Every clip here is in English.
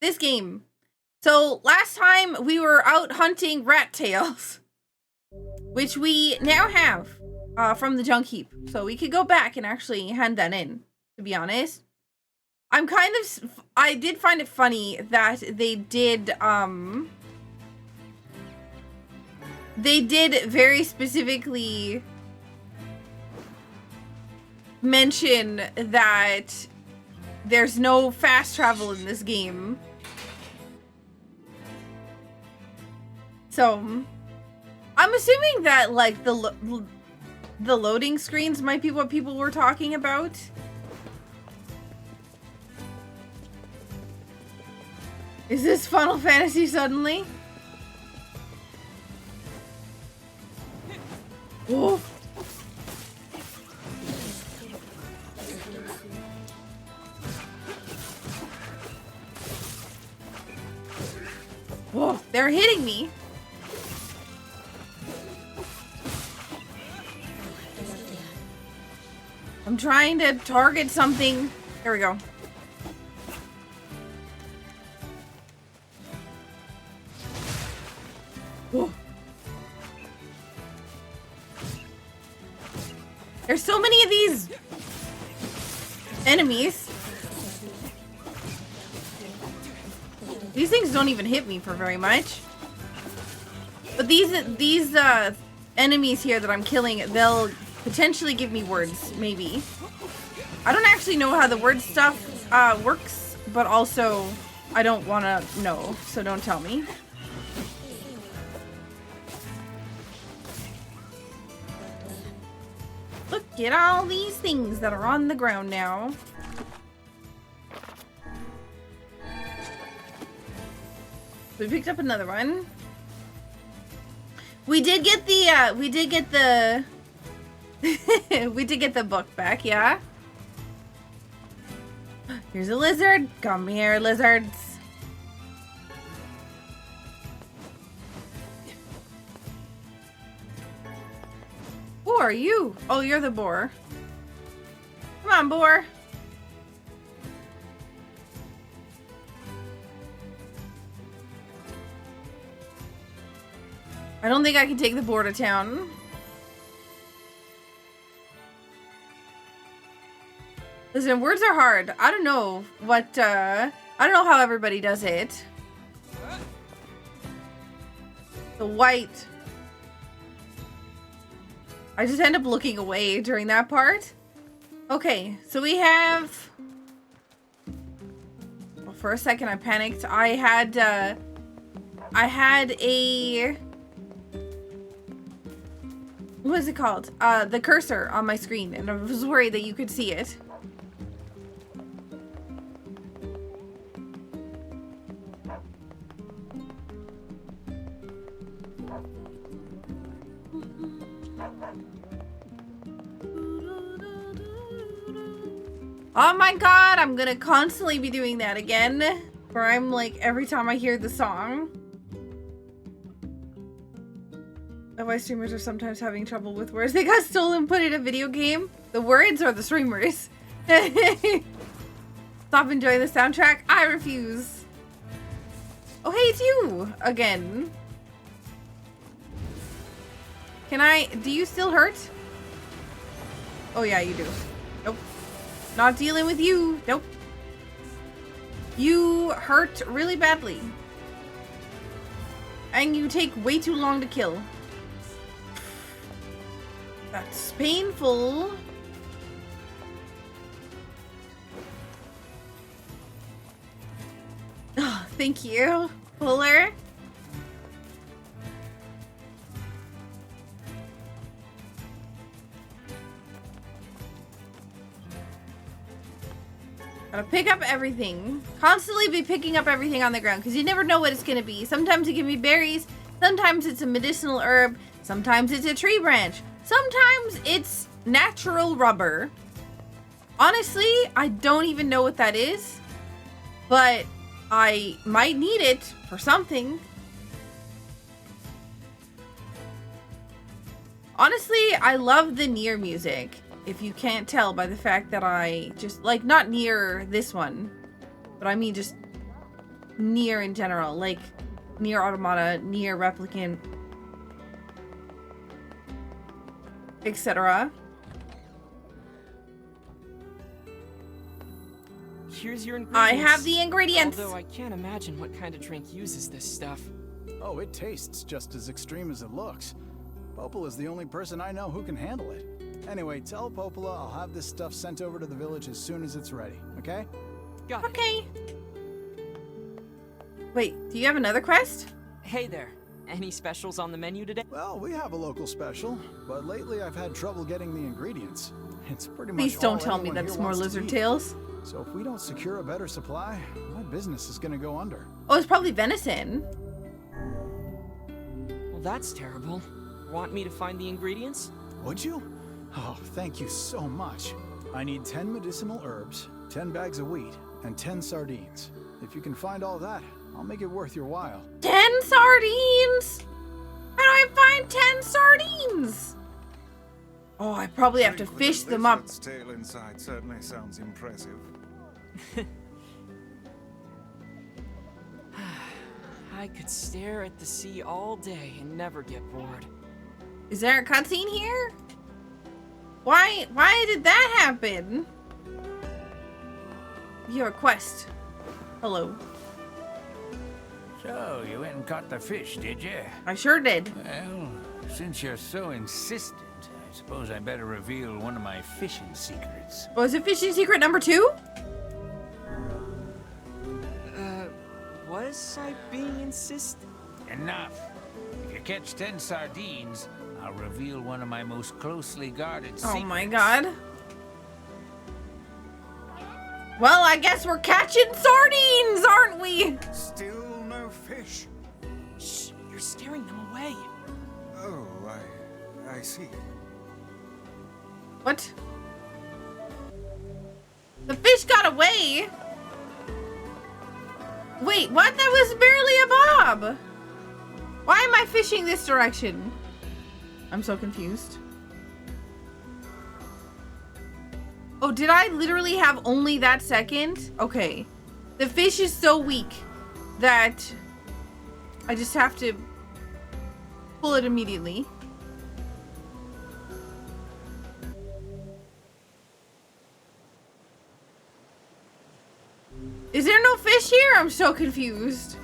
this game. So last time we were out hunting rat tails, which we now have from the junk heap. So we could go back and actually hand that in, to be honest. I did find it funny that they did very specifically mention that there's no fast travel in this game. So I'm assuming that like the loading screens might be what people were talking about. Is this Final Fantasy suddenly? Whoa. Whoa, they're hitting me. I'm trying to target something. There we go. Whoa. There's so many of these enemies. These things don't even hit me for very much. But these enemies here that I'm killing, they'll potentially give me words, maybe. I don't actually know how the word stuff works, but also I don't want to know, so don't tell me. Look at all these things that are on the ground now. We picked up another one. We did get the we did get the book back, yeah. Here's a lizard. Come here, lizards. Who are you? Oh, you're the boar. Come on, boar. I don't think I can take the boar to town. Listen, words are hard. I don't know what, I don't know how everybody does it. The white. I just end up looking away during that part. Okay, so we have... Well, for a second I panicked. I had a... What is it called? The cursor on my screen, and I was worried that you could see it. Oh my god, I'm gonna constantly be doing that again. Where I'm like, every time I hear the song. Why streamers are sometimes having trouble with words. They got stolen and put in a video game. The words or the streamers? Stop enjoying the soundtrack? I refuse. Oh, hey, it's you again. Can I... Do you still hurt? Oh, yeah, you do. Nope. Not dealing with you. Nope. You hurt really badly. And you take way too long to kill. That's painful. Oh, thank you, Fuller. Gotta pick up everything. Constantly be picking up everything on the ground because you never know what it's gonna be. Sometimes it can be berries, sometimes it's a medicinal herb, sometimes it's a tree branch, sometimes it's natural rubber. Honestly, I don't even know what that is, but I might need it for something. Honestly, I love the NieR music. If you can't tell by the fact that I just, like, not NieR this one, but I mean just NieR in general, like NieR Automata, NieR Replicant, etc. Here's your I ingredients. have the ingredients. Although I can't imagine what kind of drink uses this stuff. Oh, it tastes just as extreme as it looks. Popola is the only person I know who can handle it. Anyway, tell Popola I'll have this stuff sent over to the village as soon as it's ready, okay? Got it. Okay. Wait, do you have another quest? Hey there. Any specials on the menu today? Well, we have a local special, but lately I've had trouble getting the ingredients. It's pretty much Please don't all tell me anyone that here it's more wants to lizard eat. tails. So if we don't secure a better supply, my business is gonna go under. Oh, it's probably venison. Well, that's terrible. Want me to find the ingredients? Would you? Oh, thank you so much. I need 10 medicinal herbs, 10 bags of wheat, and 10 sardines. If you can find all that, I'll make it worth your while. 10 sardines? How do I find 10 sardines? Oh, I probably have to Drink with fish a them up. lizard's tail inside certainly sounds impressive. I could stare at the sea all day and never get bored. Is there a cutscene here? Why did that happen? You have a quest. Hello. So, you went and caught the fish, did you? I sure did. Well, since you're so insistent, I suppose I better reveal one of my fishing secrets. Was it fishing secret number 2? Was I being insistent? Enough. If you catch 10 sardines, I'll reveal one of my most closely guarded secrets. Oh my god. Well, I guess we're catching sardines, aren't we? Still no fish. Shh, you're scaring them away. Oh, I see. What? The fish got away? Wait, what? That was barely a bob. Why am I fishing this direction? I'm so confused. Oh, did I literally have only that second? Okay. The fish is so weak that I just have to pull it immediately. Is there no fish here? I'm so confused.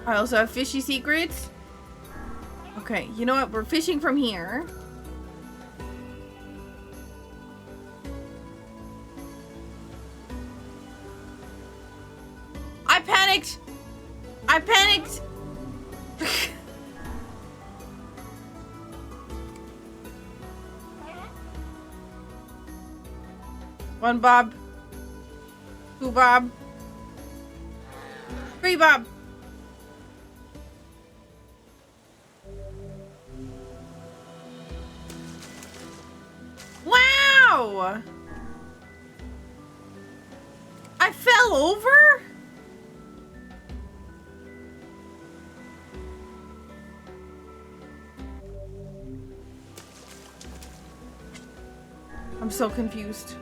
I also have fishy secrets. Okay, you know what? We're fishing from here. I panicked! I panicked! One bob. 2 bob. 3 bob. Wow! I fell over? I'm so confused.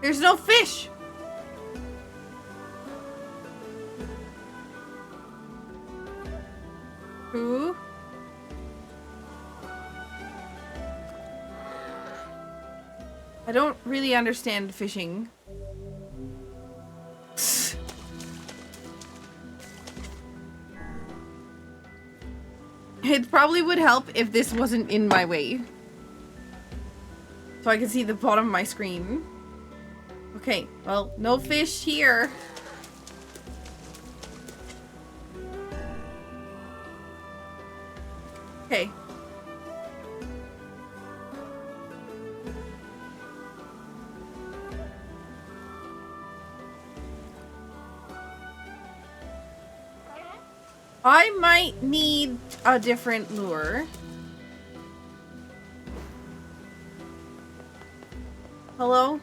There's no fish. Who? I don't really understand fishing. It probably would help if this wasn't in my way. So I can see the bottom of my screen. Okay, well, no fish here. Okay. I might need a different lure. Hello?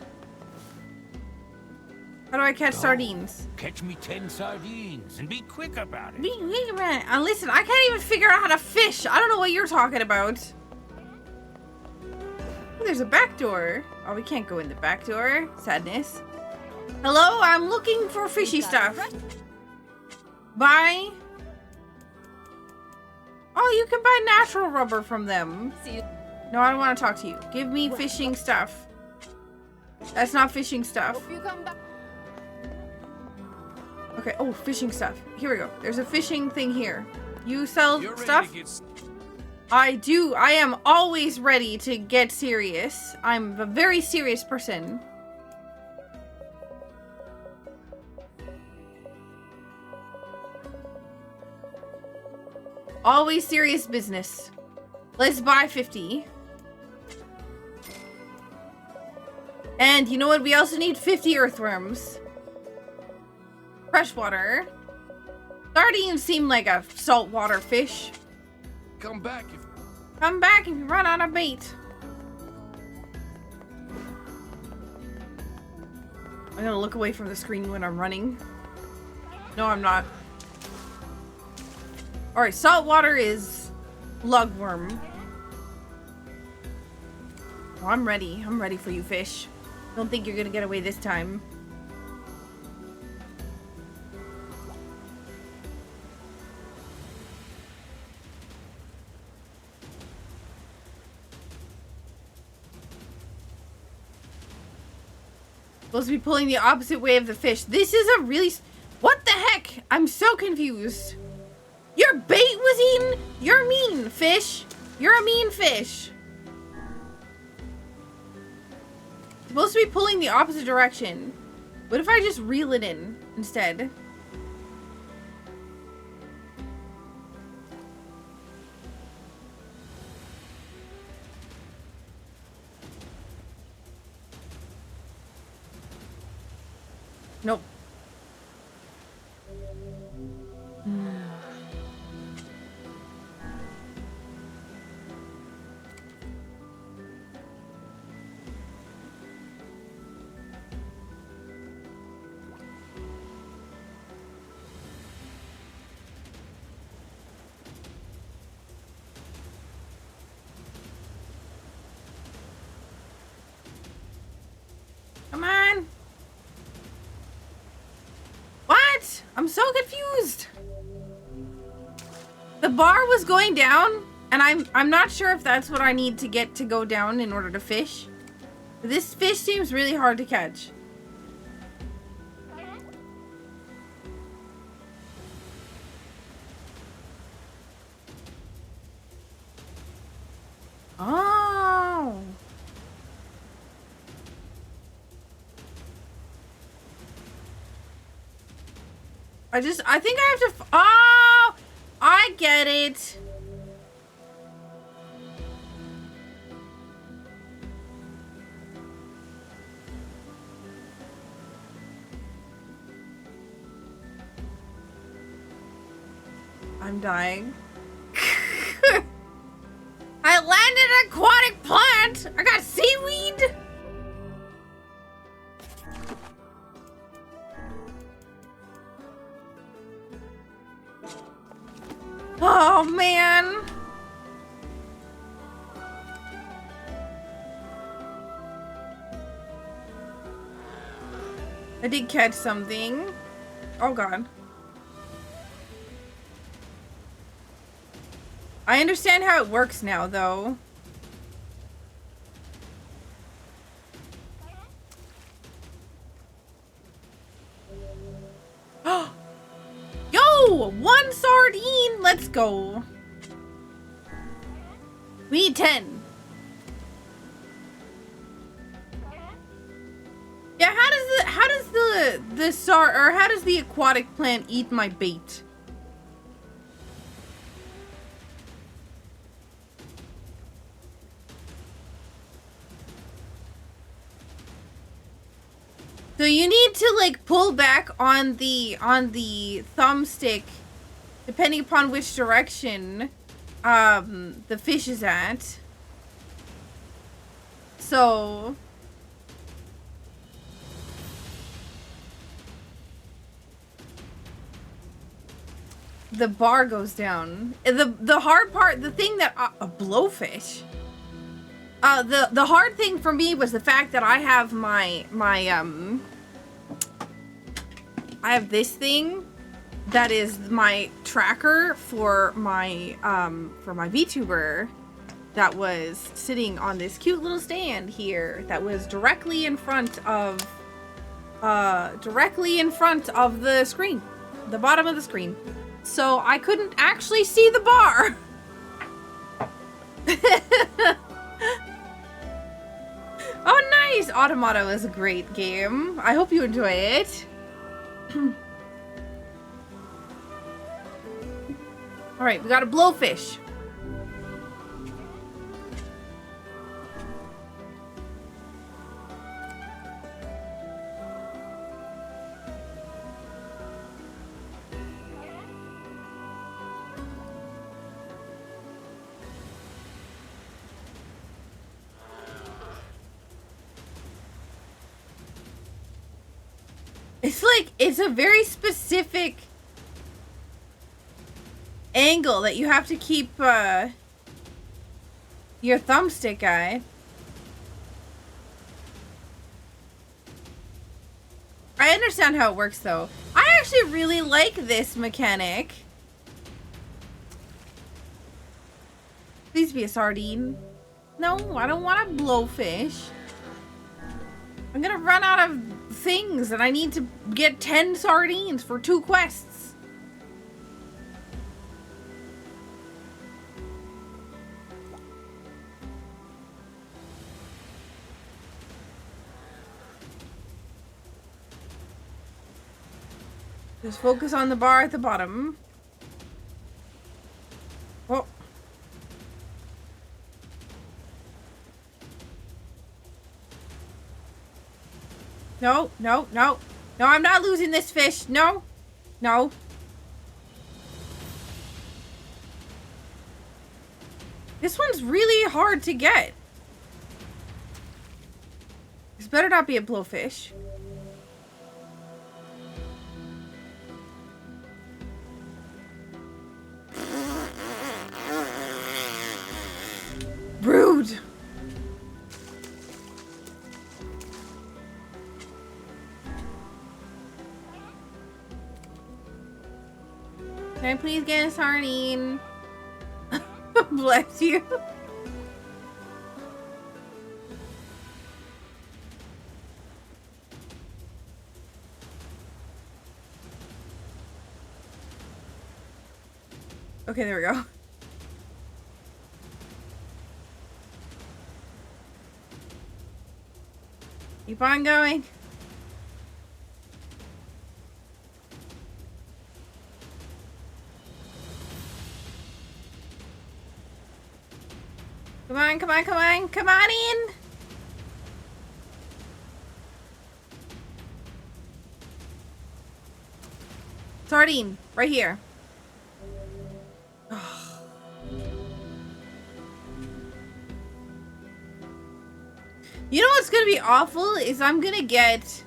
How do I catch sardines? Catch me 10 sardines and be quick about it. Wait a minute. Listen, I can't even figure out how to fish. I don't know what you're talking about. there's a back door. Oh, we can't go in the back door. Sadness. Hello, I'm looking for fishy stuff. Buy. Oh, you can buy natural rubber from them. No, I don't want to talk to you. Give me fishing stuff. That's not fishing stuff. Okay, oh, fishing stuff. Here we go. There's a fishing thing here. You sell stuff? I do. I am always ready to get serious. I'm a very serious person. Always serious business. Let's buy 50. And you know what? We also need 50 earthworms. Freshwater. Sardines seem like a saltwater fish. Come back if you run out of bait. I'm gonna look away from the screen when I'm running. No, I'm not. Alright, saltwater is lugworm. Oh, I'm ready. I'm ready for you, fish. Don't think you're gonna get away this time. Supposed to be pulling the opposite way of the fish. This is a really... What the heck? I'm so confused. Your bait was eaten? You're mean, fish. You're a mean fish. Supposed to be pulling the opposite direction. What if I just reel it in instead? Nope. Come on. What? I'm so confused. The bar was going down, and I'm not sure if that's what I need to get to go down in order to fish. This fish seems really hard to catch. Oh. I think I have to, oh, I get it. I'm dying. I landed an aquatic plant. I got seaweed. Oh, man. I did catch something. Oh, God. I understand how it works now, though. Yo! 1 sardine! Let's go. We need 10. Yeah, how does the aquatic plant eat my bait? So you need to like pull back on the thumbstick, depending upon which direction the fish is at. So the bar goes down. The hard part, the thing that a blowfish. The hard thing for me was the fact that I have I have this thing that is my tracker for my VTuber that was sitting on this cute little stand here that was directly in front of the screen, the bottom of the screen. So I couldn't actually see the bar. Oh, nice! Automata is a great game. I hope you enjoy it. Alright, we got a blowfish. It's like, it's a very specific angle that you have to keep your thumbstick at. I understand how it works though. I actually really like this mechanic. Please be a sardine. No, I don't want a blowfish. I'm gonna run out of things and I need to get 10 sardines for 2 quests. Just focus on the bar at the bottom. Oh. No, no, no. No, I'm not losing this fish. No. No. This one's really hard to get. This better not be a blowfish. Rude. Can I please get a sardine? Bless you. Okay, there we go. Keep on going. Come on, come on, come on, come on in! Sardine, right here. You know what's gonna be awful is I'm gonna get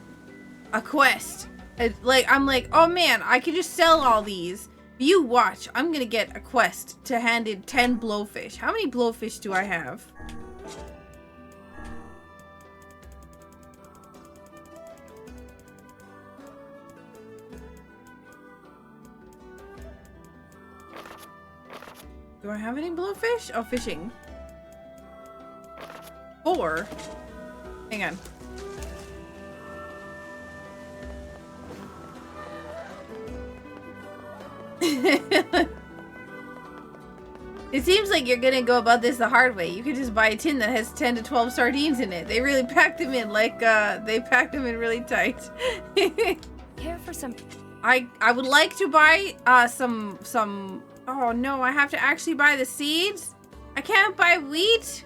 a quest. I'm like, oh man, I could just sell all these. You watch, I'm gonna get a quest to hand in 10 blowfish. How many blowfish do I have? Do I have any blowfish? Oh, fishing. 4. Hang on. It seems like you're gonna go about this the hard way. You could just buy a tin that has 10 to 12 sardines in it. They really packed them in like, they packed them in really tight. Care for some... I would like to buy, some, oh no, I have to actually buy the seeds? I can't buy wheat?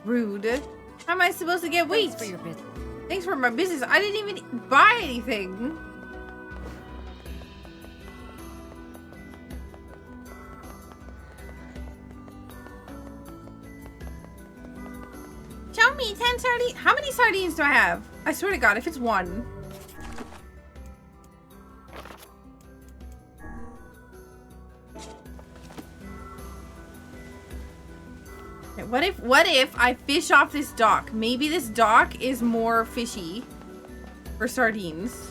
Rude. How am I supposed to get wheat? Thanks for your business. Thanks for my business. I didn't even buy anything. Show me 10 sardines. How many sardines do I have? I swear to God, if it's 1. what if I fish off this dock? Maybe this dock is more fishy for sardines.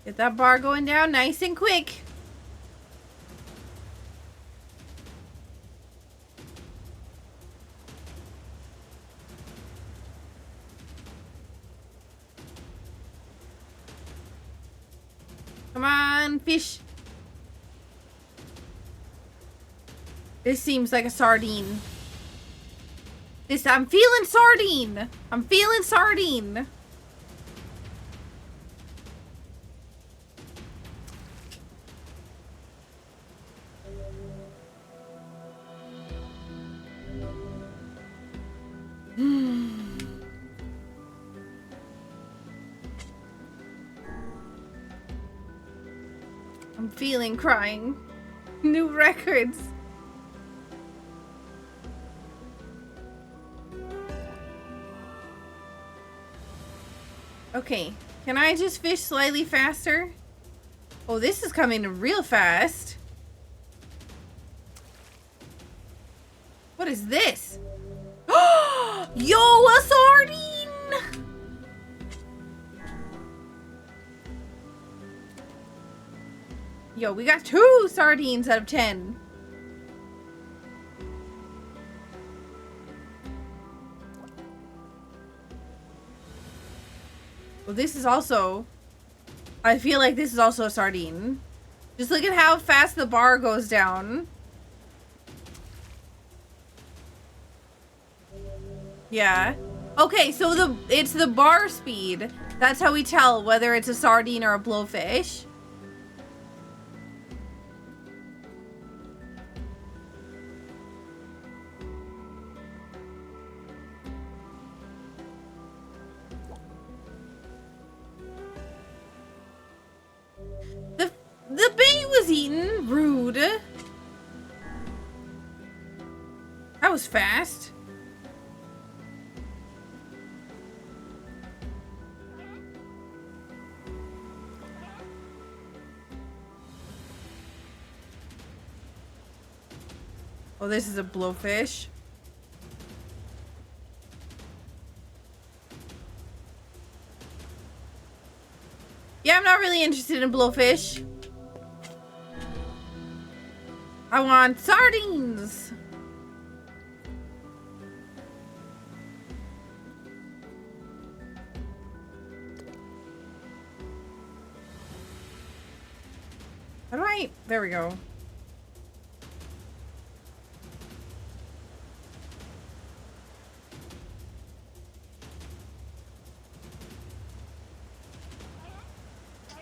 Get that bar going down nice and quick. Come on, fish. This seems like a sardine. I'm feeling sardine. I'm feeling sardine. I'm feeling crying. New records. Okay, can I just fish slightly faster? Oh, this is coming real fast. What is this? Yo, a sardine! Yo, we got 2 sardines out of 10. Well, this is also... I feel like this is also a sardine. Just look at how fast the bar goes down. Yeah. Okay, so it's the bar speed. That's how we tell whether it's a sardine or a blowfish. The bait was eaten. Rude. That was fast. Oh, this is a blowfish. Yeah, I'm not really interested in blowfish. I want sardines. How do I... There we go.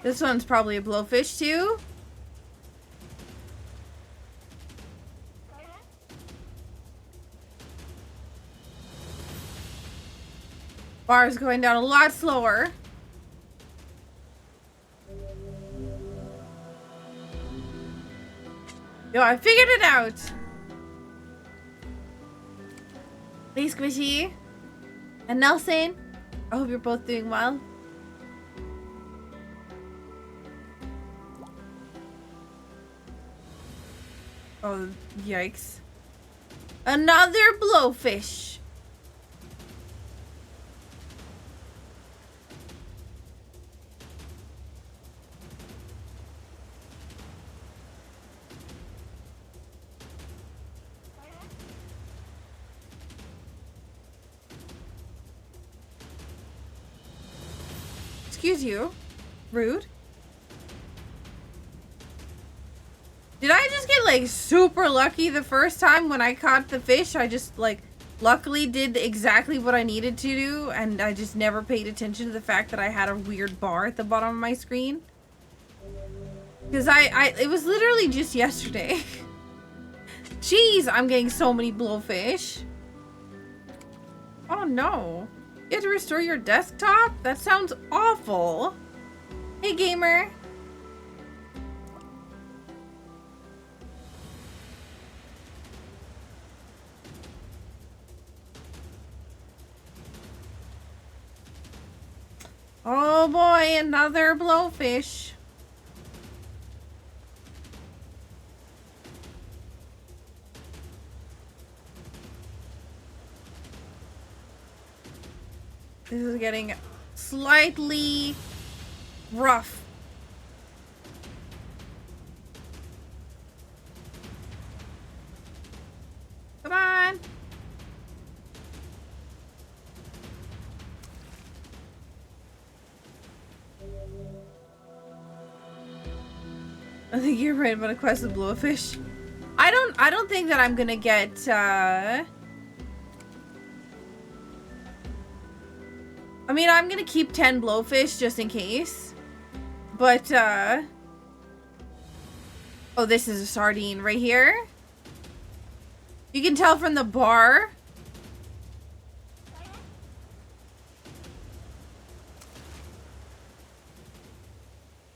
This one's probably a blowfish too. Bar is going down a lot slower. Yo, I figured it out. Hey, Squishy. And Nelson. I hope you're both doing well. Oh, yikes. Another blowfish. Excuse you. Rude. Did I just get like super lucky the first time when I caught the fish? I just like luckily did exactly what I needed to do, and I just never paid attention to the fact that I had a weird bar at the bottom of my screen. Because it was literally just yesterday. Jeez, I'm getting so many blowfish. Oh no. You have to restore your desktop? That sounds awful. Hey, gamer. Oh boy, another blowfish. This is getting slightly rough. Come on. I think you're right about a quest with blowfish. I don't think that I'm gonna get I mean, I'm gonna keep 10 blowfish just in case. But oh, this is a sardine right here. You can tell from the bar.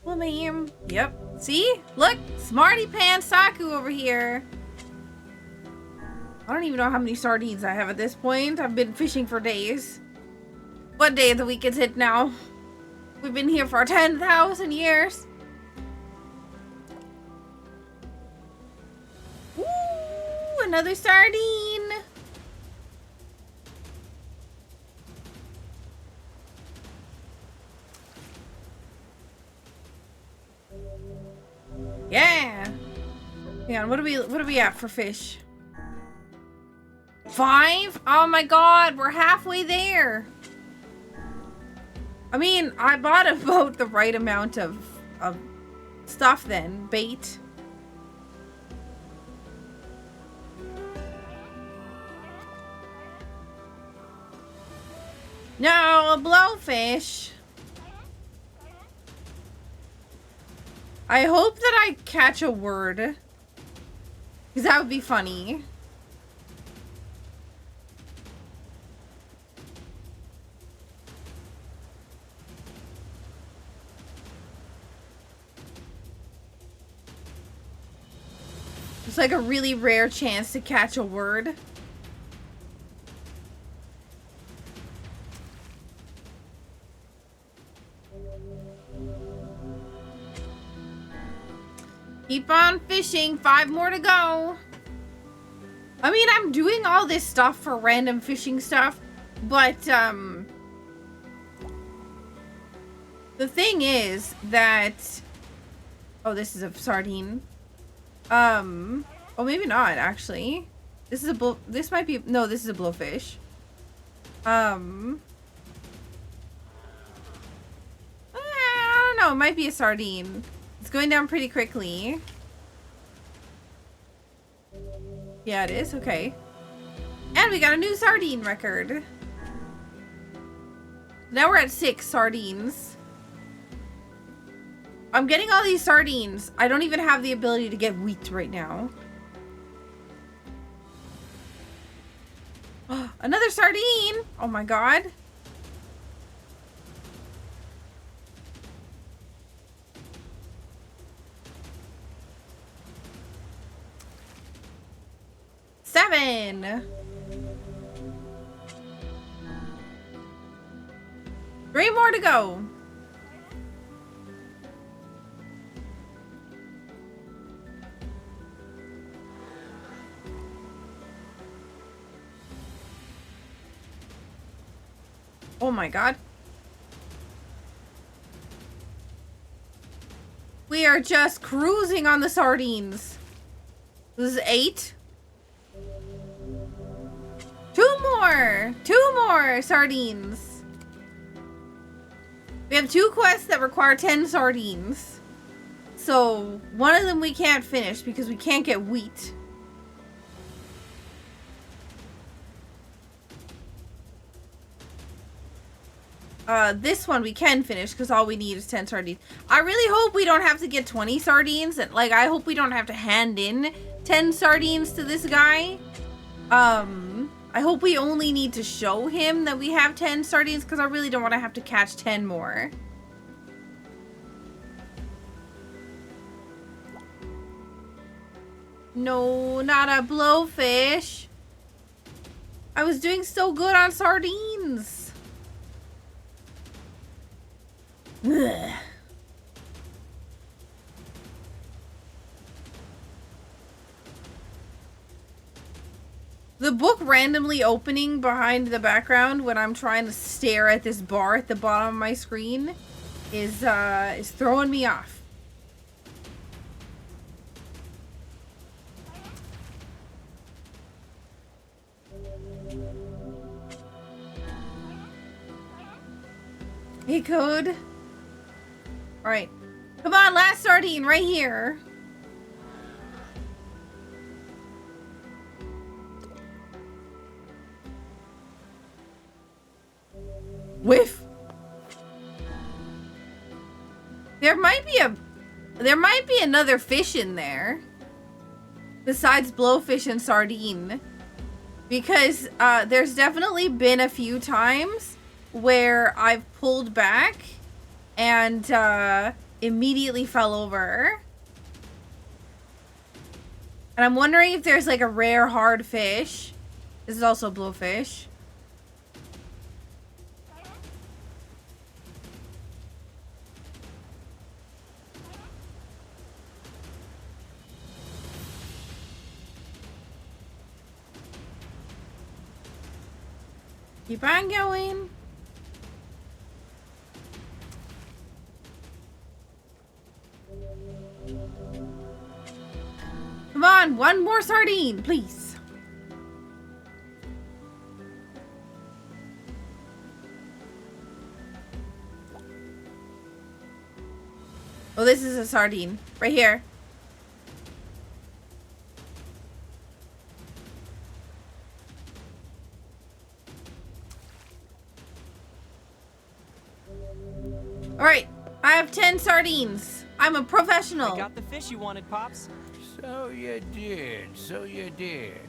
Well, ma'am. Yep. See? Look! Smarty Pants Saku over here. I don't even know how many sardines I have at this point. I've been fishing for days. What day of the week is it now? We've been here for 10,000 years. Ooh, another sardine. Yeah. Hang on, what are we at for fish? 5? Oh my god, we're halfway there. I mean, I bought about the right amount of stuff then. Bait. No, a blowfish. I hope that I catch a word. Because that would be funny. It's like a really rare chance to catch a word. Keep on fishing. 5 more to go. I mean, I'm doing all this stuff for random fishing stuff, but the thing is that oh, this is a sardine. Oh, maybe not actually. This is a this might be no, this is a blowfish. I don't know, it might be a sardine. It's going down pretty quickly. Yeah, it is. Okay. And we got a new sardine record. Now we're at 6 sardines. I'm getting all these sardines. I don't even have the ability to get wheat right now. Another sardine! Oh my god. Seven. 3 more to go. Oh my god. We are just cruising on the sardines. This is 8. 2 more! 2 more sardines. We have 2 quests that require 10 sardines. So, one of them we can't finish because we can't get wheat. This one we can finish because all we need is 10 sardines. I really hope we don't have to get 20 sardines. And, like, I hope we don't have to hand in 10 sardines to this guy. I hope we only need to show him that we have 10 sardines because I really don't want to have to catch 10 more. No, not a blowfish. I was doing so good on sardines. Ugh. The book randomly opening behind the background when I'm trying to stare at this bar at the bottom of my screen is throwing me off. Hey, code. All right, come on, last sardine right here. Whiff. There might be another fish in there besides blowfish and sardine, because there's definitely been a few times where I've pulled back and immediately fell over. And I'm wondering if there's like a rare hard fish. This is also blowfish. Keep on going. Come on, one more sardine, please. Oh, this is a sardine. Right here. Alright, I have 10 sardines. I'm a professional. I got the fish you wanted, Pops. So you did, so you did.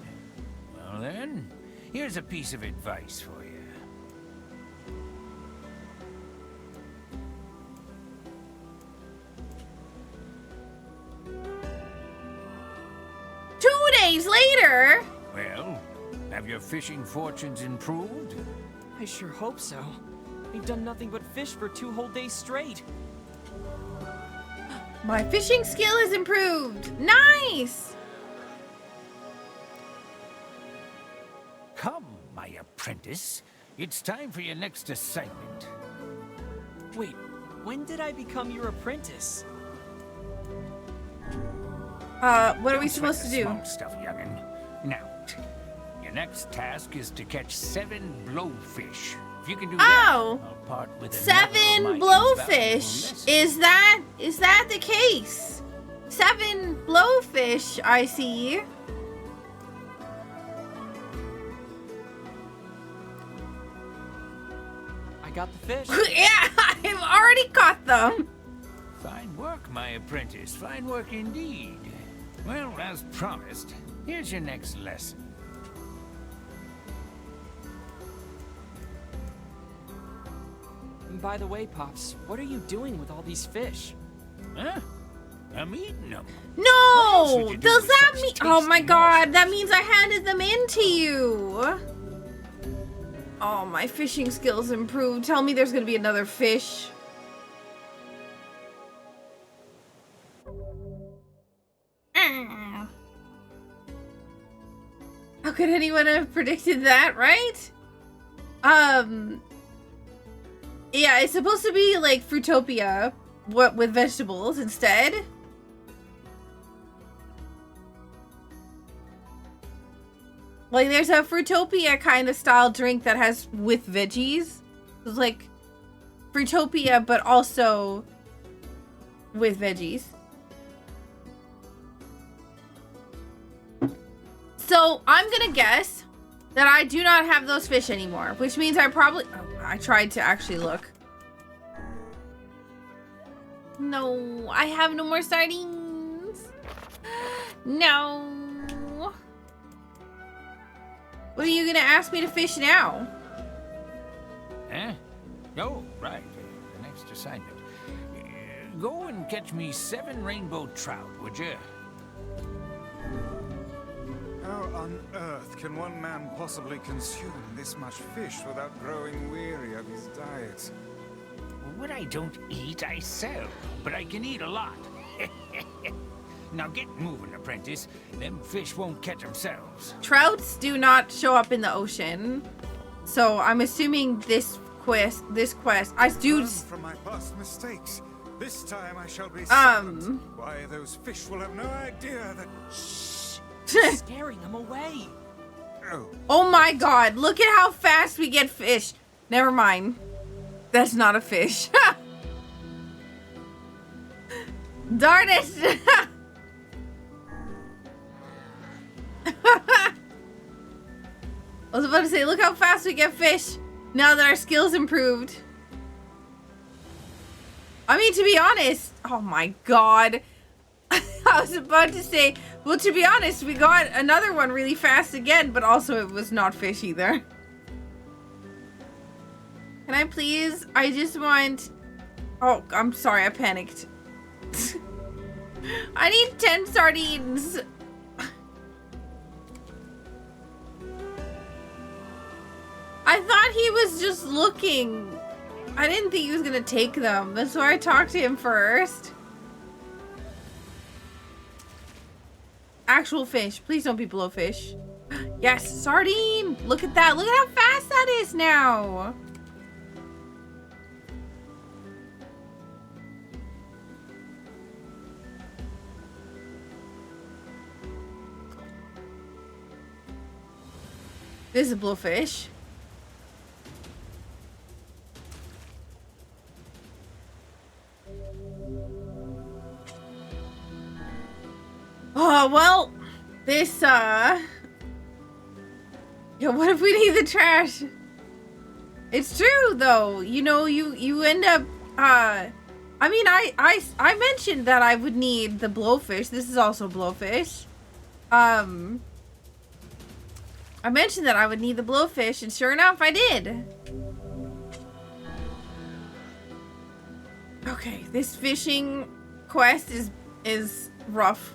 Well then, here's a piece of advice for you. 2 days later? Well, have your fishing fortunes improved? I sure hope so. We've done nothing but fish for 2 whole days straight. My fishing skill has improved. Nice! Come, my apprentice. It's time for your next assignment. Wait, when did I become your apprentice? What are we Don't supposed sweat to the do? small stuff, young'un. Now, your next task is to catch 7 blowfish. If you can do that, Oh! I'll part with 7 another of my invaluable blowfish. lessons. Is that the case? 7 blowfish, I see. I got the fish. Yeah, I've already caught them. Fine work, my apprentice. Fine work indeed. Well, as promised, here's your next lesson. And by the way, Pops, what are you doing with all these fish? Huh? I'm eating them. No! would you do Does with that such mean... Oh my tasty god, morsels? that means I handed them in to you. Oh, my fishing skills improved. Tell me there's gonna be another fish. Ah. How could anyone have predicted that, right? Yeah, it's supposed to be like Fruitopia, what with vegetables instead. Like, there's a Fruitopia kind of style drink that has with veggies. It's like Fruitopia, but also with veggies. So, I'm gonna guess that I do not have those fish anymore, which means I probably... Oh, I tried to actually look. No, I have no more sardines. No. What are you gonna ask me to fish now? Huh? Oh, right. The next assignment. Go and catch me 7 rainbow trout, would you? How on earth can one man possibly consume this much fish without growing weary of his diet? what I don't eat, I sell. But I can eat a lot. Now get moving, apprentice. Them fish won't catch themselves. Trouts do not show up in the ocean. So I'm assuming this quest, I do. Learn from my past mistakes. This time I shall be silent. Why, those fish will have no idea that... Scaring them away. Oh, Oh my god, look at how fast we get fish. Never mind. That's not a fish. Darn it. I was about to say, look how fast we get fish now that our skills improved. I mean, to be honest, oh my god. I was about to say, well, to be honest, we got another one really fast again, but also it was not fish either. Can I please? I just want... Oh, I'm sorry, I panicked. I need 10 sardines. I thought he was just looking. I didn't think he was gonna take them. That's why I talked to him first. Actual fish. Please don't be blowfish. Yes, sardine. Look at that. Look at how fast that is now. This is a blowfish. Oh, well, this, yeah, what if we need the trash? It's true, though. You know, you end up, I mean, I mentioned that I would need the blowfish. This is also blowfish. I mentioned that I would need the blowfish, and sure enough, I did. Okay, this fishing quest is rough.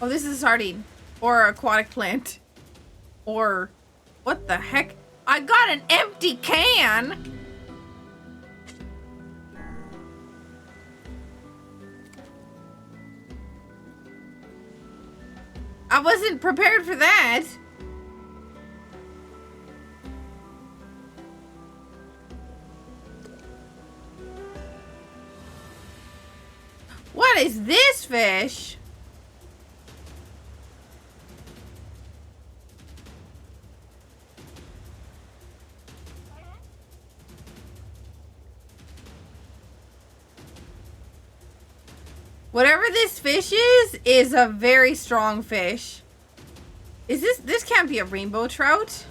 Oh, this is a sardine. Or aquatic plant. Or... what the heck? I got an empty can! I wasn't prepared for that. What is this fish? Whatever this fish is a very strong fish. Is this can't be a rainbow trout?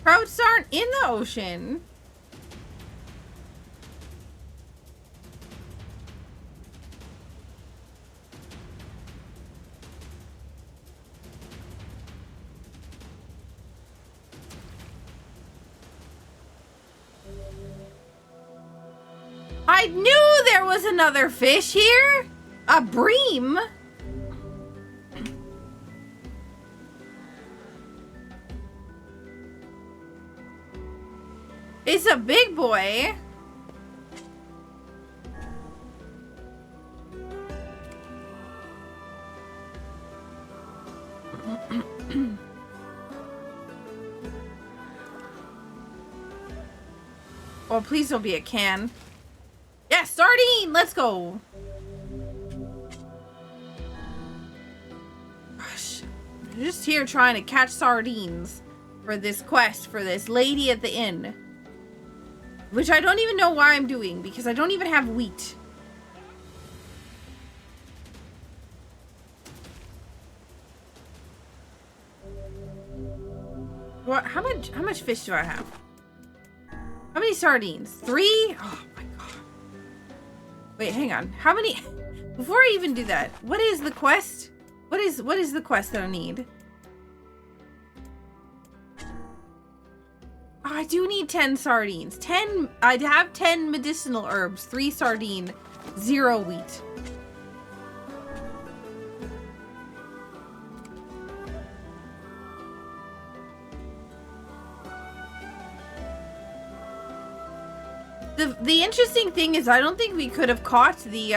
Trouts aren't in the ocean. I knew there was another fish here! A bream! It's a big boy. Oh, please don't be a can. Yes, sardine! Let's go! Gosh, I'm just here trying to catch sardines for this quest for this lady at the inn. Which I don't even know why I'm doing, because I don't even have wheat. What? How much fish do I have? How many sardines? 3? Oh my god. Wait, hang on. How many? Before I even do that, what is the quest? What is the quest that I need? Oh, I do need 10 sardines. 10. I'd have 10 medicinal herbs, 3 sardine, 0 wheat. The interesting thing is I don't think we could have caught the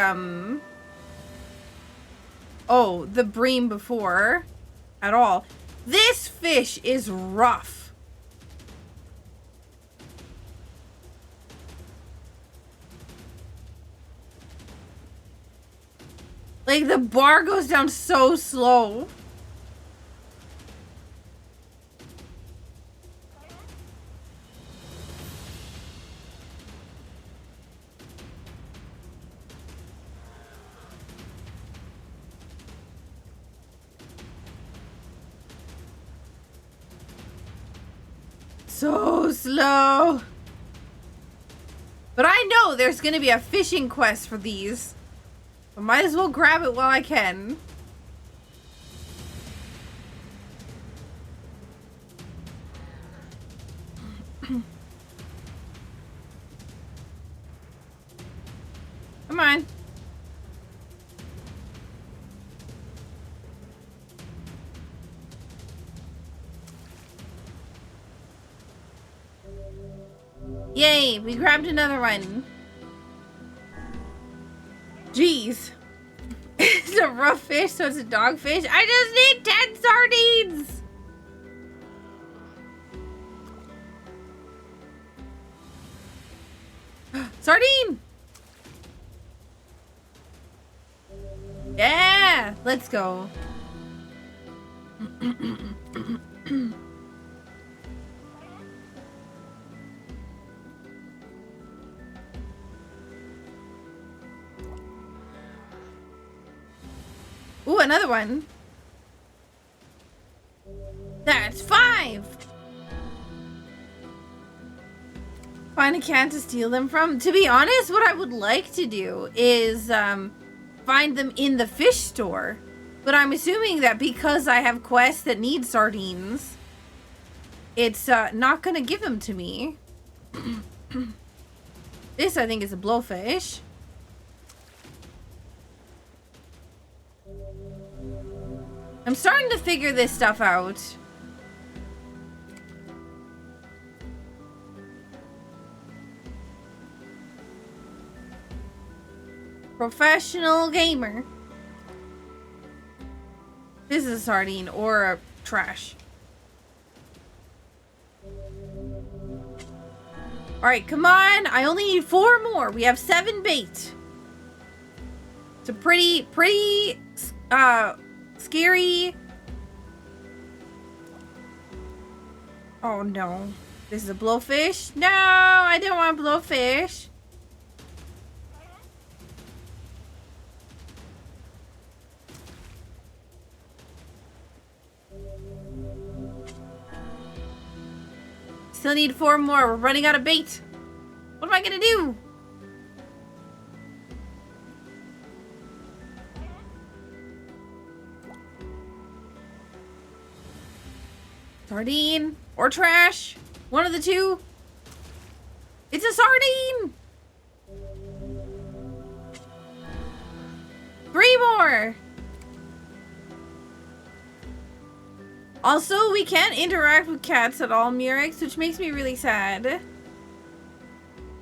the bream before at all. This fish is rough. Like the bar goes down so slow. So slow. But I know there's gonna be a fishing quest for these. I might as well grab it while I can. Come on. Yay, we grabbed another one. Jeez. It's a rough fish, so it's a dogfish. I just need 10 sardines! Sardine! Yeah! Let's go. Ooh, another one. That's 5. Find a cat to steal them from. To be honest, what I would like to do is find them in the fish store. But I'm assuming that because I have quests that need sardines, it's not gonna give them to me. This, I think, is a blowfish. I'm starting to figure this stuff out. Professional gamer. This is a sardine or a trash. Alright, come on. I only need 4 more. We have 7 bait. It's a pretty scary. Oh no. This is a blowfish? No, I don't want blowfish. Still need 4 more. We're running out of bait. What am I gonna do? Sardine or trash. One of the two. It's a sardine. 3 more. Also, we can't interact with cats at all, Murex, which makes me really sad.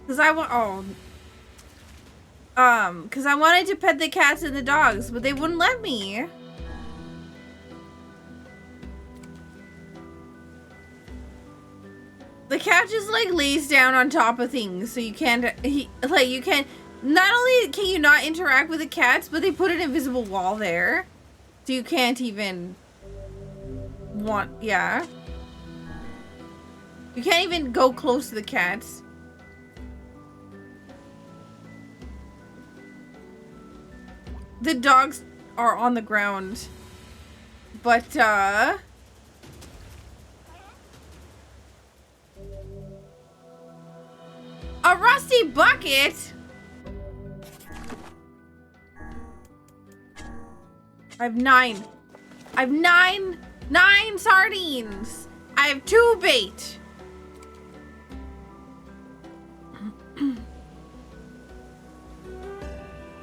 Cause I cause I wanted to pet the cats and the dogs, but they wouldn't let me. The cat just like lays down on top of things, so you can't. You can't. Not only can you not interact with the cats, but they put an invisible wall there, so you can't even. Yeah. You can't even go close to the cats. The dogs are on the ground, but a rusty bucket. I have 9. I have 9 sardines. I have 2 bait.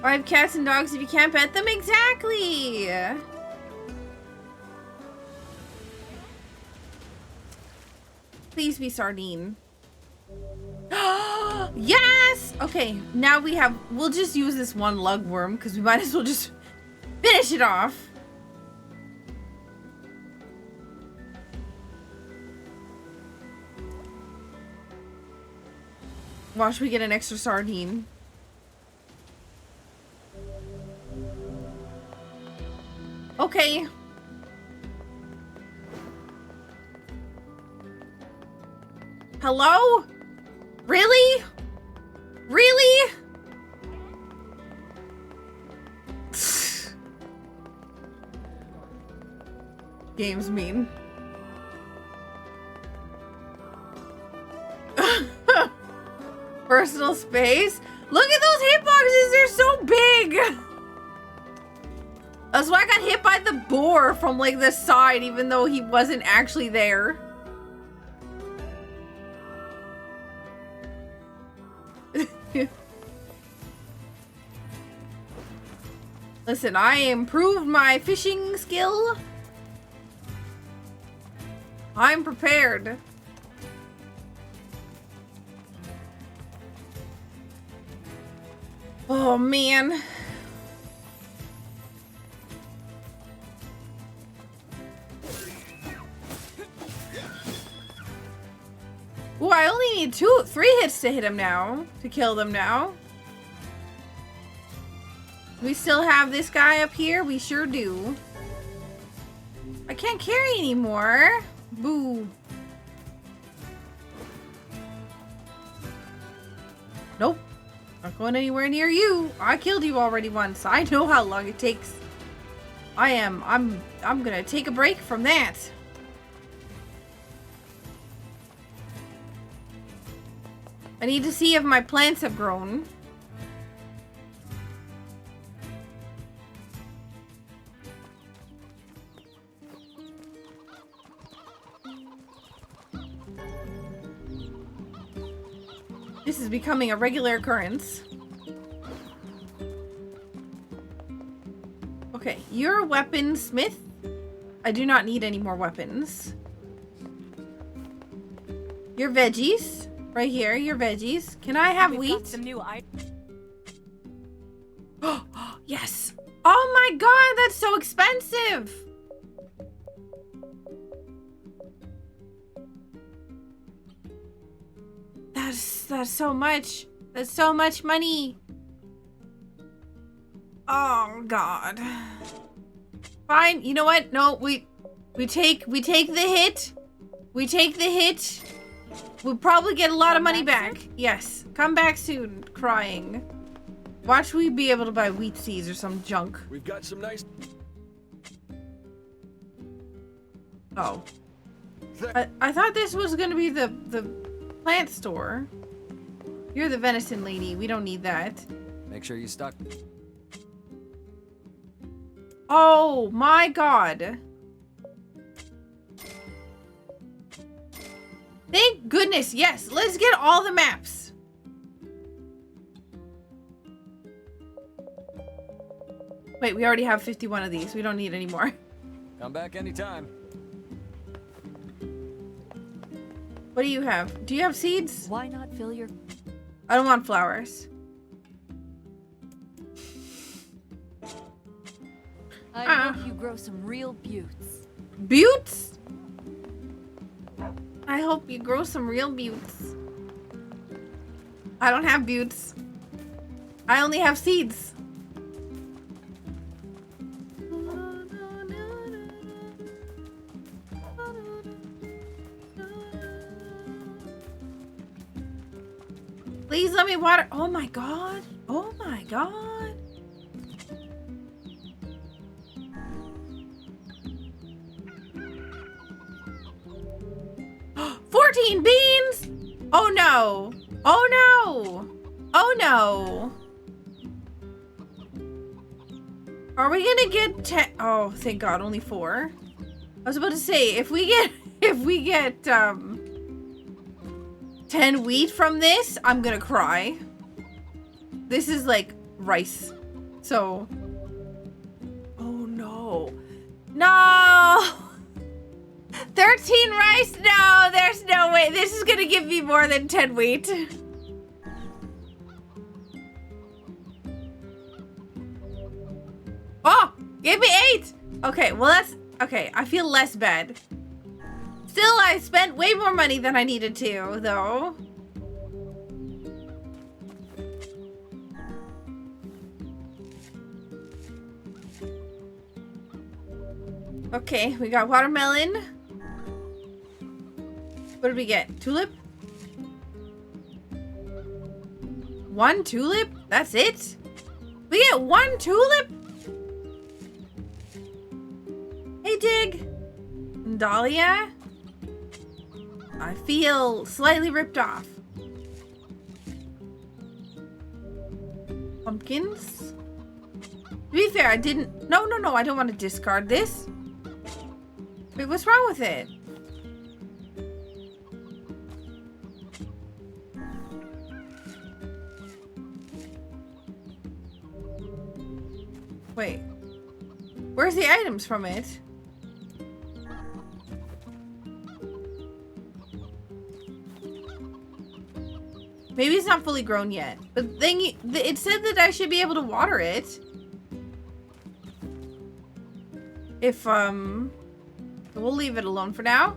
I have cats and dogs if you can't pet them. Exactly. Please be sardine. Yes! Okay, now we'll just use this one lugworm because we might as well just finish it off. Watch we get an extra sardine. Okay. Hello? Really? Really? Game's mean. Personal space? Look at those hitboxes, they're so big! That's why I got hit by the boar from like the side even though he wasn't actually there. Listen, I improved my fishing skill. I'm prepared. Oh man. Ooh, I only need 3 hits to hit him now. To kill them now. We still have this guy up here? We sure do. I can't carry anymore. Boo. Nope. Not going anywhere near you. I killed you already once. I know how long it takes. I'm gonna take a break from that. I need to see if my plants have grown. This is becoming a regular occurrence. Okay, you're a weaponsmith. I do not need any more weapons. Your veggies. Right here, your veggies. Can I have wheat? Some new Yes. Oh my god, that's so expensive. That's so much. That's so much money. Oh god. Fine. You know what? No, we take the hit. We take the hit. We'll probably get a lot of money back. Yes. Come back soon, crying. Watch we be able to buy wheat seeds or some junk. We've got some nice... Oh. I thought this was gonna be the plant store. You're the venison lady. We don't need that. Make sure you stock. Oh my god. Thank goodness, yes. Let's get all the maps. Wait, we already have 51 of these. We don't need any more. Come back anytime. What do you have? Do you have seeds? Why not fill your... I don't want flowers. I hope you grow some real buttes. Buttes? I hope you grow some real buttes. I don't have buttes. I only have seeds. Please let me water. Oh my god. Oh my god. Beans! Oh no! Oh no! Oh no! Are we gonna get 10? Oh, thank God, only 4. I was about to say if we get 10 wheat from this, I'm gonna cry. This is like rice, so. Oh no! No! 13 rice? No, there's no way. This is gonna give me more than 10 wheat. Oh, gave me 8. Okay, well that's, okay, I feel less bad. Still, I spent way more money than I needed to, though. Okay, we got watermelon. What did we get? Tulip? 1 tulip? That's it? We get 1 tulip? Hey, Dig. Dahlia? I feel slightly ripped off. Pumpkins? To be fair, I didn't... No, I don't want to discard this. Wait, what's wrong with it? Wait. Where's the items from it? Maybe it's not fully grown yet. But then it said that I should be able to water it. If, we'll leave it alone for now.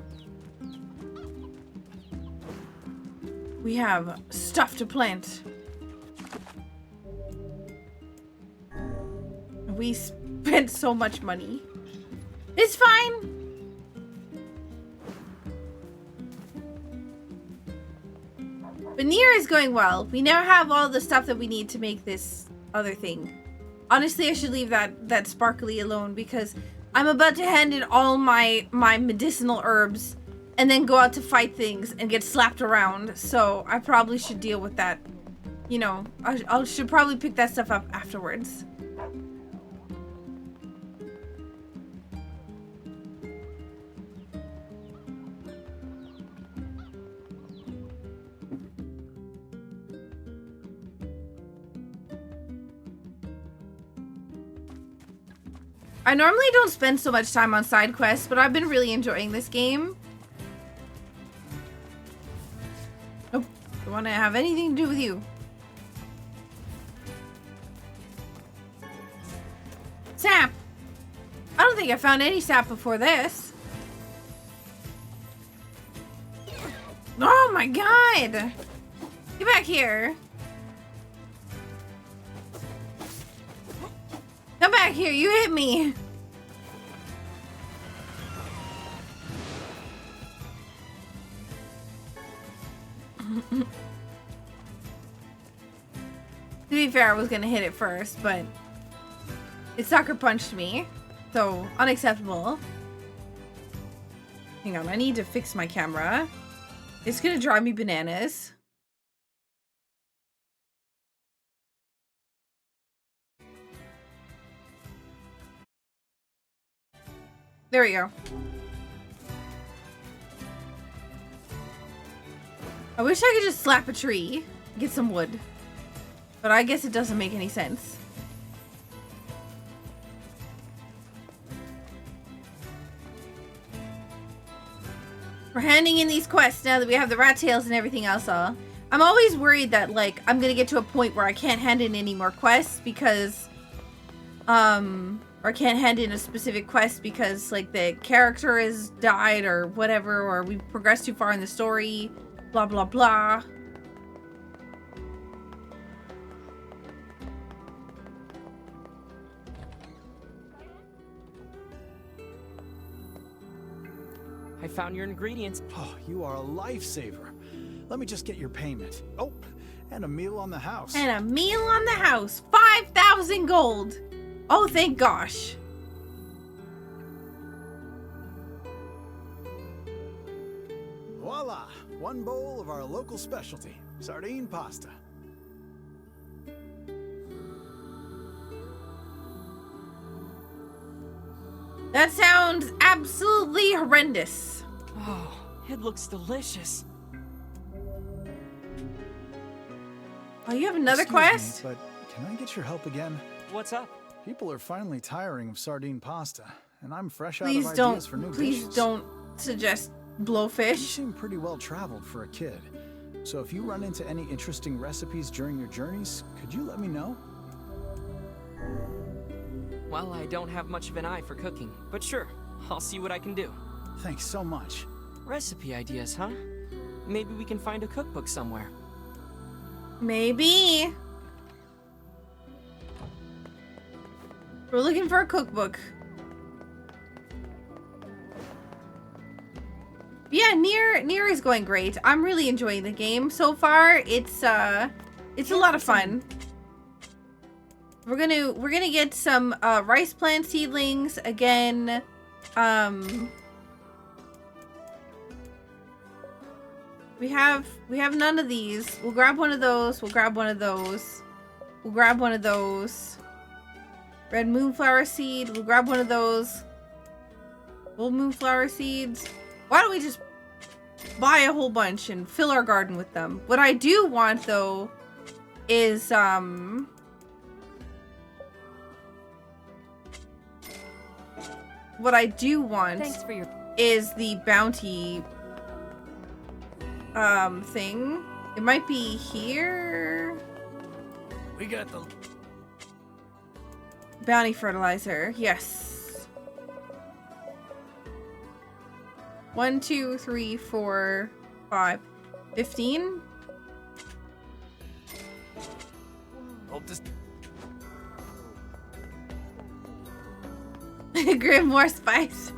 We have stuff to plant. We spent so much money. It's fine. But NieR is going well. We now have all the stuff that we need to make this other thing. Honestly, I should leave that sparkly alone because I'm about to hand in all my medicinal herbs and then go out to fight things and get slapped around. So I probably should deal with that. You know, I should probably pick that stuff up afterwards. I normally don't spend so much time on side quests, but I've been really enjoying this game. Nope, don't want to have anything to do with you. Sap! I don't think I found any sap before this. Oh my god! Get back here. Come back here, you hit me. To be fair, I was gonna hit it first, but it sucker punched me. So, unacceptable. Hang on, I need to fix my camera. It's gonna drive me bananas. There we go. I wish I could just slap a tree, get some wood. But I guess it doesn't make any sense. We're handing in these quests now that we have the rat tails and everything else all. I'm always worried that, like, I'm gonna get to a point where I can't hand in any more quests because, or I can't hand in a specific quest because, like, the character has died or whatever, or we've progressed too far in the story, blah, blah, blah. I found your ingredients. Oh, you are a lifesaver. Let me just get your payment. Oh, and a meal on the house. And a meal on the house. 5,000 gold. Oh, thank gosh. Voila! One bowl of our local specialty, sardine pasta. That sounds absolutely horrendous. Oh, it looks delicious. Oh, you have another Excuse quest? me, but can I get your help again? What's up? People are finally tiring of sardine pasta, and I'm fresh Please out of don't. ideas for new Please dishes. don't suggest You blowfish. seem pretty well traveled for a kid. So if you run into any interesting recipes during your journeys, could you let me know? Well, I don't have much of an eye for cooking, but sure, I'll see what I can do. Thanks so much. Recipe ideas, huh? Maybe we can find a cookbook somewhere. Maybe. We're looking for a cookbook. Yeah, NieR is going great. I'm really enjoying the game so far. It's a lot of fun. We're gonna get some rice plant seedlings again. We have none of these. We'll grab one of those. We'll grab one of those. We'll grab one of those. Red moonflower seed. We'll grab one of those. Gold moonflower seeds. Why don't we just buy a whole bunch and fill our garden with them? What I do want though is what I do want Thanks for your... is the bounty thing. It might be here. We got the... Bounty fertilizer. Yes. 1, 2, 3, 4, 5, 15. Hope this... Grab more spice.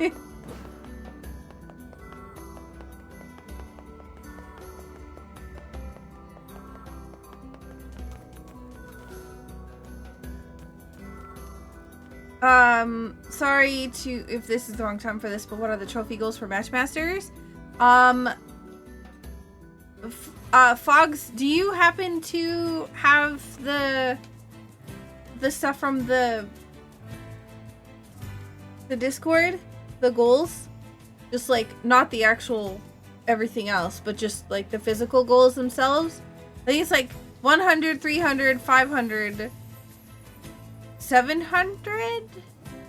Sorry if this is the wrong time for this, but what are the trophy goals for Matchmasters? Fogs, do you happen to have the stuff from the Discord? The goals? Just like, not the actual everything else, but just like the physical goals themselves? I think it's like 100, 300, 500... 700?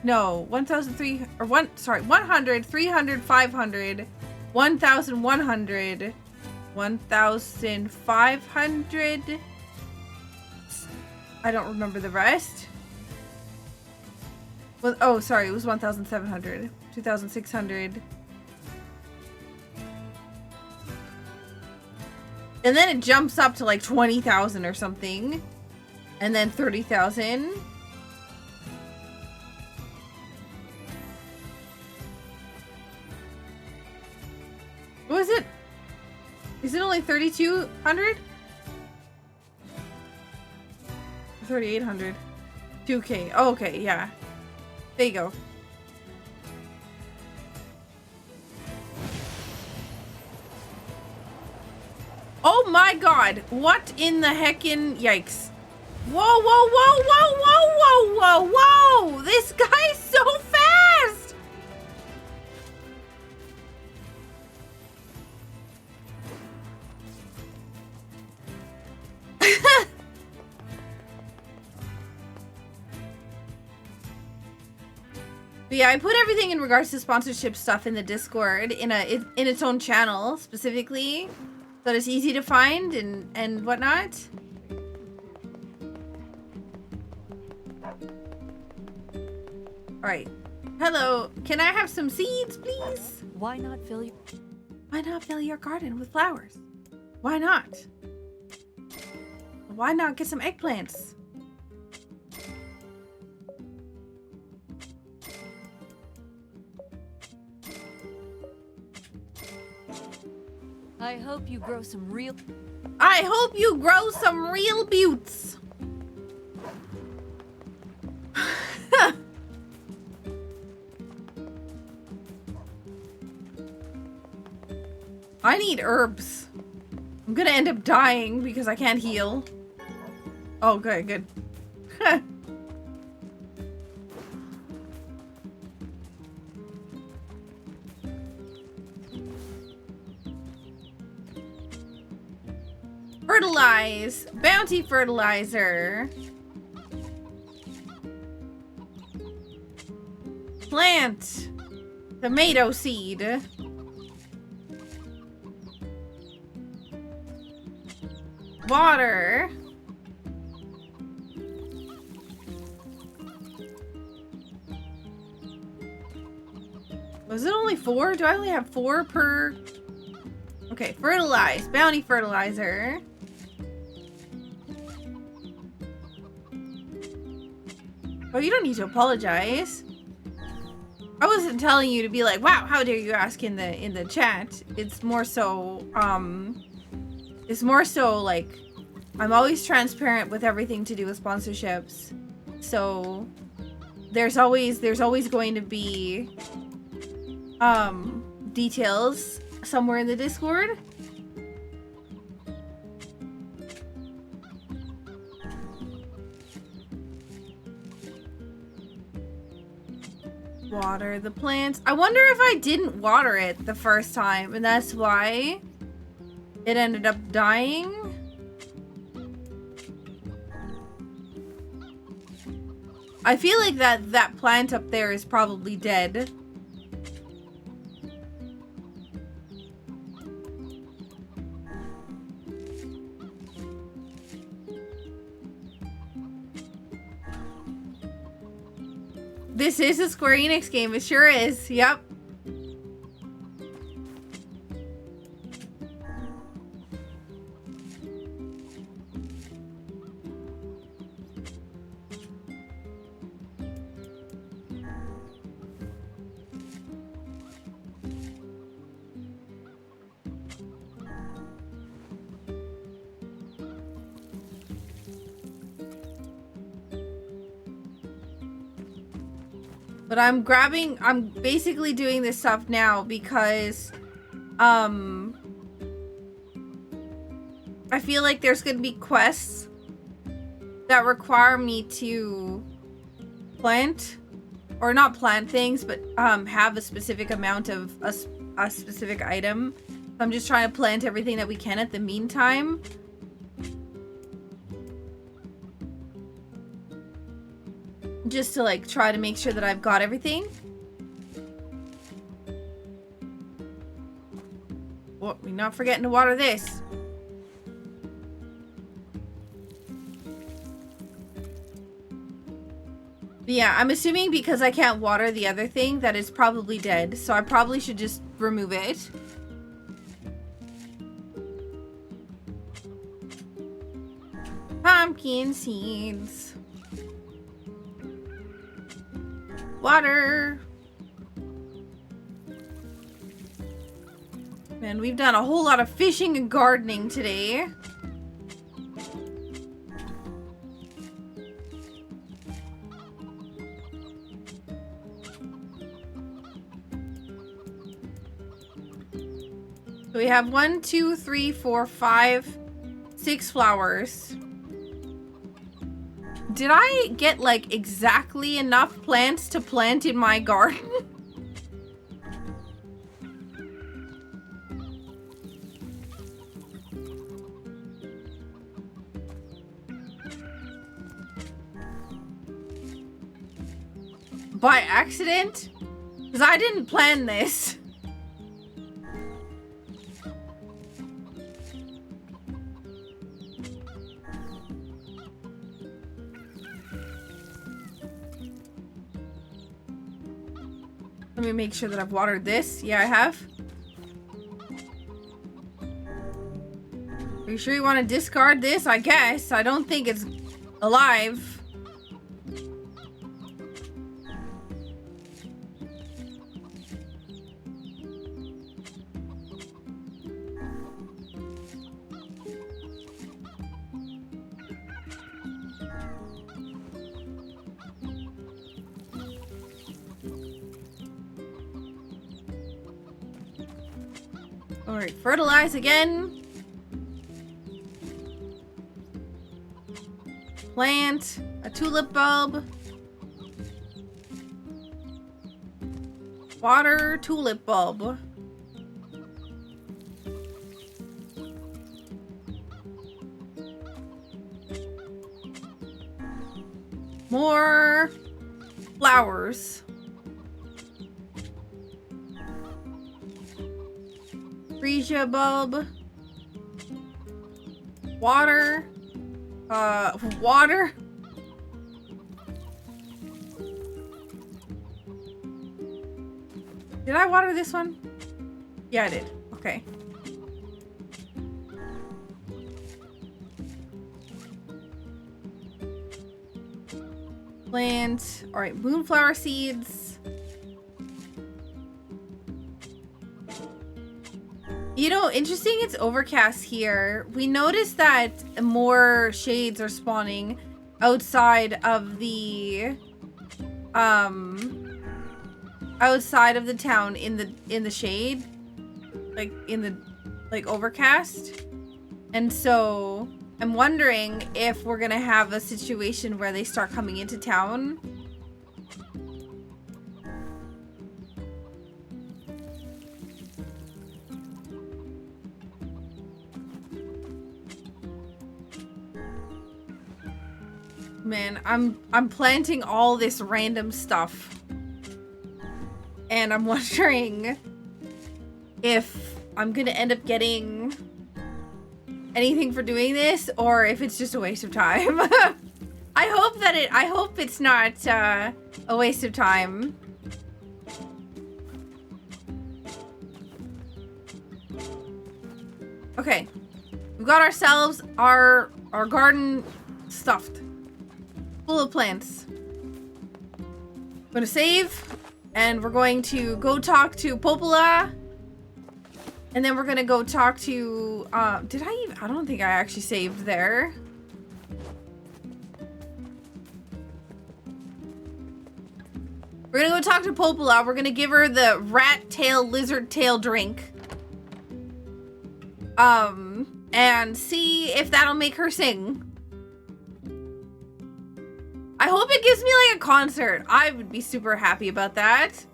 No, 1,003 or 100, 300, 500, 1,100, 1,500. I don't remember the rest. Well, oh, sorry, it was 1,700, 2,600. And then it jumps up to like 20,000 or something. And then 30,000. What is it? Is it only 3,200? 3,800. 2K. Oh, okay, yeah. There you go. Oh my god! What in the heckin'? Yikes. Whoa, whoa, whoa, whoa, whoa, whoa, whoa, whoa! This guy's so fast! But yeah, I put everything in regards to sponsorship stuff in the Discord in its own channel specifically, so that it's easy to find and whatnot. All right, hello. Can I have some seeds, please? Why not fill your garden with flowers? Why not? Why not get some eggplants? I hope you grow some real... I hope you grow some real buttes. I need herbs. I'm gonna end up dying because I can't heal. Oh, okay, good. Fertilize. Bounty fertilizer. Plant. Tomato seed. Water. Was it only 4? Do I only have 4 per? Okay, fertilize. Bounty fertilizer. Oh, you don't need to apologize. I wasn't telling you to be like, wow, how dare you ask in the chat. It's more so like I'm always transparent with everything to do with sponsorships. So there's always going to be details somewhere in the Discord. Water the plants. I wonder if I didn't water it the first time and that's why it ended up dying. I feel like that plant up there is probably dead. This is a Square Enix game. It sure is. Yep. But I'm basically doing this stuff now because, I feel like there's gonna be quests that require me to plant, or not plant things, but, have a specific amount of a specific item. I'm just trying to plant everything that we can at the meantime. Just to like try to make sure that I've got everything. Oh, we're not forgetting to water this. But yeah, I'm assuming because I can't water the other thing that it's probably dead, so I probably should just remove it. Pumpkin seeds. Water. Man, we've done a whole lot of fishing and gardening today. So we have 1, 2, 3, 4, 5, 6 flowers. Did I get like exactly enough plants to plant in my garden? By accident? Because I didn't plan this. Let me make sure that I've watered this. Yeah, I have. Are you sure you want to discard this? I guess. I don't think it's alive. Alright, fertilize again. Plant a tulip bulb. Water tulip bulb. More flowers. Freesia bulb. Water. Water. Did I water this one? Yeah, I did. Okay. Plant. All right, moonflower seeds. You know, interesting, it's overcast here. We noticed that more shades are spawning outside of the town in the shade, like in the overcast. And so I'm wondering if we're gonna have a situation where they start coming into town. Man, I'm planting all this random stuff. And I'm wondering if I'm gonna end up getting anything for doing this, or if it's just a waste of time. I hope it's not a waste of time. Okay, we've got ourselves our garden stuffed, full of plants. I'm gonna save, and we're going to go talk to Popola. And then we're gonna go talk to, I don't think I actually saved there. We're gonna go talk to Popola. We're gonna give her the rat tail, lizard tail drink. And see if that'll make her sing. I hope it gives me like a concert. I would be super happy about that.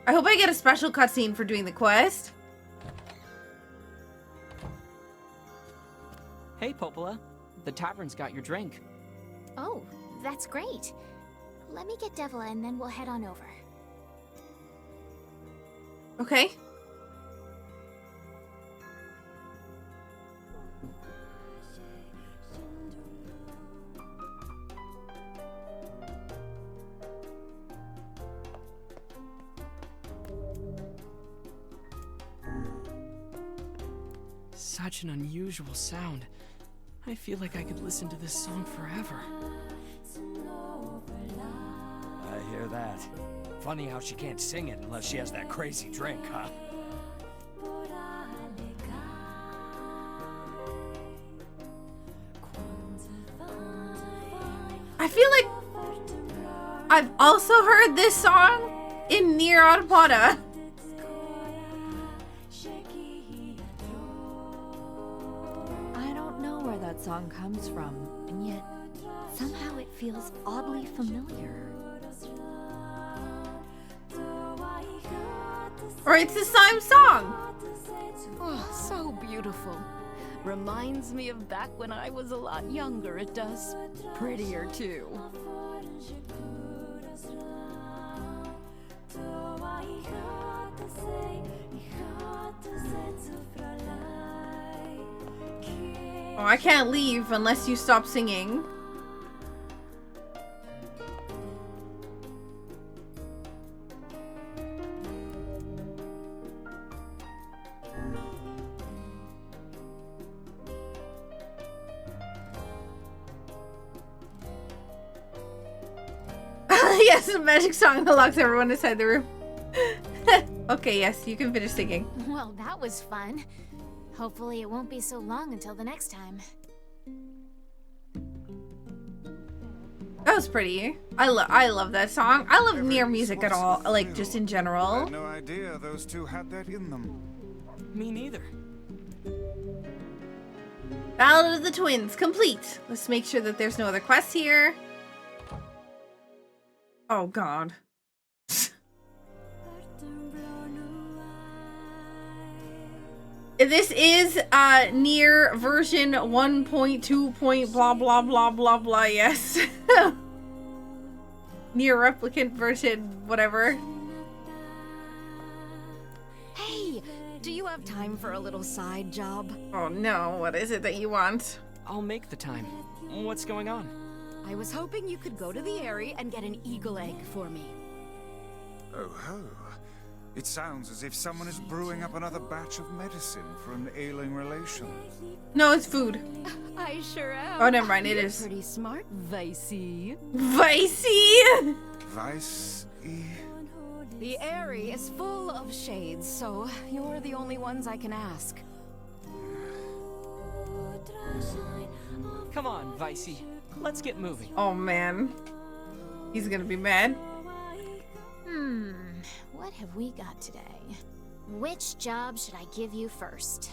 I hope I get a special cutscene for doing the quest. Hey, Popola. The tavern's got your drink. Oh, that's great. Let me get Devila and then we'll head on over. Okay. Such an unusual sound. I feel like I could listen to this song forever. I hear that. Funny how she can't sing it unless she has that crazy drink, huh? I feel like I've also heard this song in NieR Automata. That song comes from, and yet somehow it feels oddly familiar. Or it's the same song. Oh, so beautiful. Reminds me of back when I was a lot younger, it does. Prettier, too. Oh, I can't leave unless you stop singing. Yes, a magic song that locks everyone inside the room. Okay, yes, you can finish singing. Well, that was fun. Hopefully it won't be so long until the next time. That was pretty. I love that song. I love NieR music at all, like just in I general. had no idea those two had that in them. Me neither. Ballad of the Twins, complete. Let's make sure that there's no other quests here. Oh god. This is NieR version 1.2. Blah blah blah blah blah. Yes. NieR Replicant version whatever. Hey, do you have time for a little side job? Oh no, what is it that you want? I'll make the time. What's going on? I was hoping you could go to the Airy and get an eagle egg for me. Oh ho. It sounds as if someone is brewing up another batch of medicine for an ailing relation. No, it's food. I sure am. Oh, never mind, it You're is. pretty smart, Vicey. Vicey! Vice E. The Airy is full of shades, so you're the only ones I can ask. Come on, Vicey. Let's get moving. Oh man. He's gonna be mad. What have we got today? Which job should I give you first?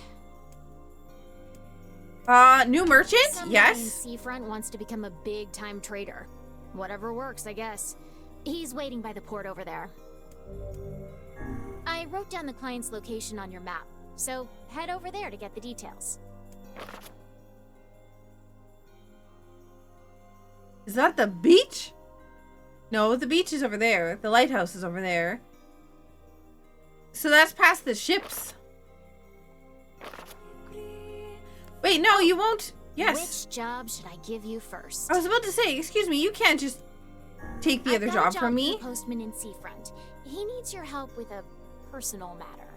New merchant? Some guy Yes. in Seafront wants to become a big-time trader. Whatever works, I guess. He's waiting by the port over there. I wrote down the client's location on your map, so head over there to get the details. Is that the beach? No, the beach is over there. The lighthouse is over there. So that's past the ships. Wait, no, you won't. Yes. Which job should I give you first? I was about to say, excuse me, you can't just take the I've other got a job job from for me. the postman in Seafront. He needs your help with a personal matter.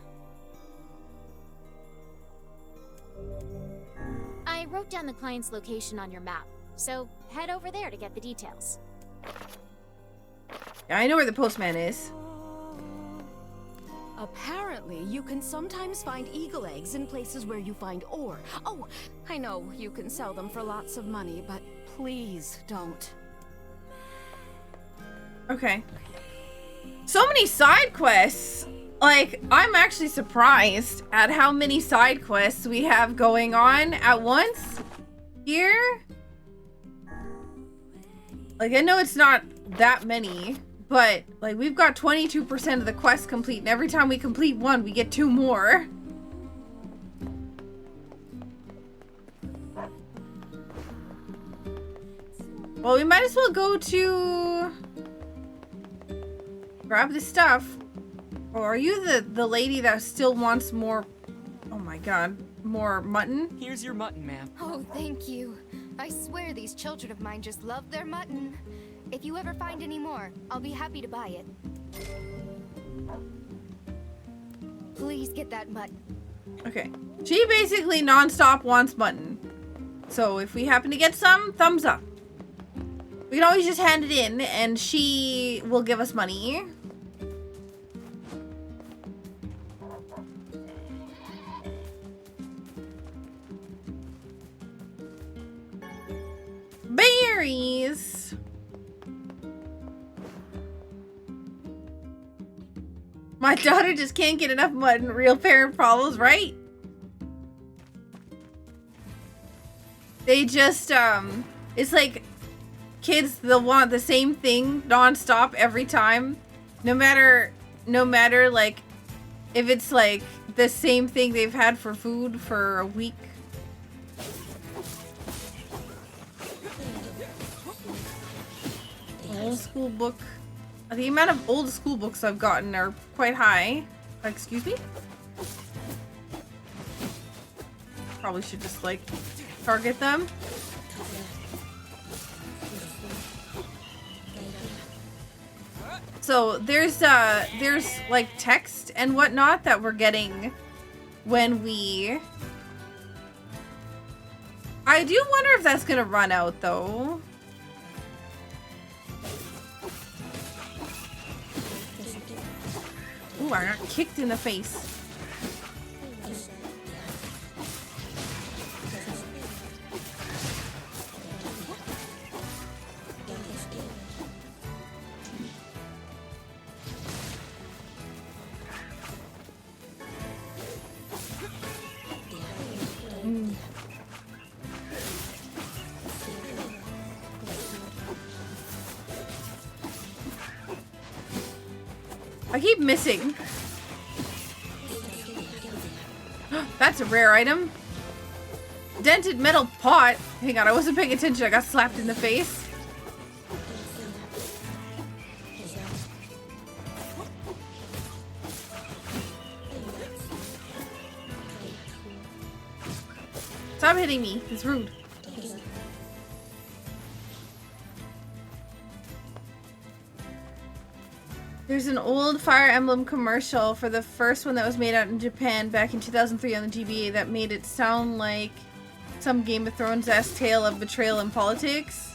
I wrote down the client's location on your map, so head over there to get the details. Yeah, I know where the postman is. Apparently, you can sometimes find eagle eggs in places where you find ore. Oh, I know you can sell them for lots of money, but please don't. Okay. So many side quests. Like, I'm actually surprised at how many side quests we have going on at once here. Like, I know it's not that many, but like we've got 22% of the quests complete, and every time we complete one, we get 2 more. Well, we might as well go to grab the stuff. Or are you the lady that still wants more? Oh my god, more mutton? Here's your mutton, ma'am. Oh, thank you. I swear these children of mine just love their mutton. If you ever find any more, I'll be happy to buy it. Please get that mutton. Okay. She basically non-stop wants mutton. So if we happen to get some, thumbs up. We can always just hand it in and she will give us money. Berries. My daughter just can't get enough mutton. Real parent problems, right? They just, it's like kids, they'll want the same thing nonstop every time. No matter, like, if it's like the same thing they've had for food for a week. Old school book. The amount of old school books I've gotten are quite high. Excuse me? Probably should just like target them. So there's like text and whatnot that we're getting when we... I do wonder if that's gonna run out though. Ooh, I got kicked in the face. I keep missing. That's a rare item. Dented metal pot. Hang on, I wasn't paying attention. I got slapped in the face. Stop hitting me. It's rude. There's an old Fire Emblem commercial for the first one that was made out in Japan back in 2003 on the GBA that made it sound like some Game of Thrones-esque tale of betrayal and politics,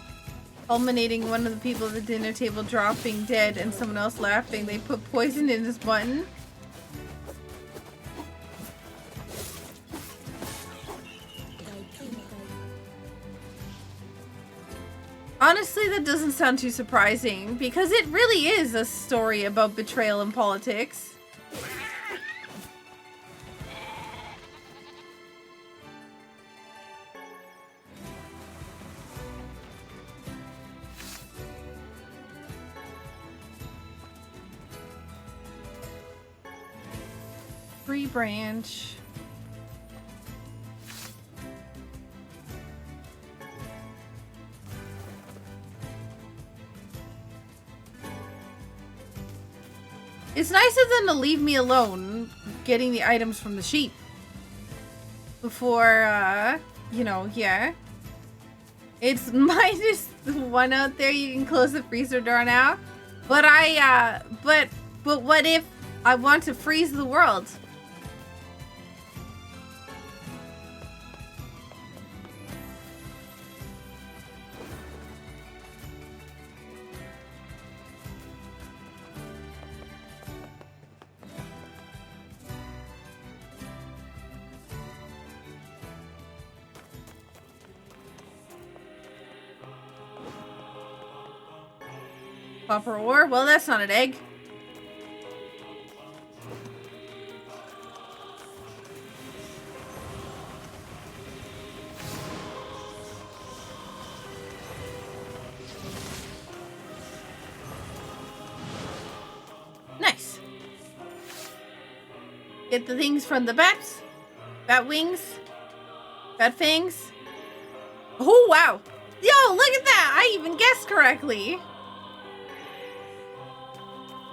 culminating one of the people at the dinner table dropping dead and someone else laughing. They put poison in his button. Honestly, that doesn't sound too surprising, because it really is a story about betrayal and politics. Free branch. It's nice of them to leave me alone getting the items from the sheep. Before, you know, yeah. It's -1 out there. You can close the freezer door now. But but what if I want to freeze the world? Copper ore? Well, that's not an egg. Nice. Get the things from the bats. Bat wings. Bat fangs. Oh, wow. Yo, look at that. I even guessed correctly.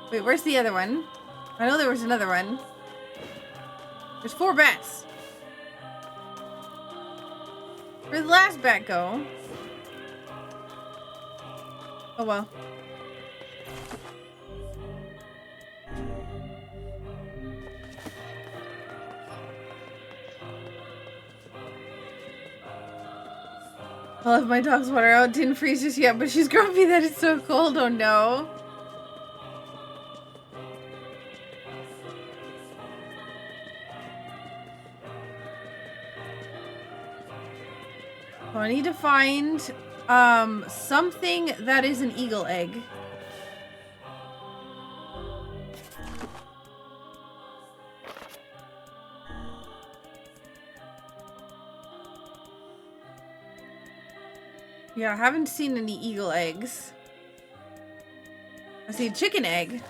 Wait, where's the other one? I know there was another one. There's 4 bats. Where'd the last bat go? Oh well. I love my dog's water out. Didn't freeze just yet, but she's grumpy that it's so cold. Oh no. So I need to find something that is an eagle egg. Yeah, I haven't seen any eagle eggs. I see a chicken egg.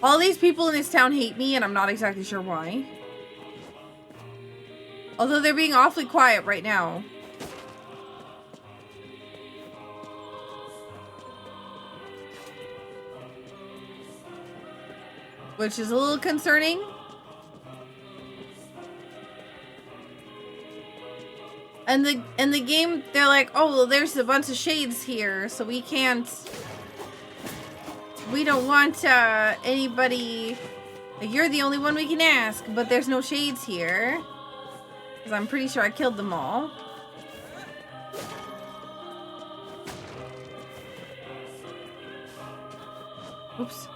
All these people in this town hate me, and I'm not exactly sure why. Although they're being awfully quiet right now. Which is a little concerning. And the game, they're like, oh, well, there's a bunch of shades here, so we can't... We don't want anybody... Like, you're the only one we can ask, but there's no shades here. Because I'm pretty sure I killed them all. Oops.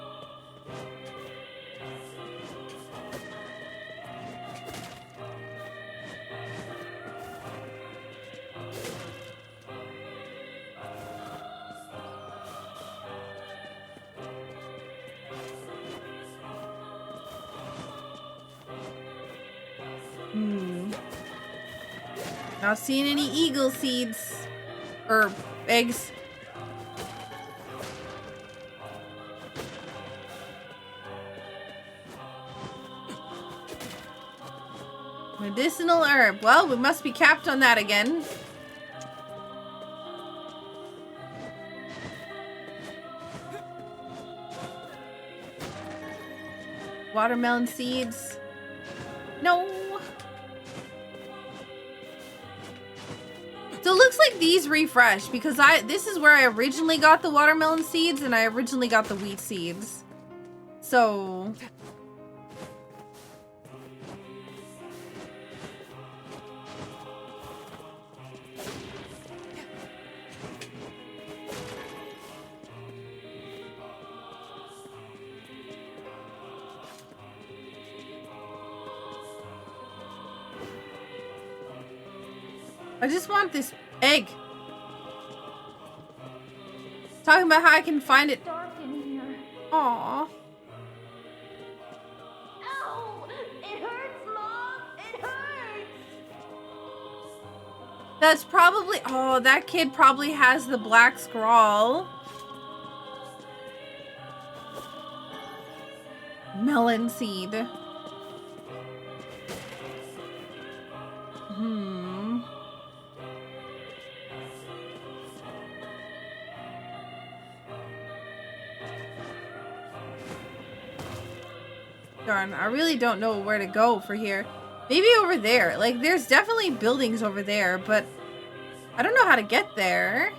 Not seeing any eagle seeds or eggs. Medicinal herb. Well, we must be capped on that again. Watermelon seeds. No. So it looks like these refresh because this is where I originally got the watermelon seeds and I originally got the wheat seeds. So I just want this egg. Talking about how I can find it. Dark in here. Aww. Ow! It hurts, Mom! It hurts! That's probably... Oh, that kid probably has the black scrawl. Melon seed. Darn, I really don't know where to go for here. Maybe over there. Like, there's definitely buildings over there, but I don't know how to get there.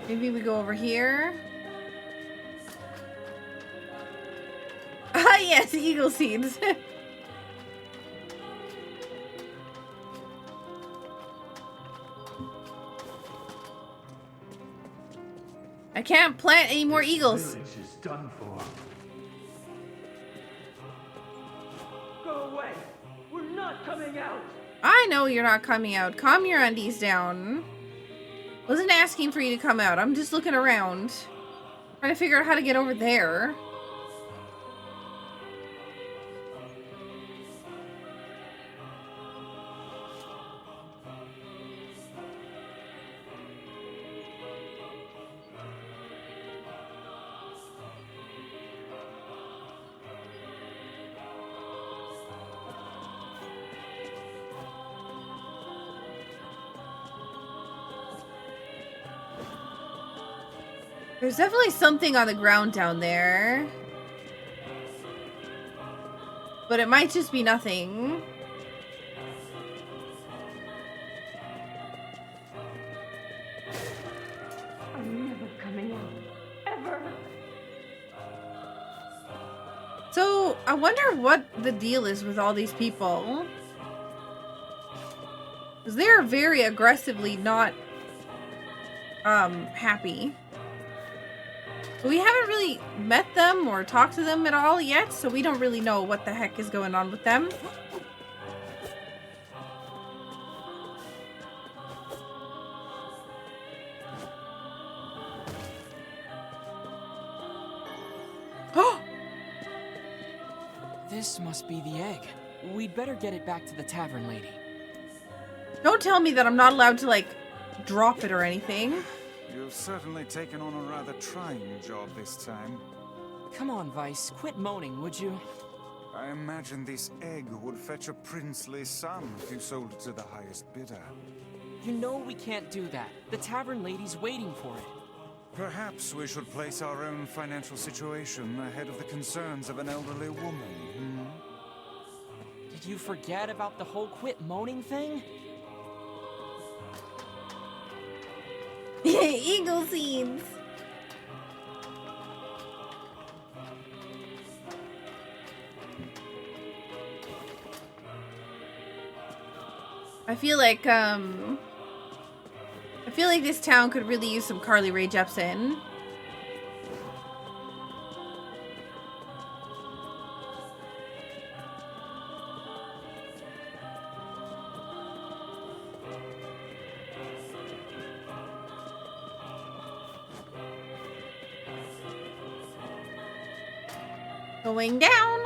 Maybe we go over here. Ah, yes, eagle seeds. I can't plant any more eagles. Village is done for. Go away. We're not coming out. I know you're not coming out. Calm your undies down. Wasn't asking for you to come out. I'm just looking around. Trying to figure out how to get over there. There's definitely something on the ground down there. But it might just be nothing. I'm never coming out. Ever. So, I wonder what the deal is with all these people. Because they're very aggressively not happy. We haven't really met them or talked to them at all yet, so we don't really know what the heck is going on with them. Oh! This must be the egg. We'd better get it back to the tavern lady. Don't tell me that I'm not allowed to, like, drop it or anything. You've certainly taken on a rather trying job this time. Come on, Vice. Quit moaning, would you? I imagine this egg would fetch a princely sum if you sold it to the highest bidder. You know we can't do that. The tavern lady's waiting for it. Perhaps we should place our own financial situation ahead of the concerns of an elderly woman, Did you forget about the whole quit moaning thing? Eagle seeds. I feel like this town could really use some Carly Rae Jepsen. Going down.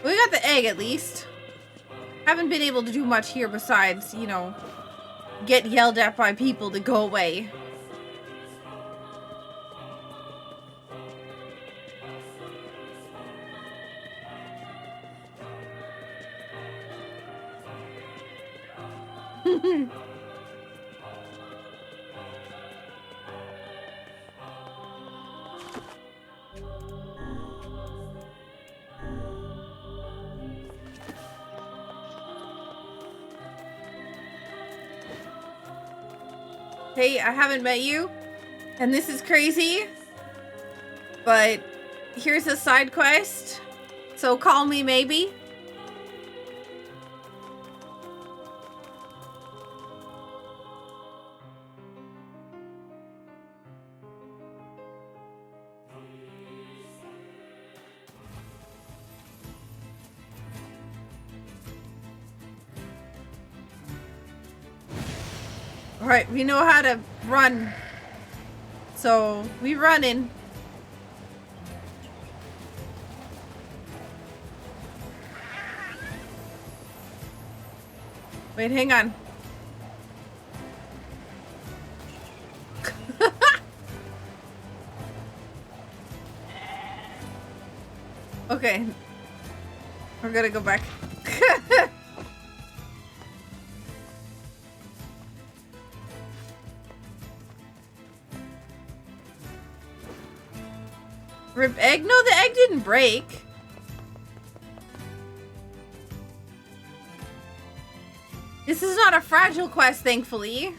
We got the egg at least. Haven't been able to do much here besides, you know, get yelled at by people to go away. Hey, I haven't met you, and this is crazy, but here's a side quest, so call me maybe. Alright, we know how to run. So, we running. Wait, hang on. Okay. We're gonna go back. Rip egg? No, the egg didn't break. This is not a fragile quest, thankfully.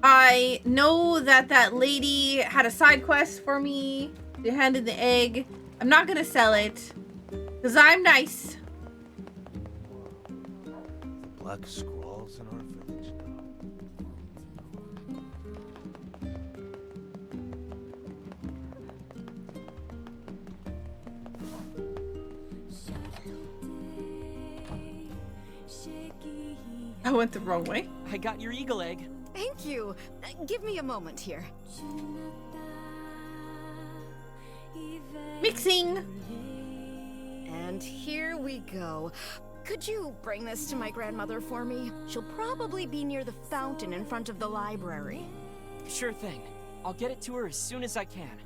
I know that that lady had a side quest for me. They handed the egg. I'm not gonna sell it, because I'm nice. Black squalls in our village now. I went the wrong way. I got your eagle egg. Thank you. Give me a moment here. Mixing. And here we go. Could you bring this to my grandmother for me? She'll probably be near the fountain in front of the library. Sure thing. I'll get it to her as soon as I can.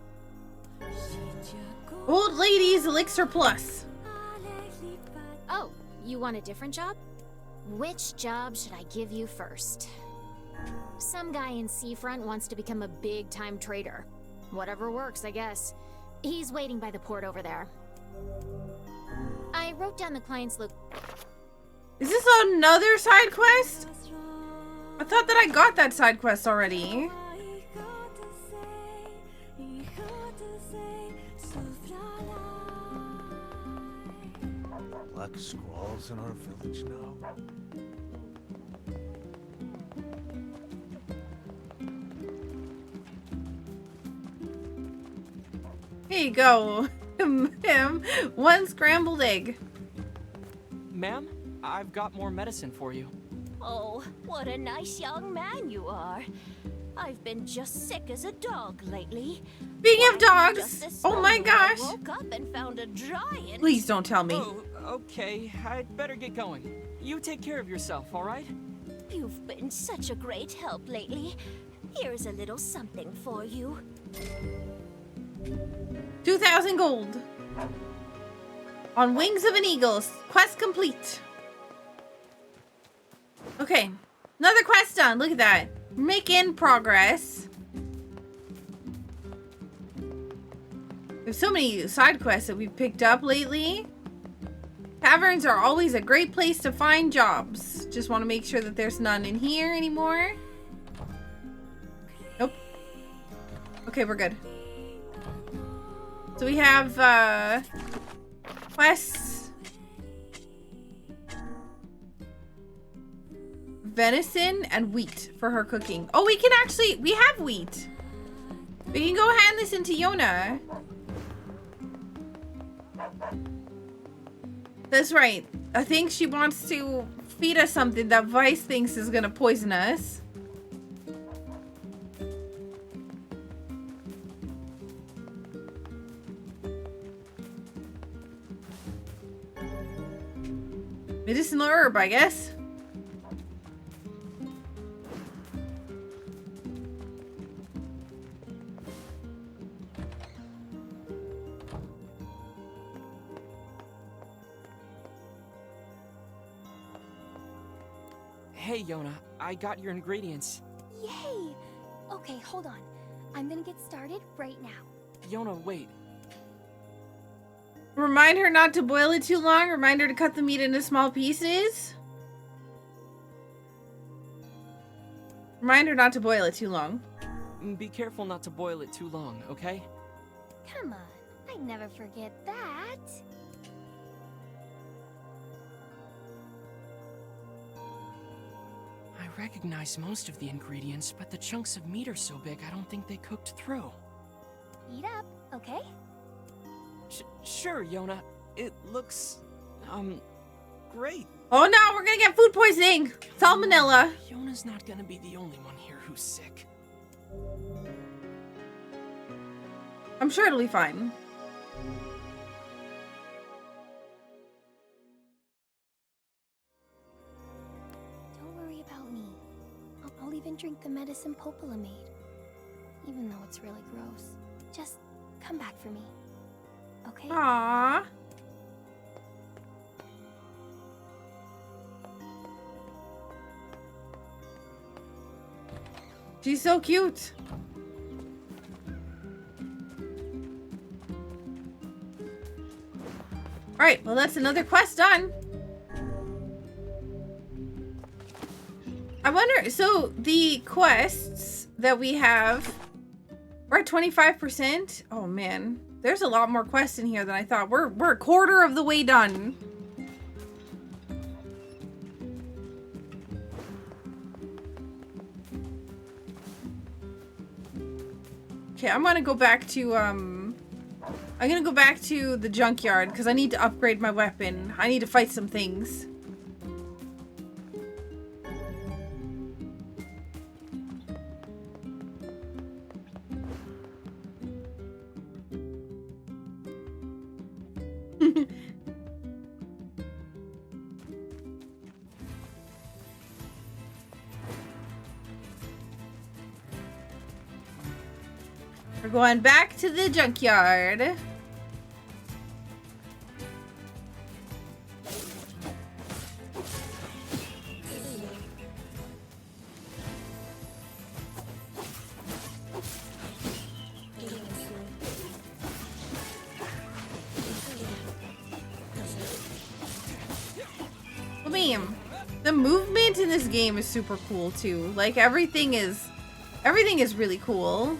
Old Lady's Elixir Plus. Oh, you want a different job? Which job should I give you first? Some guy in Seafront wants to become a big-time trader. Whatever works, I guess. He's waiting by the port over there. I wrote down the client's look. Is this another side quest? I thought that I got that side quest already. Black squalls in our village now. Here you go. One scrambled egg. Ma'am, I've got more medicine for you. Oh, what a nice young man you are. I've been just sick as a dog lately. Speaking of dogs, Just this oh my morning gosh. I woke up and found a giant. Please don't tell me. Oh, okay. I'd better get going. You take care of yourself, all right? You've been such a great help lately. Here's a little something for you. 2,000 gold. On Wings of an Eagle. Quest complete. Okay. Another quest done. Look at that. Making progress. There's so many side quests that we've picked up lately. Taverns are always a great place to find jobs. Just want to make sure that there's none in here anymore. Nope. Okay, we're good. So we have quests. Venison and wheat for her cooking. Oh, we can actually, we have wheat. We can go hand this into Yona. That's right. I think she wants to feed us something that Vice thinks is gonna poison us. Medicinal herb, I guess. Hey, Yona, I got your ingredients. Yay! Okay, hold on. I'm gonna get started right now. Yona, wait. Remind her not to boil it too long. Remind her to cut the meat into small pieces. Remind her not to boil it too long. Be careful not to boil it too long, okay? Come on, I never forget that. I recognize most of the ingredients, but the chunks of meat are so big I don't think they cooked through. Eat up, okay? Sure, Yona. It looks, great. Oh no, we're gonna get food poisoning! Salmonella! Yona's not gonna be the only one here who's sick. I'm sure it'll be fine. Don't worry about me. I'll even drink the medicine Popola made. Even though it's really gross. Just come back for me. Okay? Aww. She's so cute. Alright, well that's another quest done. I wonder, so the quests that we have, we're at 25%. Oh man, there's a lot more quests in here than I thought. We're a quarter of the way done. Okay, I'm gonna go back to the junkyard because I need to upgrade my weapon. I need to fight some things. We're going back to the junkyard. Bam! The movement in this game is super cool too. Like everything is really cool.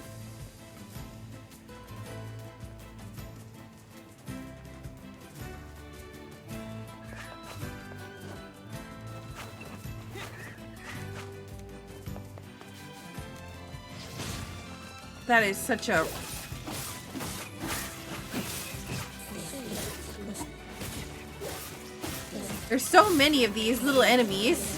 That is such a... There's so many of these little enemies.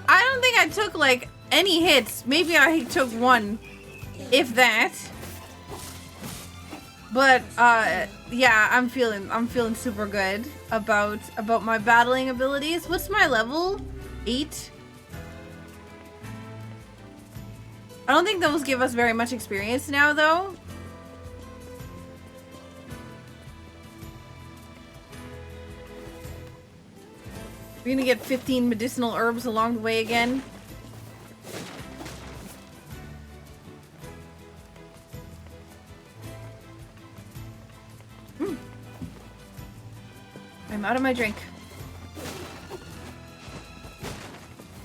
I don't think I took like any hits. Maybe I took one, if that. But yeah, I'm feeling super good about my battling abilities. What's my level? 8. I don't think those give us very much experience now, though. We're gonna get 15 medicinal herbs along the way again. I'm out of my drink.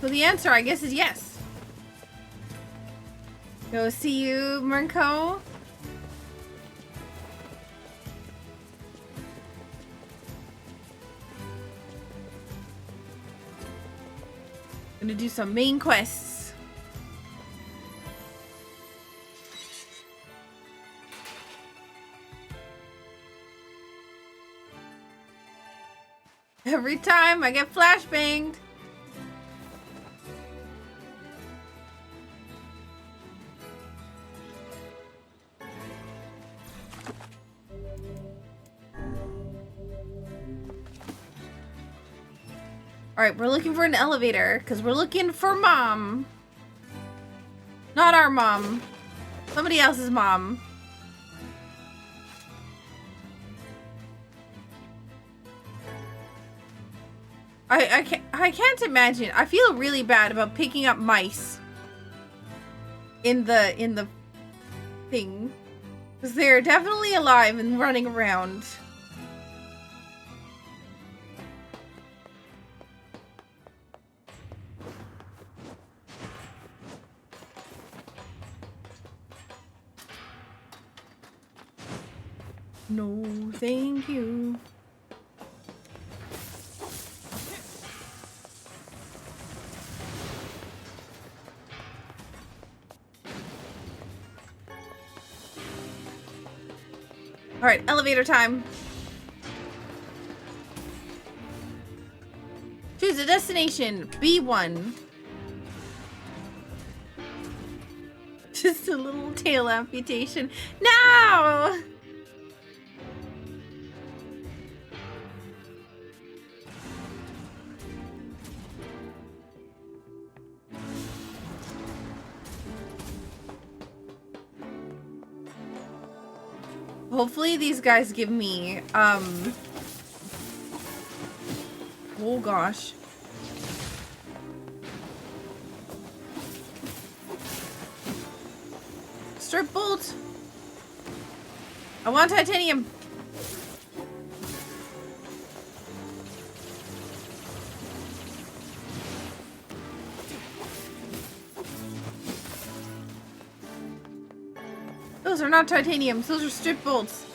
So the answer, I guess, is yes. Go see you, Murnko. gonna do some main quests. Every time I get flashbanged. Alright, we're looking for an elevator, because we're looking for Mom. Not our mom. Somebody else's mom. I can't imagine. I feel really bad about picking up mice in the thing. Because they're definitely alive and running around. No, thank you. All right, elevator time. Choose a destination. B1. Just a little tail amputation. No! Hopefully these guys give me, oh gosh. Strip bolt. I want titanium. Those are not titaniums, those are strip bolts.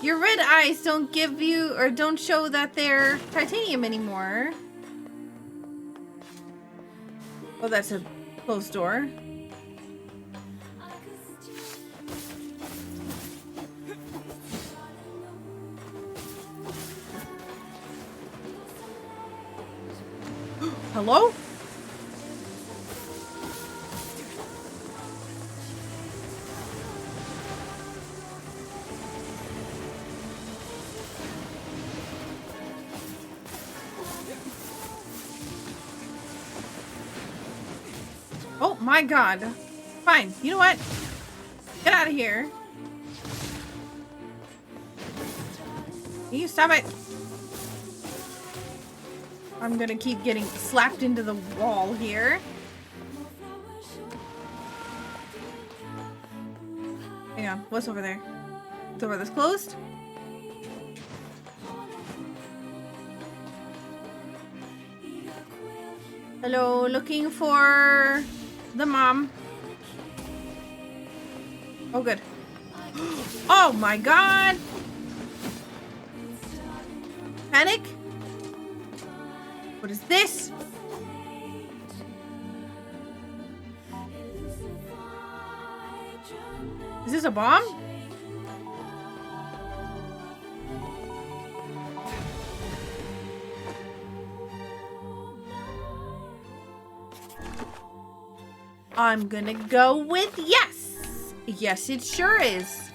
Your red eyes don't give you, or don't show that they're titanium anymore. Oh, that's a closed door. Hello? Oh my god. Fine. You know what? Get out of here. Can you stop it? I'm gonna keep getting slapped into the wall here. Hang on. What's over there? Is the door that's closed? Hello, looking for the mom. Oh, good. Oh my god! Panic? What is this? Is this a bomb? I'm gonna go with yes. Yes, it sure is.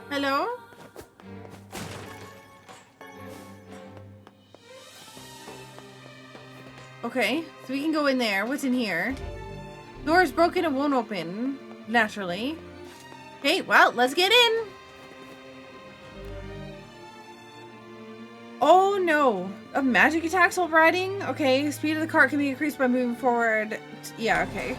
Hello? Okay, so we can go in there. What's in here? Door is broken and won't open. Naturally. Okay, well, let's get in. Oh no. Of magic attacks while riding? Okay, speed of the cart can be increased by moving forward. Yeah, okay.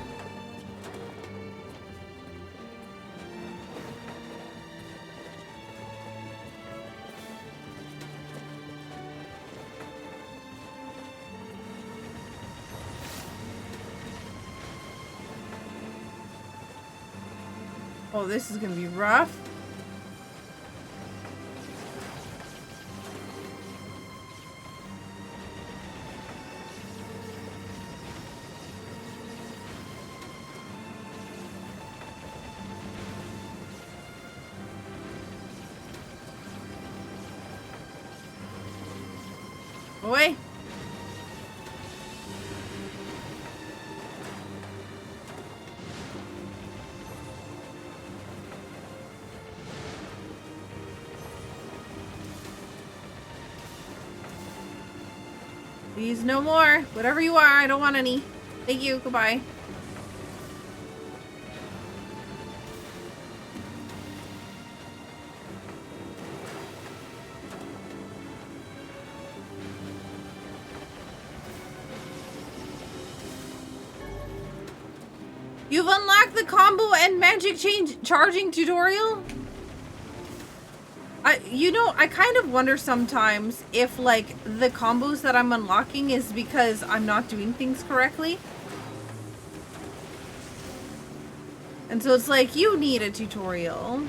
Oh, this is gonna be rough. Away. Please, no more. Whatever you are, I don't want any. Thank you. Goodbye. You've unlocked the combo and magic charging tutorial? I kind of wonder sometimes if, like, the combos that I'm unlocking is because I'm not doing things correctly. And so it's like, you need a tutorial.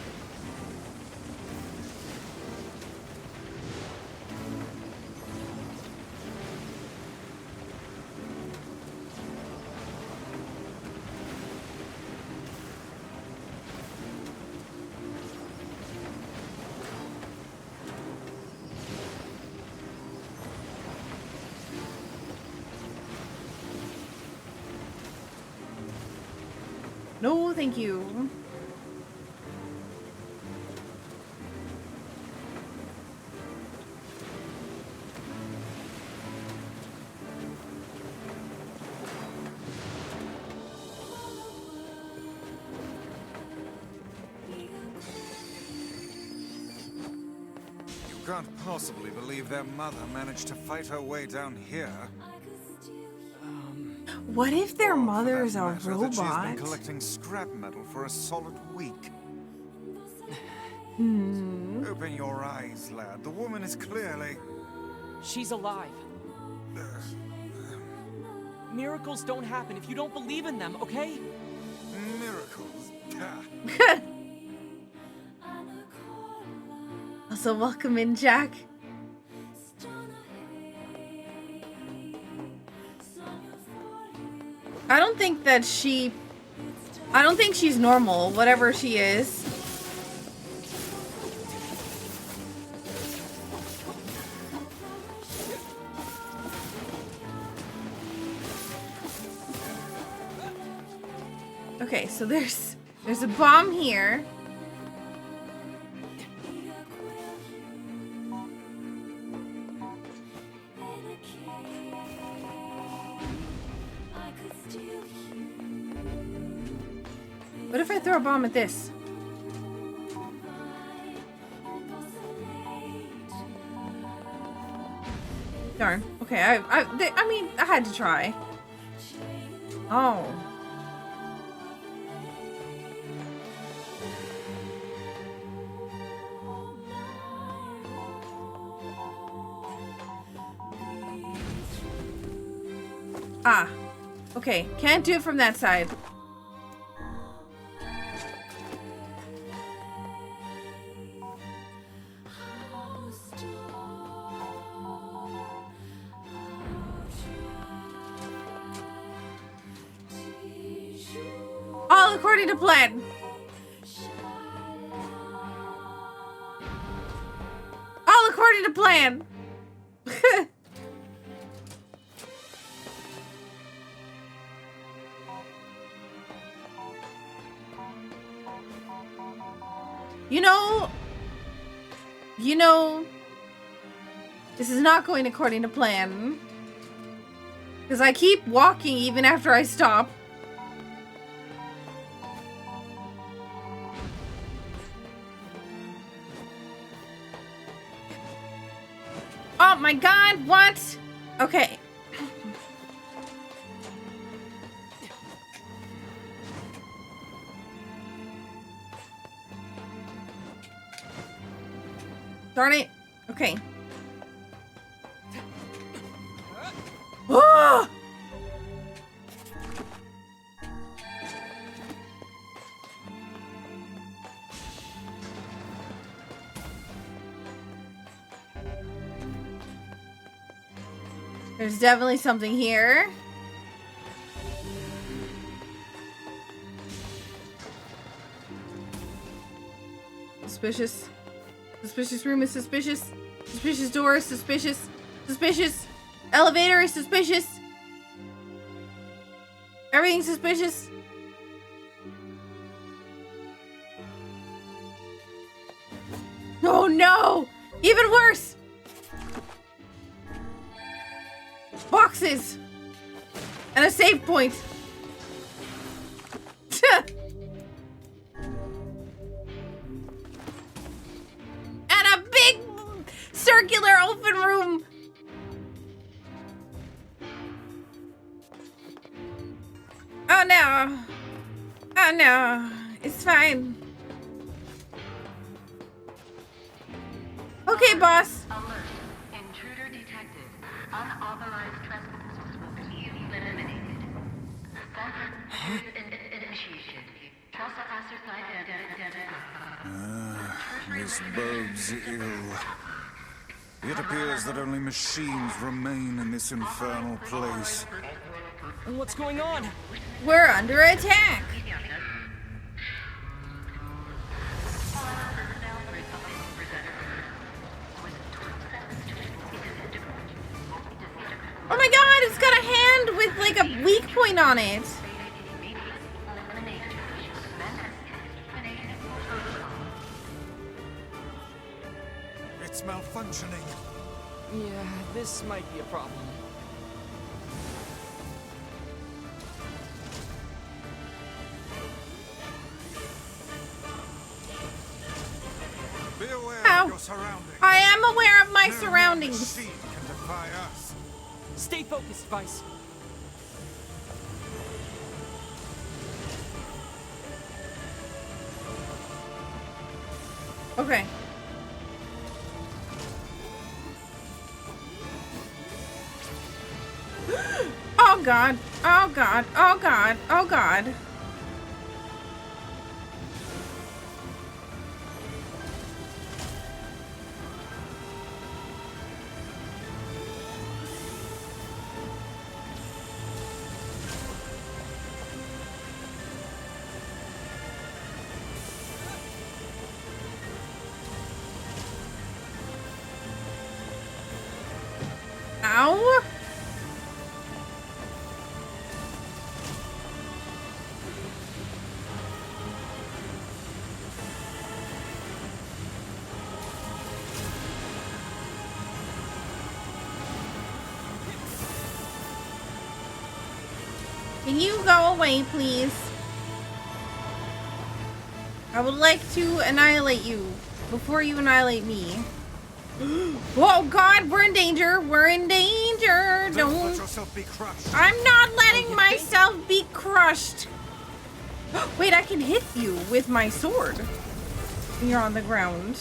No, thank you. You can't possibly believe their mother managed to fight her way down here. What if their mother's a That she's robot? been collecting scrap metal for a solid week. Open your eyes, lad. The woman is clearly... She's alive. Miracles don't happen if you don't believe in them, okay? Miracles. Also, welcome in, Jack. I don't think she's normal, whatever she is. Okay, so there's a bomb here. What if I throw a bomb at this? Darn. Okay, I mean, I had to try. Oh. Ah. Okay, can't do it from that side. All according to plan. All according to plan. You know, this is not going according to plan. Because I keep walking even after I stop. Oh my god, what? Okay. Darn it. Okay. Oh! There's definitely something here. Suspicious. Suspicious room is suspicious. Suspicious door is suspicious. Suspicious. Elevator is suspicious. Everything's suspicious. Oh no! Even worse! Boxes! And a save point. And a big circular open room. Oh no. Oh no. It's fine. Okay, boss. Alert. Intruder detected. Unauthorized trespassers will be eliminated. Standard initiation. Trespasser identified. This bodes ill. It appears that only machines remain in this infernal place. What's going on? We're under attack. Oh my god, it's got a hand with like a weak point on it. It's malfunctioning. Yeah, this might be a problem. Be aware Ow. of your surroundings. I am aware of my No surroundings. machine can defy us. Stay focused, Vice. Okay. Oh god. Oh god. Oh god. Oh god. Ow. Can you go away, please? I would like to annihilate you before you annihilate me. Oh god, we're in danger. We're in danger. Don't let yourself be crushed. I'm not letting myself be crushed. Wait, I can hit you with my sword when you're on the ground.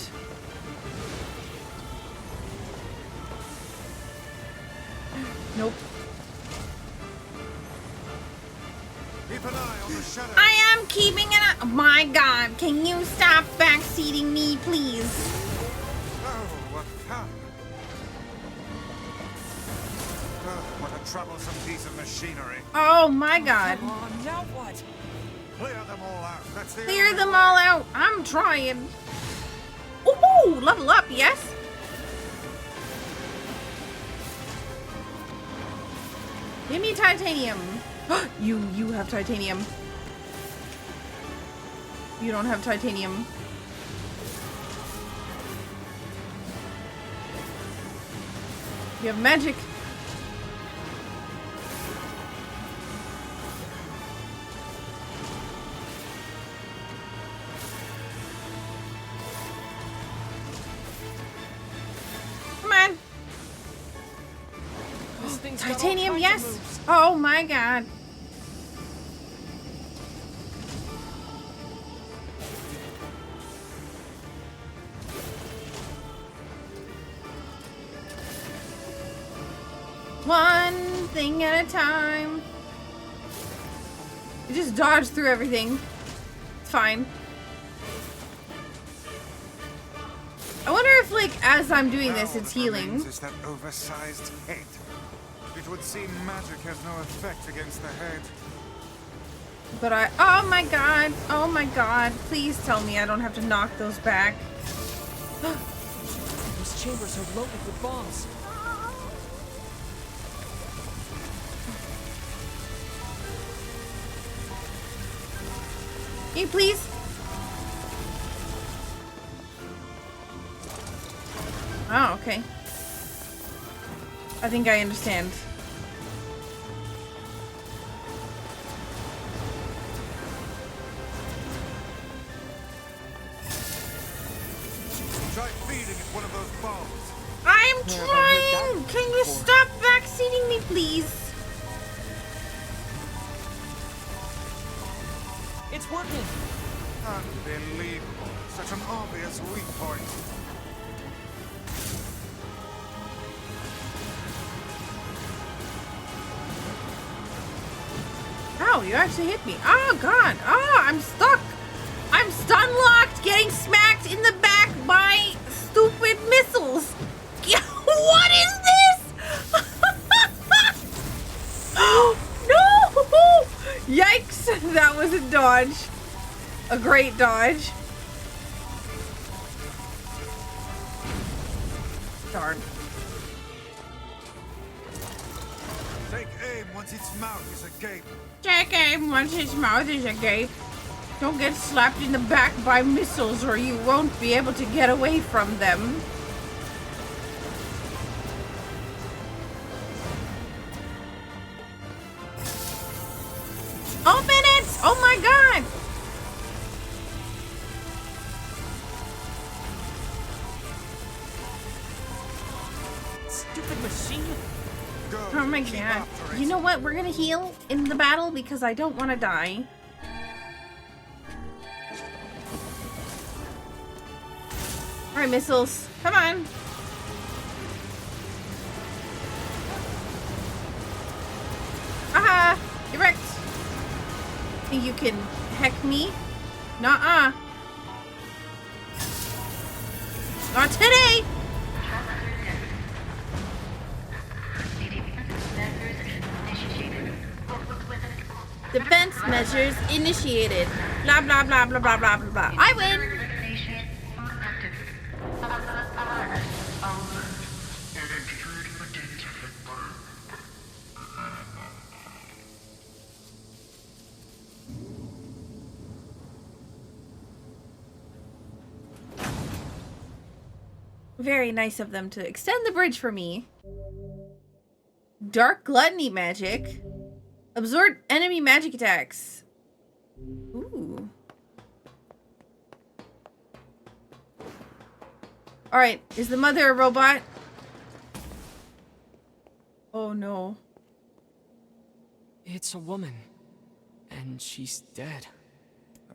Nope. Keep an eye on the shadow. I am keeping an eye. Oh my god, can you stop backseating me, please? Oh, what fun. Oh, what a troublesome piece of machinery. Oh my god. Come on, now what? Clear them all out. That's the Clear only them way. all out. I'm trying. Ooh, level up, yes? Give me titanium. You have titanium. You don't have titanium. You have magic. Come on. This thing's got all Titanium, kinds of yes. moves. Oh my god. One thing at a time. You just dodge through everything. It's fine. I wonder if, like, as I'm doing this, it's Now what healing. remains is that oversized head. It would seem magic has no effect against the head. But oh my god, please tell me I don't have to knock those back. Those chambers are loaded with bombs. Can you please? Oh, okay. I think I understand. Try feeding it one of those bombs. I'm trying! Can you stop backseating me, please? It's working! Unbelievable. Such an obvious weak point. Ow, you actually hit me. Oh, God. Oh, I'm stuck. I'm stun locked, getting smacked in the back by stupid missiles. What is this? Oh, no! Yikes. That was a dodge. A great dodge. Darn. Take aim once its mouth is agape. Take aim once its mouth is agape. Don't get slapped in the back by missiles or you won't be able to get away from them. Open it! Oh my god! Stupid machine! Oh my god. You know what? We're gonna heal in the battle because I don't want to die. Alright, missiles. Come on. Aha! Erect! Think you can heck me? Nuh-uh. Not today! Defense measures initiated. Blah, blah, blah, blah, blah, blah, blah, blah. I win! Very nice of them to extend the bridge for me. Dark Gluttony magic. Absorb enemy magic attacks. Ooh. Alright, is the mother a robot? Oh no. It's a woman. And she's dead.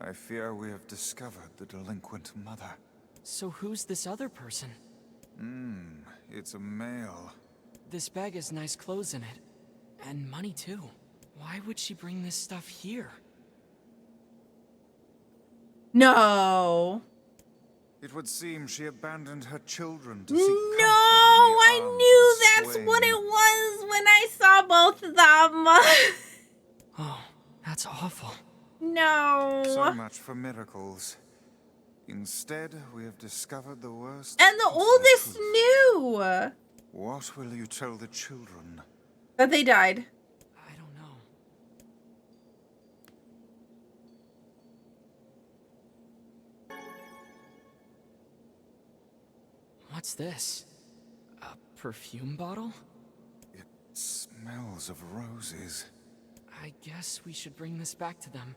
I fear we have discovered the delinquent mother. So who's this other person? It's a male. This bag has nice clothes in it. And money too. Why would she bring this stuff here? No. It would seem she abandoned her children to seek No, comfort in the I arms knew of the that's slain. what it was when I saw both of them. Oh, that's awful. No. So much for miracles. Instead, we have discovered the worst. And the oldest truth. knew What will you tell the children? that they died. I don't know. What's this? A perfume bottle? It smells of roses. I guess we should bring this back to them.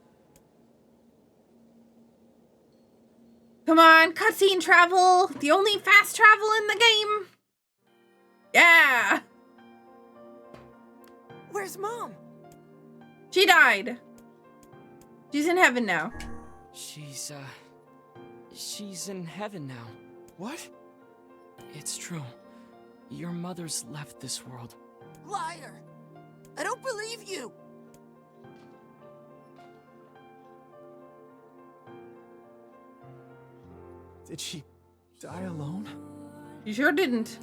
Come on, cutscene travel. The only fast travel in the game. Yeah. Where's Mom? She died. She's in heaven now. She's in heaven now. What? It's true. Your mother's left this world. Liar! I don't believe you! Did she die alone? You sure didn't.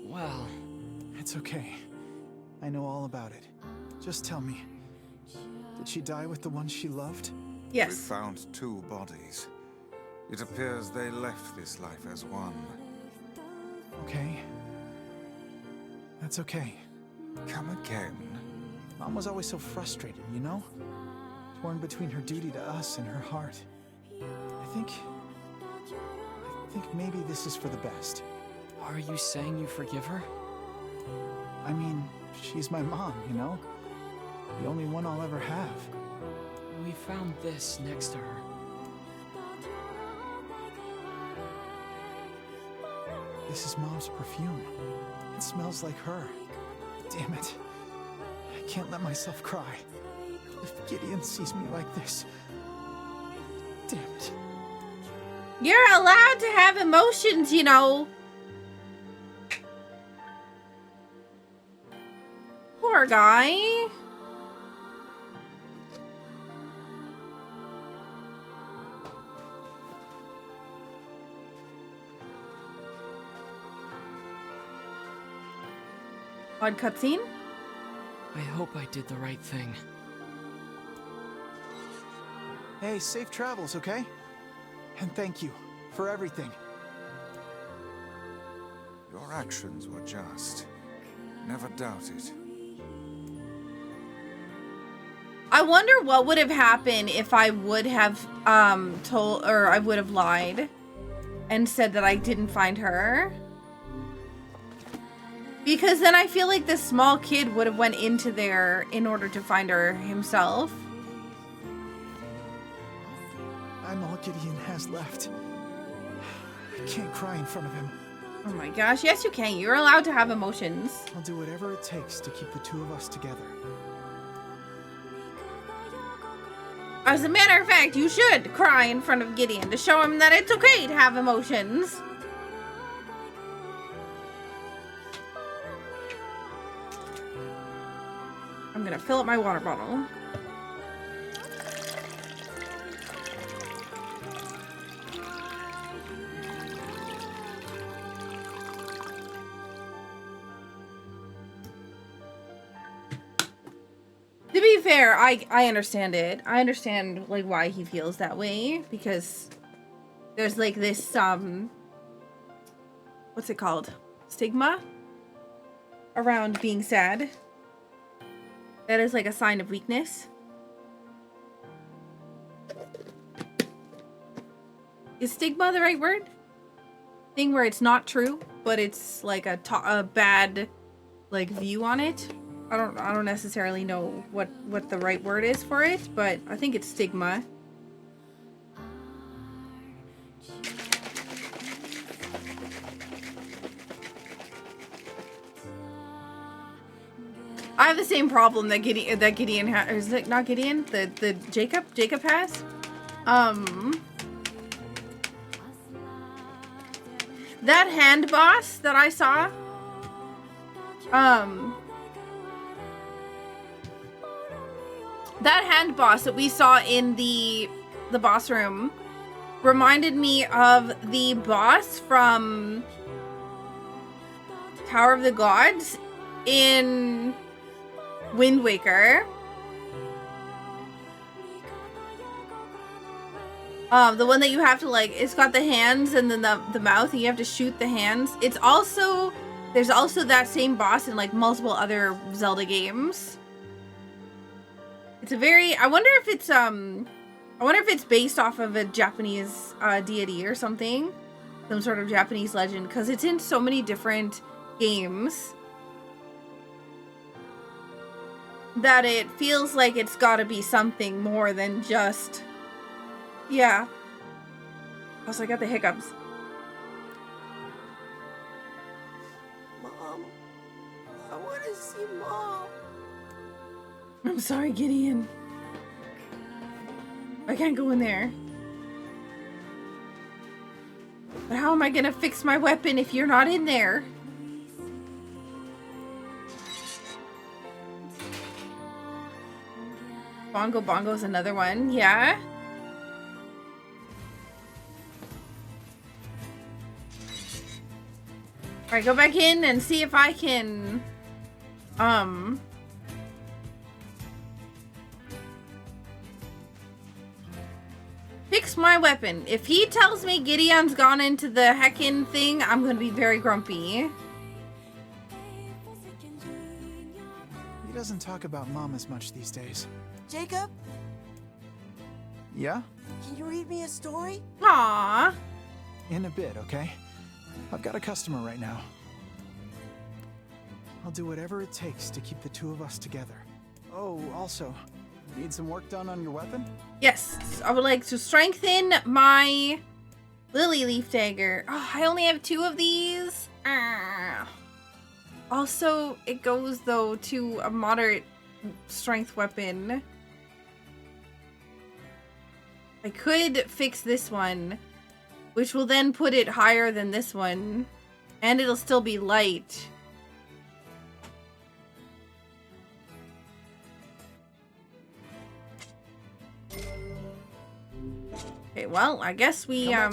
Well... It's okay. I know all about it. Just tell me, did she die with the one she loved? Yes. We found 2 bodies. It appears they left this life as one. Okay. That's okay. Come again? Mom was always so frustrated, you know? Torn between her duty to us and her heart. I think maybe this is for the best. Are you saying you forgive her? I mean, she's my mom, you know? The only one I'll ever have. We found this next to her. This is Mom's perfume. It smells like her. Damn it. I can't let myself cry. If Gideon sees me like this... Damn it. You're allowed to have emotions, you know. Poor guy. Odd cutscene. I hope I did the right thing. Hey, safe travels, okay? And thank you for everything. Your actions were just. Never doubt it. I wonder what would have happened if I would have told, or I would have lied and said that I didn't find her. Because then I feel like this small kid would have went into there in order to find her himself. I'm all Gideon has left. I can't cry in front of him. Oh my gosh, yes you can. You're allowed to have emotions. I'll do whatever it takes to keep the 2 of us together. As a matter of fact, you should cry in front of Gideon to show him that it's okay to have emotions. I'm gonna fill up my water bottle. To be fair, I understand it. I understand like why he feels that way, because there's like this what's it called? Stigma around being sad. That is like a sign of weakness. Is stigma the right word? Thing where it's not true, but it's like a bad like view on it. I don't necessarily know what the right word is for it, but I think it's stigma. I have the same problem that Gideon has. Is it not Gideon? The Jacob has. That hand boss that I saw. That hand boss that we saw in the boss room reminded me of the boss from Tower of the Gods in Wind Waker. The one that you have to like, it's got the hands and then the mouth and you have to shoot the hands. There's also that same boss in like multiple other Zelda games. It's a very, I wonder if it's based off of a Japanese deity or something. Some sort of Japanese legend, because it's in so many different games that it feels like it's gotta be something more than just, yeah. Also, I got the hiccups. Mom, I want to see Mom. I'm sorry, Gideon. I can't go in there. But how am I gonna fix my weapon if you're not in there? Bongo Bongo's another one, yeah? Alright, go back in and see if I can Fix my weapon. If he tells me Gideon's gone into the heckin' thing, I'm gonna be very grumpy. He doesn't talk about Mom as much these days. Jacob, Yeah? can you read me a story? Aww. In a bit, okay? I've got a customer right now. I'll do whatever it takes to keep the two of us together. Oh, also, need some work done on your weapon? Yes, I would like to strengthen my lily leaf dagger. Oh, I only have 2 of these. Ah. Also, it goes, though, to a moderate strength weapon. I could fix this one, which will then put it higher than this one, and it'll still be light. Okay, well, I guess I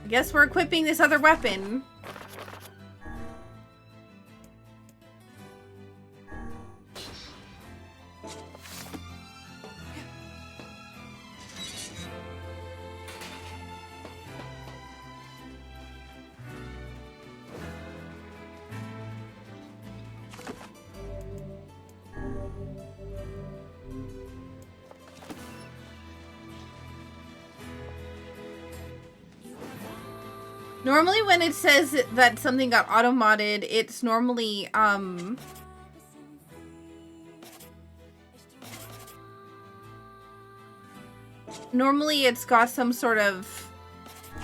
guess we're equipping this other weapon. Normally when it says that something got auto-modded, it's normally, normally it's got some sort of,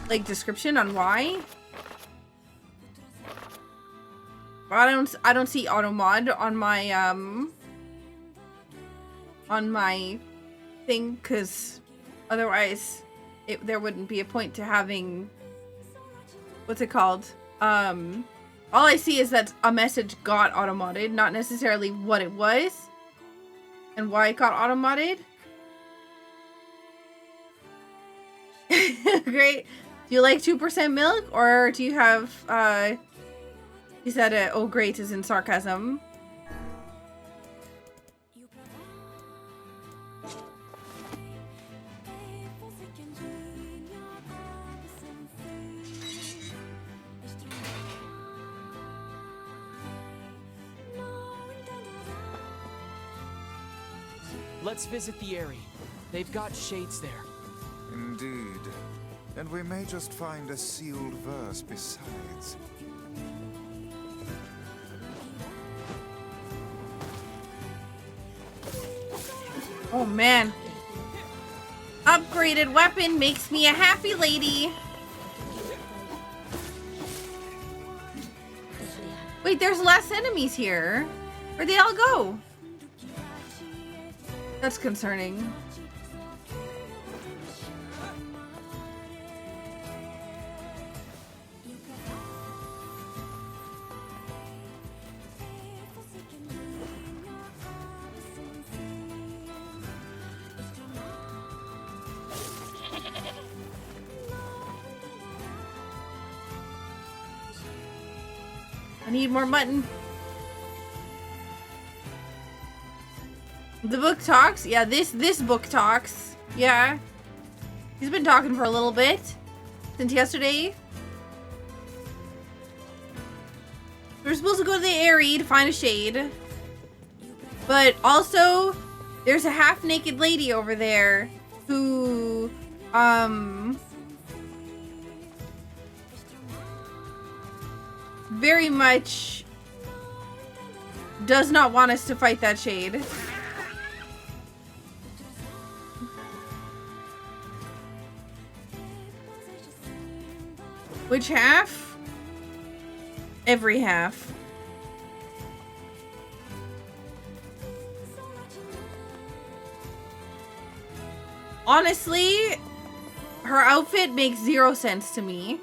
like, description on why. But I don't see auto-mod on my thing, because otherwise there wouldn't be a point to having... What's it called? All I see is that a message got auto-modded, not necessarily what it was and why it got auto-modded. Great. Do you like 2% milk, or do you have, he said, oh great is in sarcasm. Let's visit the Eyrie. They've got shades there. Indeed. And we may just find a sealed verse besides. Oh man. Upgraded weapon makes me a happy lady. Wait, there's less enemies here. Where'd they all go? That's concerning. I need more mutton. The book talks? Yeah, this book talks. Yeah. He's been talking for a little bit. Since yesterday. We're supposed to go to the Eyrie to find a shade. But also, there's a half-naked lady over there who, very much does not want us to fight that shade. Which half? Every half. Honestly, her outfit makes 0 sense to me.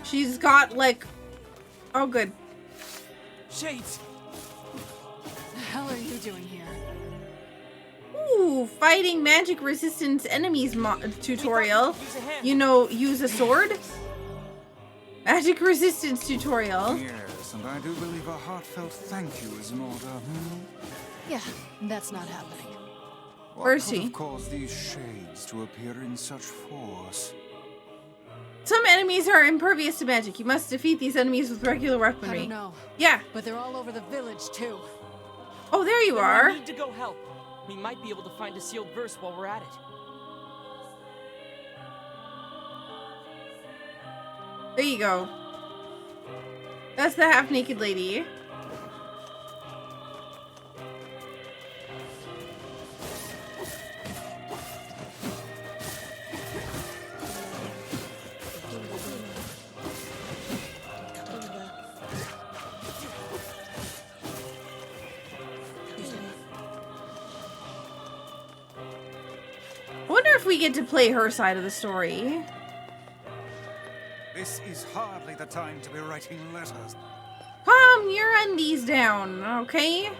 She's got like... Oh, good. Shades! What the hell are you doing here? Ooh, fighting magic resistance enemies tutorial. You know, use a sword. Magic resistance tutorial. Yes, and I do believe a heartfelt thank you is in order. Yeah, that's not happening. Where is What could she? have caused these shades to appear in such force? Some enemies are impervious to magic. You must defeat these enemies with regular weaponry. I don't know. Yeah. But they're all over the village, too. Oh, there you Then are. We need to go help. We might be able to find a sealed verse while we're at it. There you go. That's the half-naked lady. I wonder if we get to play her side of the story. This is hardly the time to be writing letters. Calm your undies down, okay?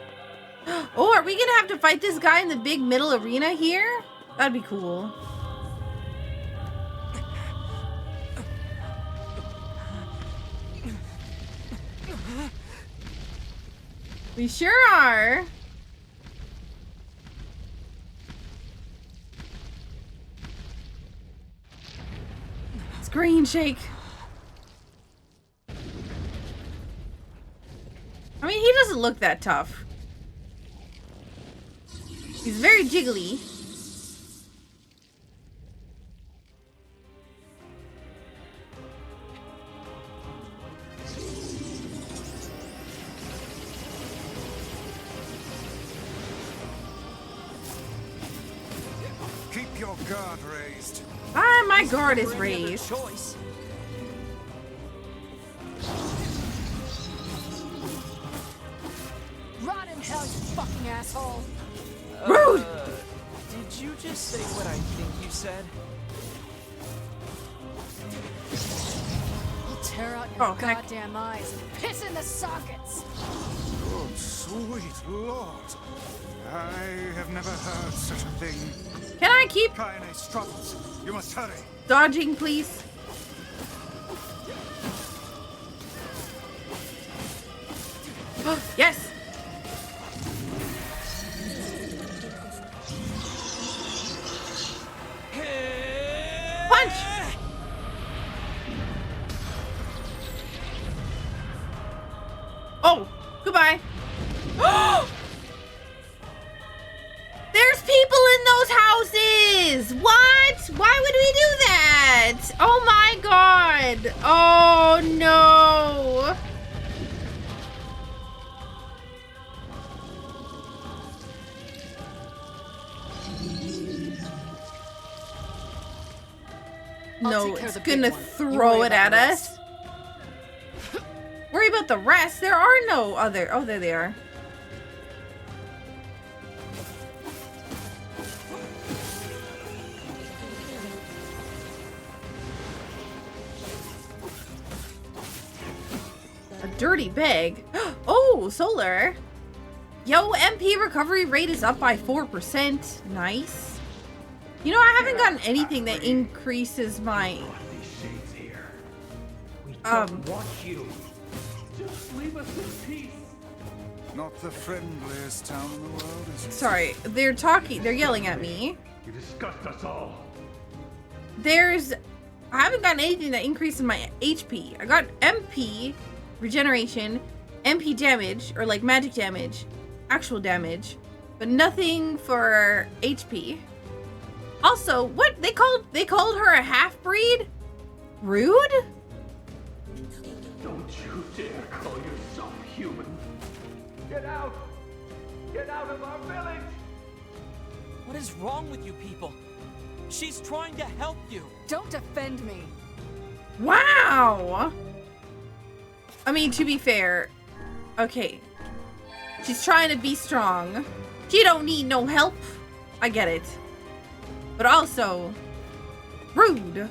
Oh, are we gonna have to fight this guy in the big middle arena here? That'd be cool. We sure are. Screen shake. I mean, he doesn't look that tough. He's very jiggly. Keep your guard raised. Ah, my guard is raised. Choice. Rot in hell, you fucking asshole! Rude! Did you just say what I think you said? I'll tear out your Oh, heck. goddamn eyes and piss in the sockets! Good sweet Lord. I have never heard such a thing. Can I keep Kaine struggles. You must hurry. dodging, please? Yes! Punch! Oh, goodbye. There's people in those houses! What? Why would we do that? Oh my god! Oh no! No, take care it's of the big gonna one. You throw worry it about at the us. Worry about the rest. There are no other. Oh, there they are. A dirty bag. Oh, solar. Yo, MP recovery rate is up by 4%. Nice. You know, I haven't gotten anything that increases my Want you. Just leave us in peace. Not the friendliest town in the world, is it? Sorry, they're yelling at me. You disgust us all. I haven't gotten anything that increases my HP. I got MP regeneration, MP damage, or like magic damage, actual damage, but nothing for HP. Also, what they called her a half-breed? Rude? Don't you dare call yourself human. Get out! Get out of our village! What is wrong with you people? She's trying to help you. Don't defend me. Wow. I mean, to be fair, okay. She's trying to be strong. She don't need no help. I get it. But also, rude.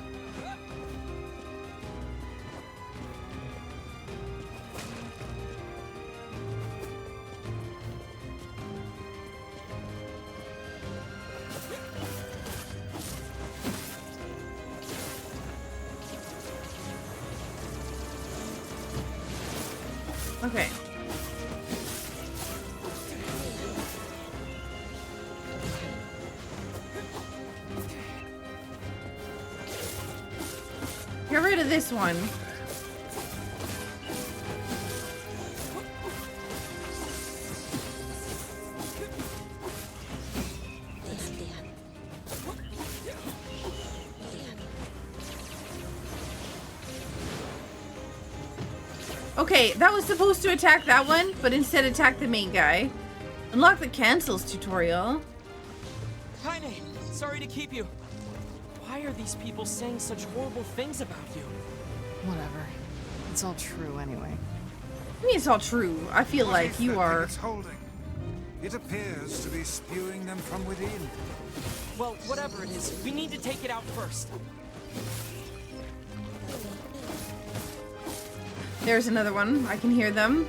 Okay. Get rid of this one. Okay, that was supposed to attack that one, but instead attack the main guy. Unlock the cancels tutorial. Kaine, sorry to keep you. Why are these people saying such horrible things about you? Whatever. It's all true anyway. I mean, it's all true. I feel like you are... It's holding. It appears to be spewing them from within. Well, whatever it is, we need to take it out first. There's another one. I can hear them.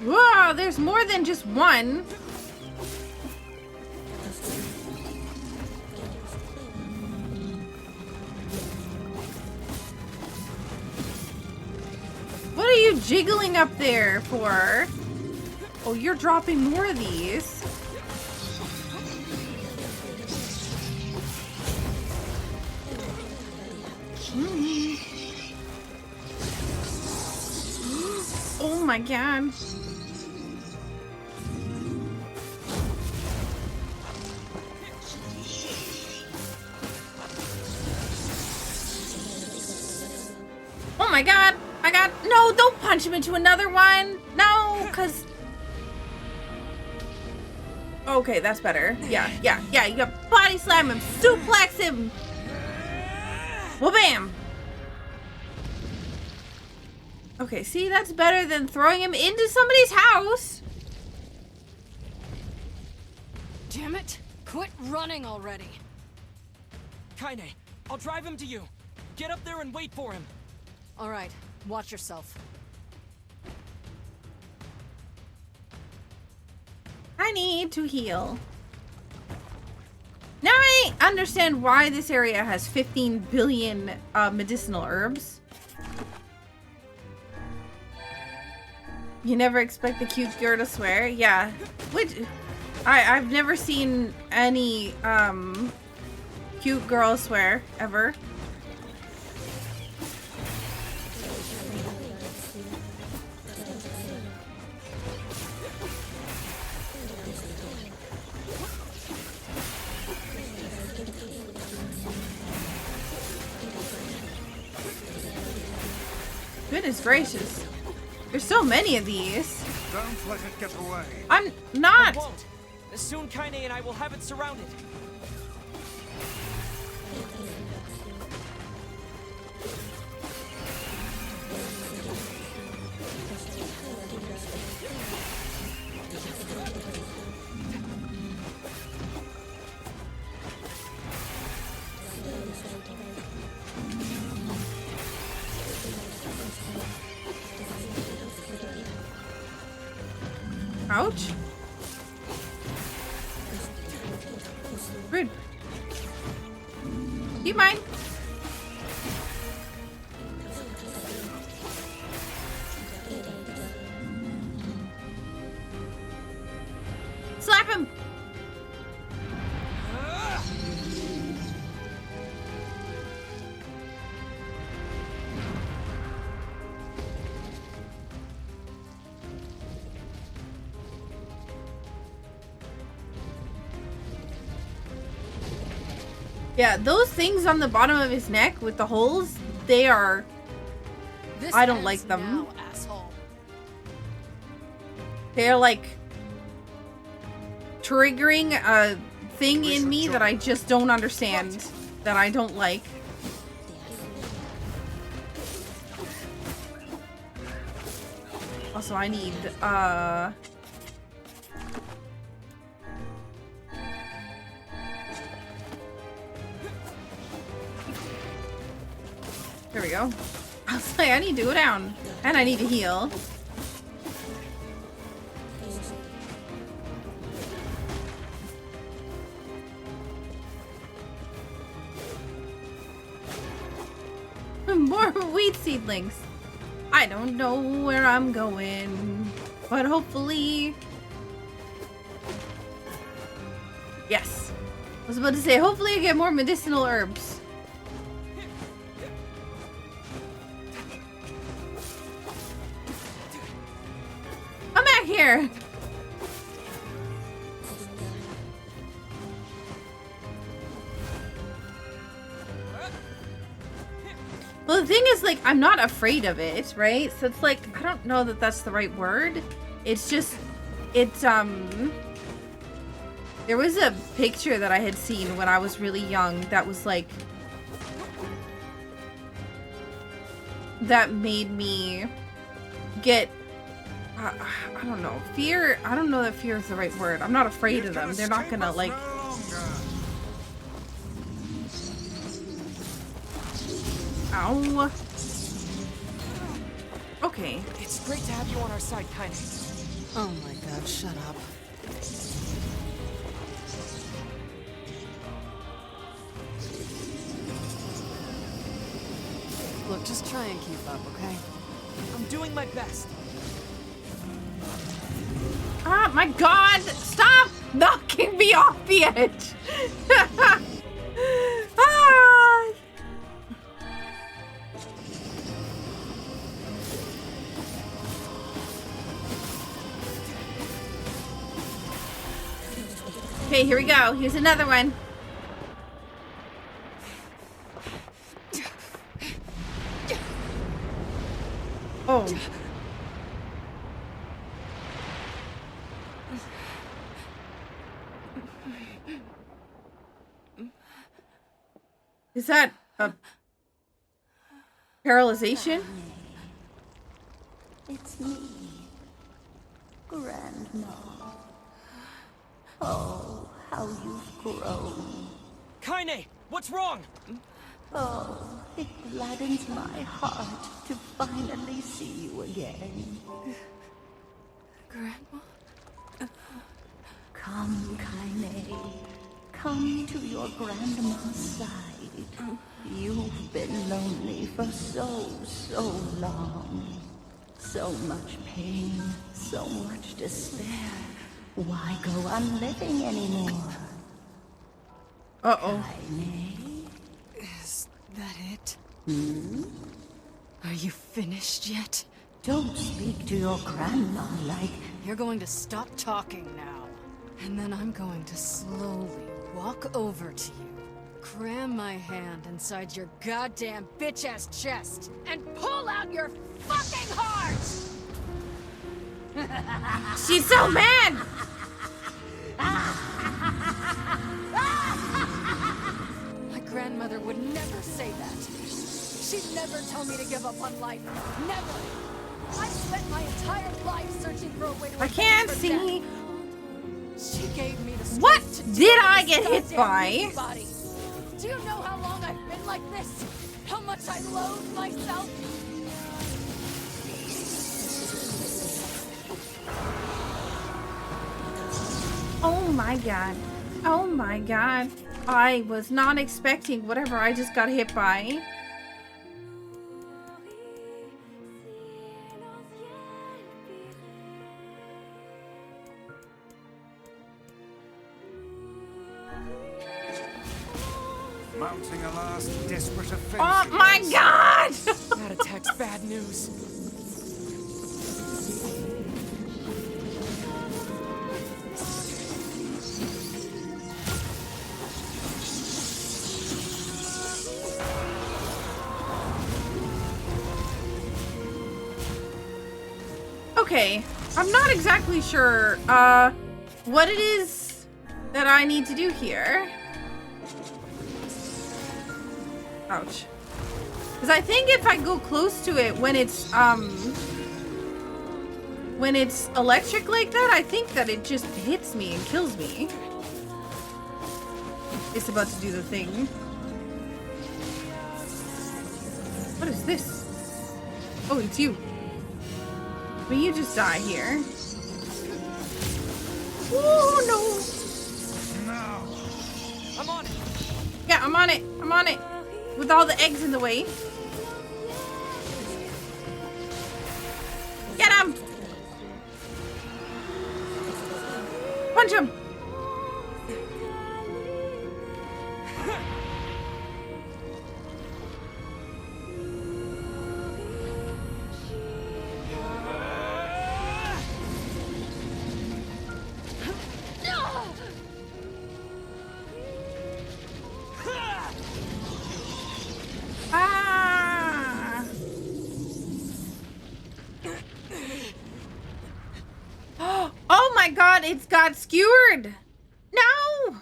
Whoa, there's more than just one. What are you jiggling up there for? Oh, you're dropping more of these. Oh my god. Oh my god. I got... No, don't punch him into another one. No, because... Okay, that's better. Yeah. You got body slam him, suplex him. Well, bam. Okay, see, that's better than throwing him into somebody's house. Damn it! Quit running already. Kaine, I'll drive him to you. Get up there and wait for him. All right, watch yourself. I need to heal. Now I understand why this area has 15 billion medicinal herbs. You never expect the cute girl to swear? Yeah. Which I've never seen any cute girl swear ever. Goodness gracious. There's so many of these. Don't let it get away. I'm not. I won't. Soon Kaine and I will have it surrounded. Ouch. Rude. Do you mind? Slap him! Yeah, those things on the bottom of his neck with the holes, they are... I don't like them. Now, asshole. They're like triggering a thing in me that I just don't understand, that I don't like. Also, I need, there we go. I was like, I need to go down. And I need to heal. more weed seedlings. I don't know where I'm going, but hopefully... Yes. I was about to say, hopefully I get more medicinal herbs. Come back here! Well, the thing is, like, I'm not afraid of it, right? So it's like, I don't know that that's the right word. It's just, it's, there was a picture that I had seen when I was really young that was like, that made me get, I don't know, fear. I don't know that fear is the right word. I'm not afraid of them. They're not gonna, like, ow. Okay. It's great to have you on our side, Kaine. Oh my god, shut up. Look, just try and keep up, okay? I'm doing my best. Ah, my god! Stop knocking me off the edge! Ah! Okay, here we go. Here's another one. Oh. Is that a paralyzation? It's me, Grandma. Oh, how you've grown. Kaine, what's wrong? Oh, it gladdens my heart to finally see you again. Grandma? Come, Kaine. Come to your grandma's side. You've been lonely for so long. So much pain, so much despair. Why go on living anymore? Uh-oh. Kaine? Is that it? Hmm? Are you finished yet? Don't speak to your grandma like... You're going to stop talking now. And then I'm going to slowly walk over to you, cram my hand inside your goddamn bitch-ass chest, and pull out your fucking heart! She's so mad! My grandmother would never say that. She'd never tell me to give up on life. Never! I spent my entire life searching for a way to... I can't see. She gave me the strength What to did do I this get hit goddamn by? body. Do you know how long I've been like this? How much I loathe myself? Oh my god. Oh my god. I was not expecting whatever I just got hit by. Mounting a last desperate offense. Oh my god! That attack's bad news. Okay, I'm not exactly sure what it is that I need to do here. Ouch. Because I think if I go close to it when it's electric like that, I think that it just hits me and kills me. It's about to do the thing. What is this? Oh, it's you. Will you just die here? Oh no! No! I'm on it! Yeah, I'm on it. I'm on it. With all the eggs in the way. punch him. Ah! Oh my god, it's got skewered! No!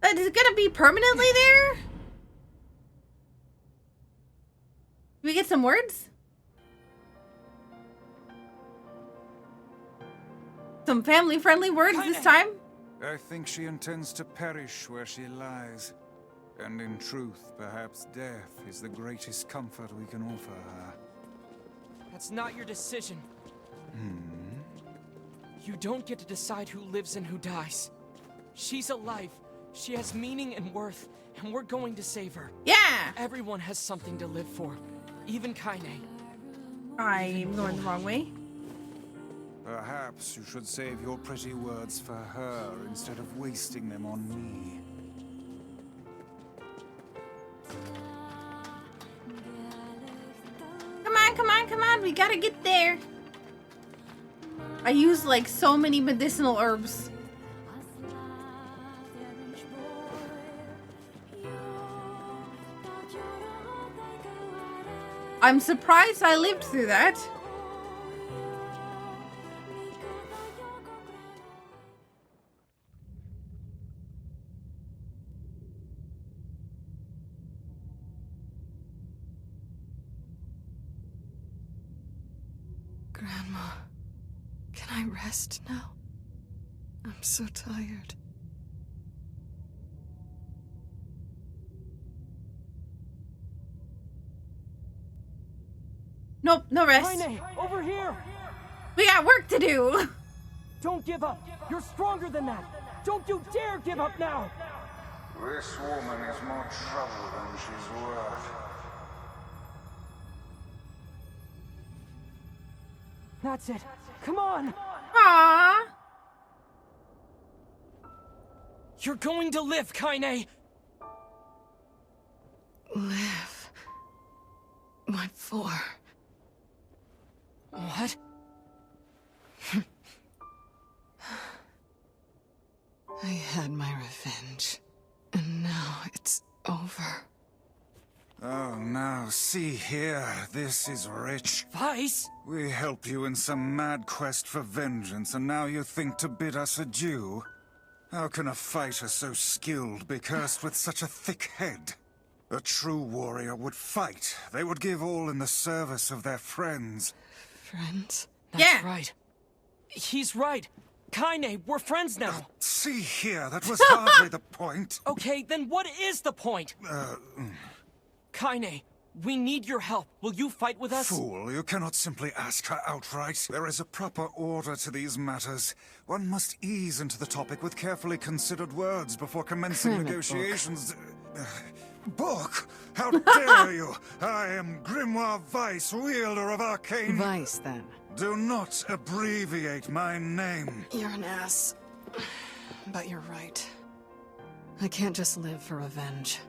Is it gonna be permanently there? Can we get some words? Some family-friendly words this time? I think she intends to perish where she lies. And in truth, perhaps death is the greatest comfort we can offer her. That's not your decision. You don't get to decide who lives and who dies. She's alive. She has meaning and worth, and we're going to save her. Yeah! Everyone has something to live for, even Kaine. I'm going the wrong way. Perhaps you should save your pretty words for her instead of wasting them on me. Come on, come on, come on. We gotta get there. I use like so many medicinal herbs. I'm surprised I lived through that. Grandma, can I rest now? I'm so tired. Nope, no rest. Kaine, over here! We got work to do. Don't give up. You're stronger than that. Don't you dare give up now. This woman is more trouble than she's worth. That's it. Come on. Aww. You're going to live, Kaine. Live? What for? What? I had my revenge, and now it's over. Oh, now, see here, this is rich. Vice? We helped you in some mad quest for vengeance, and now you think to bid us adieu? How can a fighter so skilled be cursed with such a thick head? A true warrior would fight. They would give all in the service of their friends. Friends? That's right. He's right. Kaine, we're friends now. See here, that was hardly the point. Okay, then what is the point? Kaine, we need your help. Will you fight with us? Fool, you cannot simply ask her outright. There is a proper order to these matters. One must ease into the topic with carefully considered words before commencing negotiations. Book? How dare you? I am Grimoire Vice, wielder of arcane... Vice, then. Do not abbreviate my name. You're an ass. But you're right. I can't just live for revenge.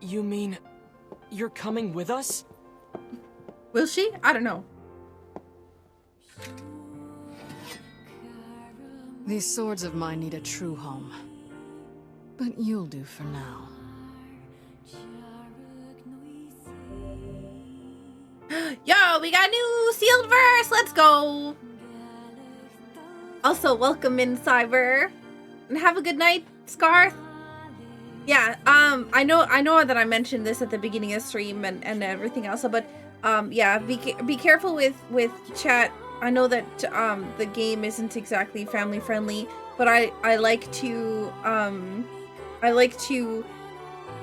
You mean... you're coming with us? Will she? I don't know. These swords of mine need a true home. But you'll do for now. Yo, we got a new sealed verse. Let's go. Also, welcome in, Cyber. And have a good night, Scar. Yeah, I know that I mentioned this at the beginning of the stream and everything else, but yeah, be careful with chat. I know that the game isn't exactly family friendly, but I like to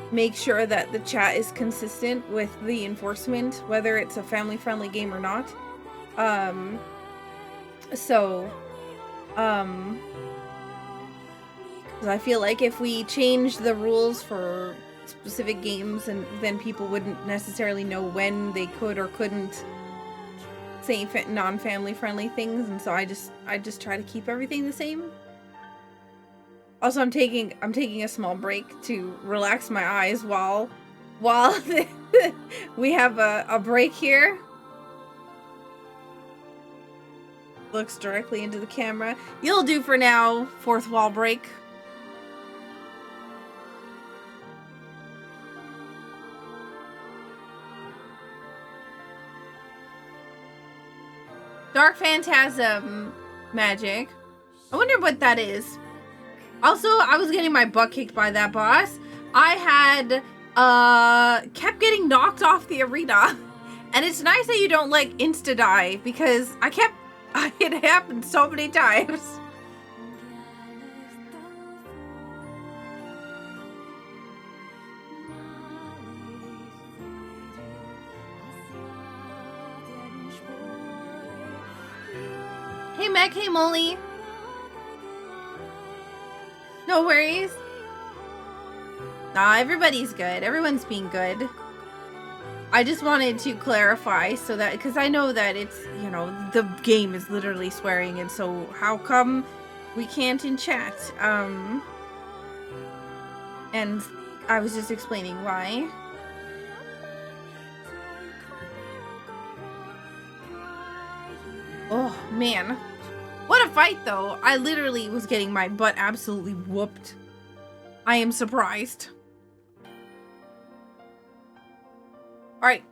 make sure that the chat is consistent with the enforcement, whether it's a family friendly game or not. I feel like if we change the rules for specific games, and then people wouldn't necessarily know when they could or couldn't say non-family friendly things, and so I just try to keep everything the same. Also, I'm taking a small break to relax my eyes while we have a break here. Looks directly into the camera. You'll do for now. Fourth wall break. Dark Phantasm magic. I wonder what that is. Also, I was getting my butt kicked by that boss. I had kept getting knocked off the arena. And it's nice that you don't like insta die, because it happened so many times. Hey Meg, hey Molly. No worries. Nah, everybody's good. Everyone's being good. I just wanted to clarify so that, because I know that it's, you know, the game is literally swearing, and so how come we can't in chat? And I was just explaining why. Oh, man. What a fight, though. I literally was getting my butt absolutely whooped. I am surprised. Alright.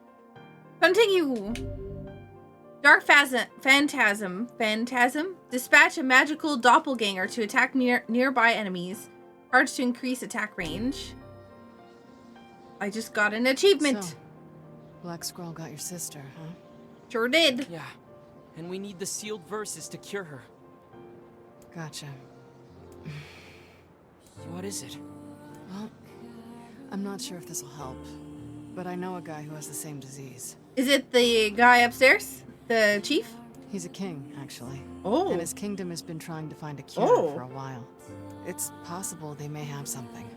Continue. Dark Phantasm. Dispatch a magical doppelganger to attack nearby enemies. Charge to increase attack range. I just got an achievement. So, Black Scroll got your sister, huh? Sure did. Yeah. And we need the sealed verses to cure her. Gotcha. What is it? Well, I'm not sure if this will help, but I know a guy who has the same disease. Is it the guy upstairs? The chief? He's a king, actually. Oh. And his kingdom has been trying to find a cure for a while. It's possible they may have something.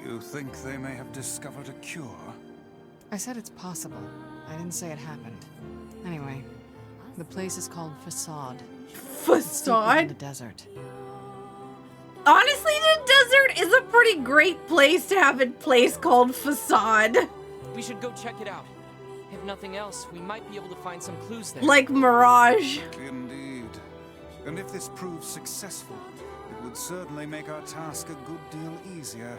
You think they may have discovered a cure? I said it's possible. I didn't say it happened. Anyway, the place is called Facade. Facade? In the desert. Honestly, the desert is a pretty great place to have a place called Facade. We should go check it out. If nothing else, we might be able to find some clues there. Like Mirage. Indeed. And if this proves successful, it would certainly make our task a good deal easier.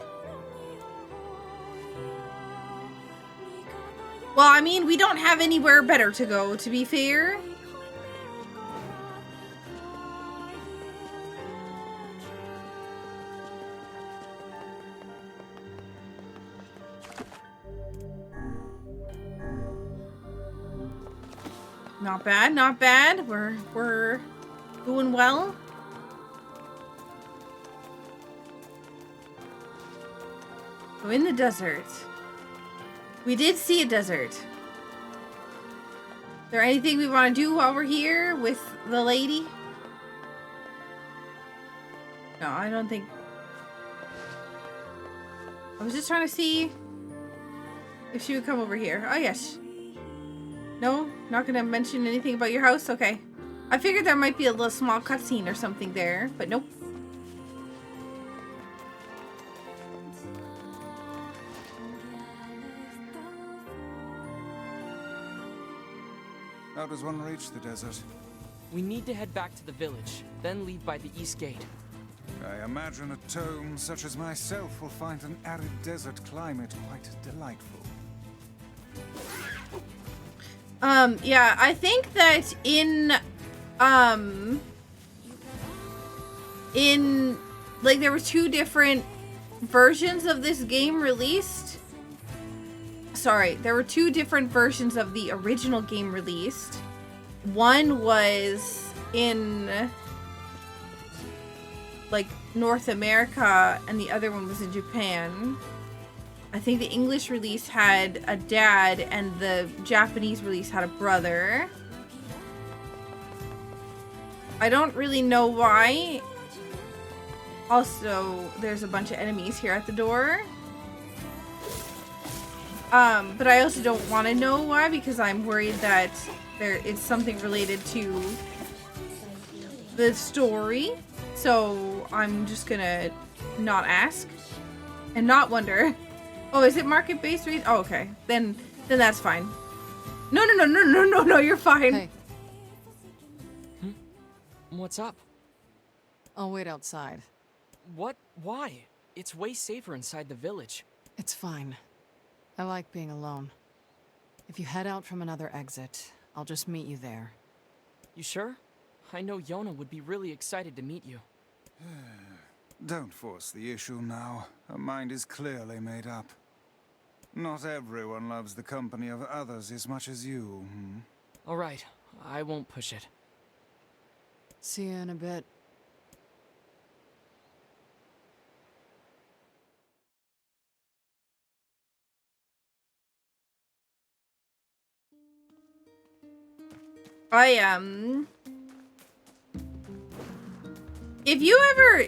Well, I mean, we don't have anywhere better to go, to be fair. Not bad, not bad. We're doing well. So in the desert. We did see a desert. Is there anything we want to do while we're here with the lady? No, I don't think. I was just trying to see if she would come over here. Oh, yes. No? Not gonna mention anything about your house? Okay. I figured there might be a little small cutscene or something there, but nope. How does one reach the desert? We need to head back to the village, then leave by the east gate. I imagine a tome such as myself will find an arid desert climate quite delightful. Yeah, I think that like, there were two different versions of this game released. Sorry, there were two different versions of the original game released. One was in, like, North America, and the other one was in Japan. I think the English release had a dad, and the Japanese release had a brother. I don't really know why. Also, there's a bunch of enemies here at the door. But I also don't want to know why, because I'm worried that it's something related to the story. So I'm just gonna not ask and not wonder. Oh, is it market-based reason? Oh, okay. Then that's fine. No, you're fine. Hey. What's up? I'll wait outside. What? Why? It's way safer inside the village. It's fine. I like being alone. If you head out from another exit, I'll just meet you there. You sure? I know Yona would be really excited to meet you. Don't force the issue now. Her mind is clearly made up. Not everyone loves the company of others as much as you. All right, I won't push it. See you in a bit. If you ever,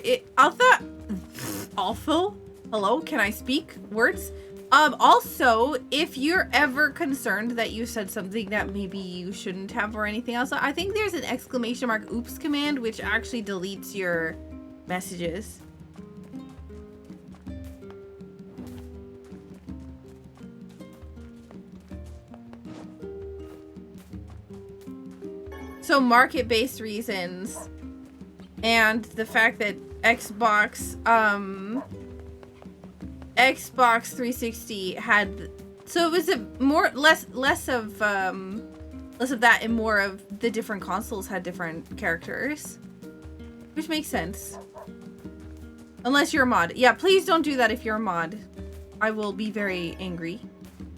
Alpha, hello, can I speak words? Also, if you're ever concerned that you said something that maybe you shouldn't have or anything else, I think there's an exclamation mark oops command which actually deletes your messages. So market-based reasons and the fact that Xbox 360 had, so it was a less of that and more of the different consoles had different characters, which makes sense. Unless you're a mod. Yeah, please don't do that if you're a mod. I will be very angry.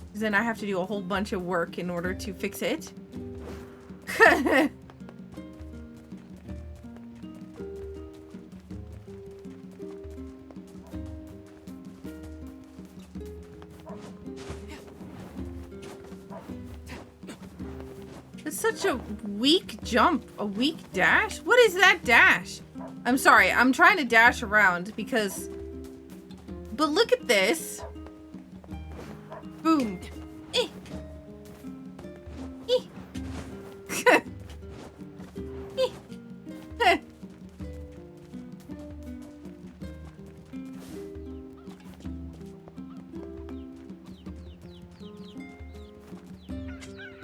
Because then I have to do a whole bunch of work in order to fix it. It's such a weak jump, a weak dash. What is that dash? I'm sorry, I'm trying to dash around because, but look at this. Boom. Eh. Eh. Eh.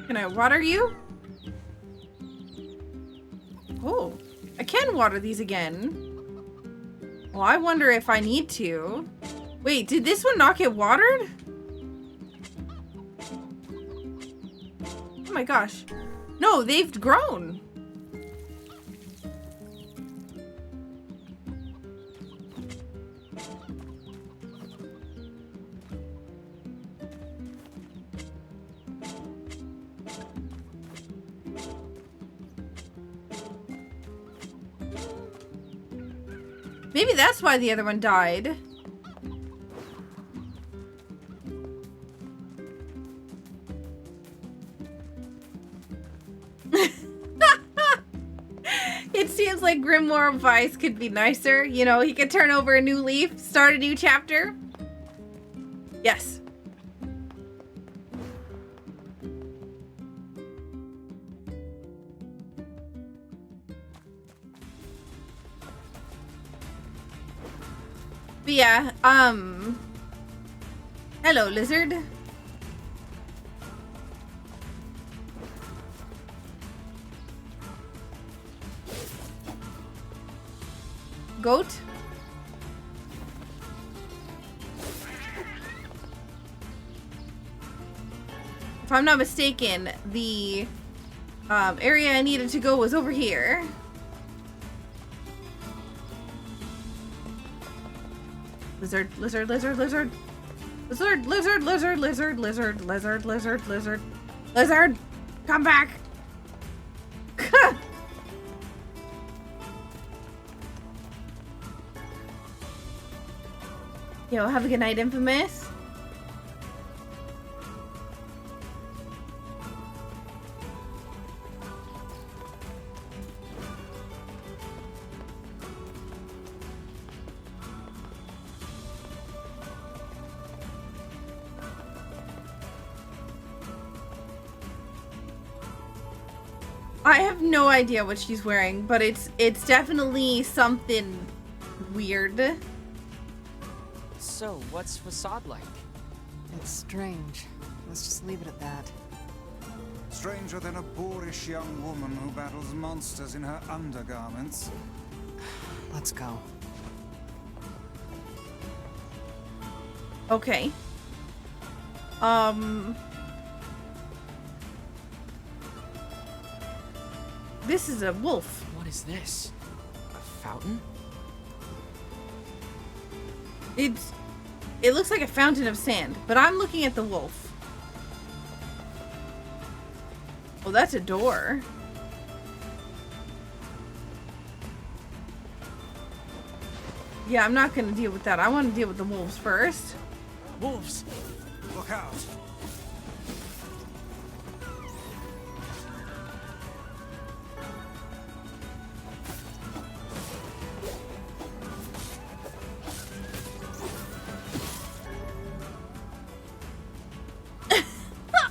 Can I water you? Oh, I can water these again. Well, I wonder if I need to. Wait, did this one not get watered? Oh my gosh. No, they've grown. Maybe that's why the other one died. It seems like Grimoire of Vice could be nicer. You know, he could turn over a new leaf, start a new chapter. Yes. But yeah, hello, lizard. Goat. If I'm not mistaken, the area I needed to go was over here. Lizard, lizard, lizard, lizard. Lizard, lizard, lizard, lizard, lizard, lizard, lizard, lizard. Lizard! Come back! Yo, have a good night, Infamous. I have no idea what she's wearing, but it's definitely something weird. So, what's Facade like? It's strange. Let's just leave it at that. Stranger than a boorish young woman who battles monsters in her undergarments. Let's go. Okay. This is a wolf. What is this? A fountain? It looks like a fountain of sand, but I'm looking at the wolf. Oh, that's a door. Yeah, I'm not gonna deal with that. I want to deal with the wolves first. Wolves! Look out!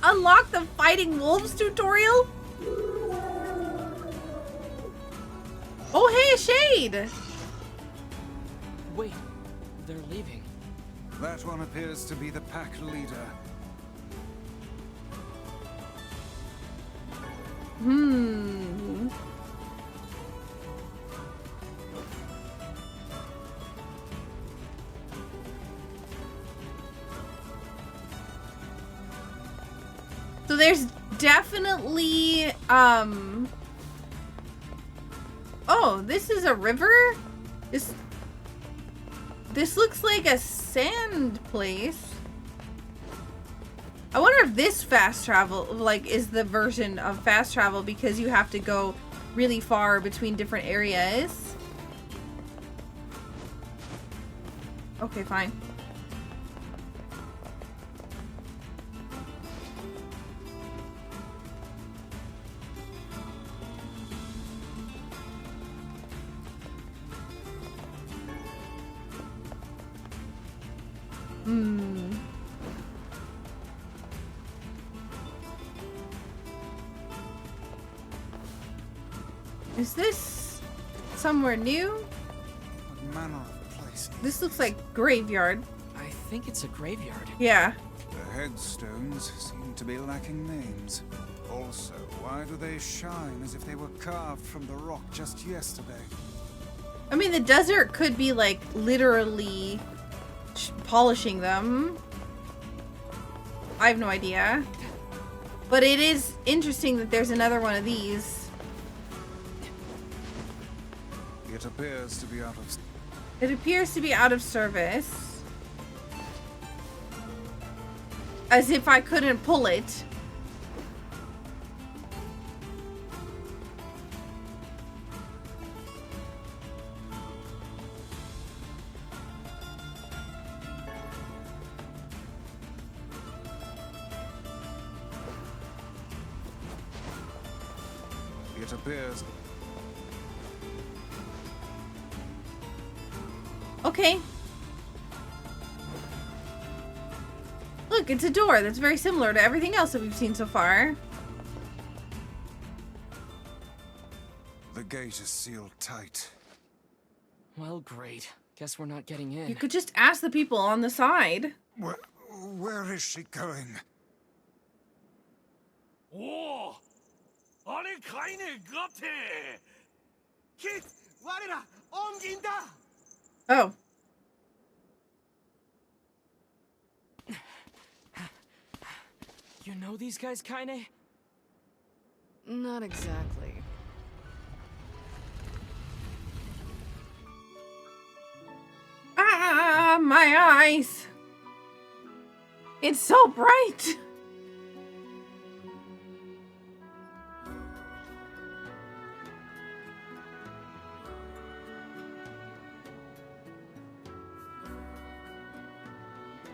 Unlock the fighting wolves tutorial? Oh, hey, Shade! Wait, they're leaving. That one appears to be the pack leader. So there's definitely, oh, this is a river? This looks like a sand place. I wonder if this fast travel, like, is the version of fast travel because you have to go really far between different areas. Okay, fine. Is this somewhere new? What manner of place? This looks like graveyard. I think it's a graveyard. Yeah. The headstones seem to be lacking names. Also, why do they shine as if they were carved from the rock just yesterday? I mean, the desert could be like literally polishing them. I have no idea. But it is interesting that there's another one of these. It appears to be out of... It appears to be out of service. As if I couldn't pull it. It appears... Okay. Look, it's a door that's very similar to everything else that we've seen so far. The gate is sealed tight. Well, great. Guess we're not getting in. You could just ask the people on the side. Where is she going? 오! 아니 가인의 같아! 킷! 와리라! 옮긴다! Oh. You know these guys, Kaine? Not exactly. Ah, my eyes. It's so bright.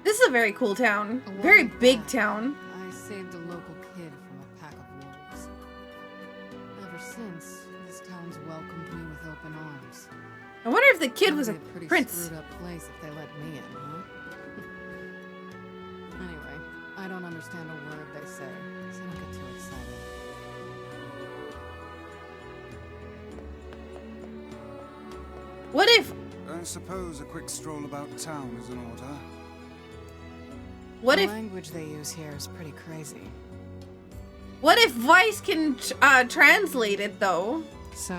This is a very cool town. Very big town. I saved a local kid from a pack of wolves. Ever since, this town's welcomed me with open arms. I wonder if the kid was a pretty prince. Screwed up place if they let me in, huh? Anyway, I don't understand a word they say, so don't get too excited. What if... I suppose a quick stroll about town is in order. What the if... language they use here is pretty crazy. What if Vice can translate it, though? So,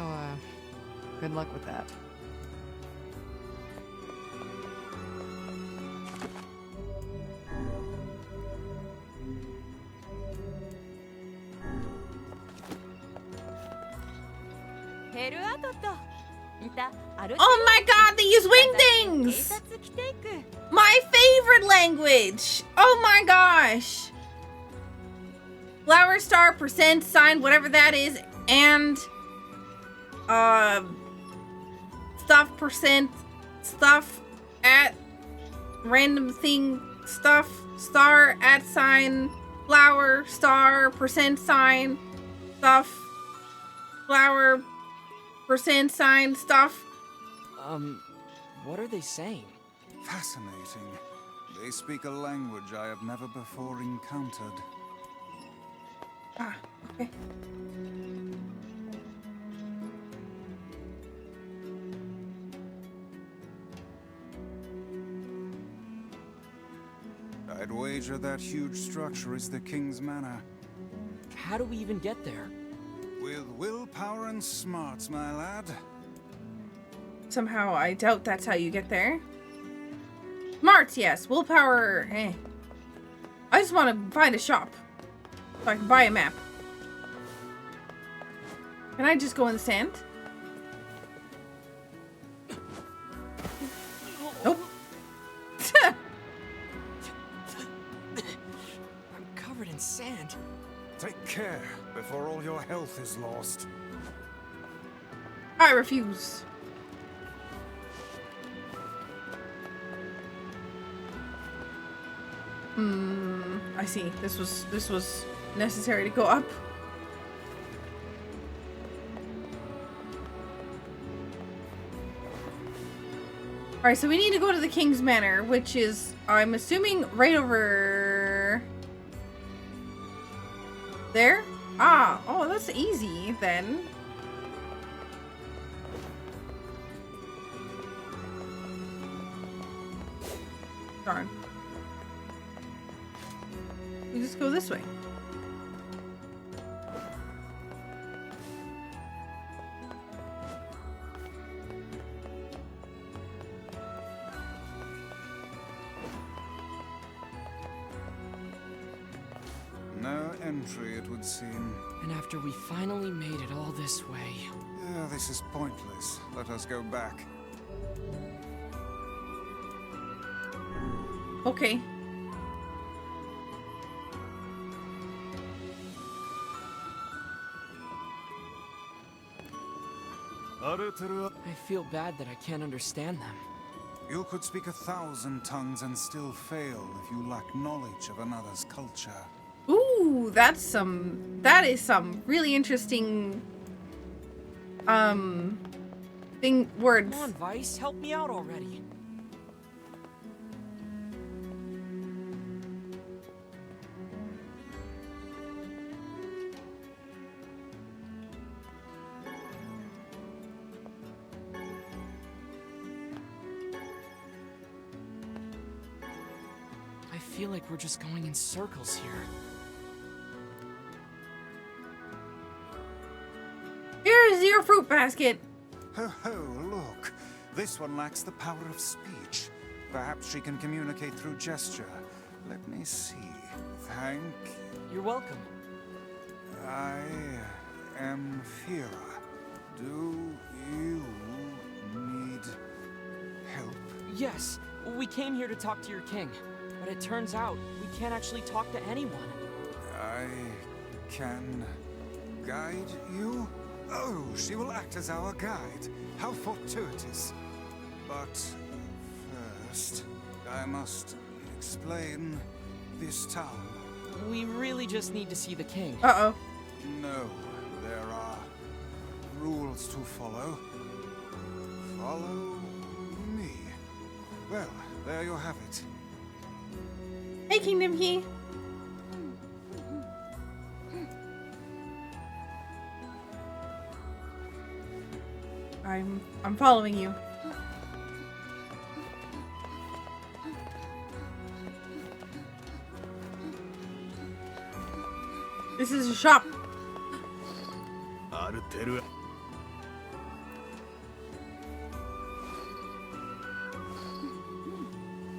good luck with that. Oh my god, they use wing things! My favorite language! Oh my gosh! Flower, star, percent, sign, whatever that is, and stuff, percent, stuff, at, random thing, stuff, star, at sign, flower, star, percent sign, stuff, flower, percent sign, stuff. What are they saying? Fascinating. They speak a language I have never before encountered. Ah, okay. I'd wager that huge structure is the King's Manor. How do we even get there? With willpower and smarts, my lad. Somehow, I doubt that's how you get there. Smarts, yes. Willpower, eh. I just want to find a shop. So I can buy a map. Can I just go in the sand? Nope. I'm covered in sand. Take care before all your health is lost. I refuse. I see. This was necessary to go up. Alright, so we need to go to the King's Manor, which is, I'm assuming, right over there? Ah, oh, that's easy then. Darn. We just go this way. No entry, it would seem. And after we finally made it all this way... This is pointless. Let us go back. Okay. I feel bad that I can't understand them. You could speak 1,000 tongues and still fail if you lack knowledge of another's culture. Ooh, that is some really interesting words. Come on, Vice, help me out already. I feel like we're just going in circles here. Here's your fruit basket. Ho ho, look. This one lacks the power of speech. Perhaps she can communicate through gesture. Let me see. Thank you. You're welcome. I am Fira. Do you need help? Yes, we came here to talk to your king. But it turns out we can't actually talk to anyone. I can guide you? Oh, she will act as our guide. How fortuitous. But first, I must explain this town. We really just need to see the king. Uh-oh. No, there are rules to follow. Follow me. Well, there you have it. Hey, Kingdom Key. I'm following you. This is a shop.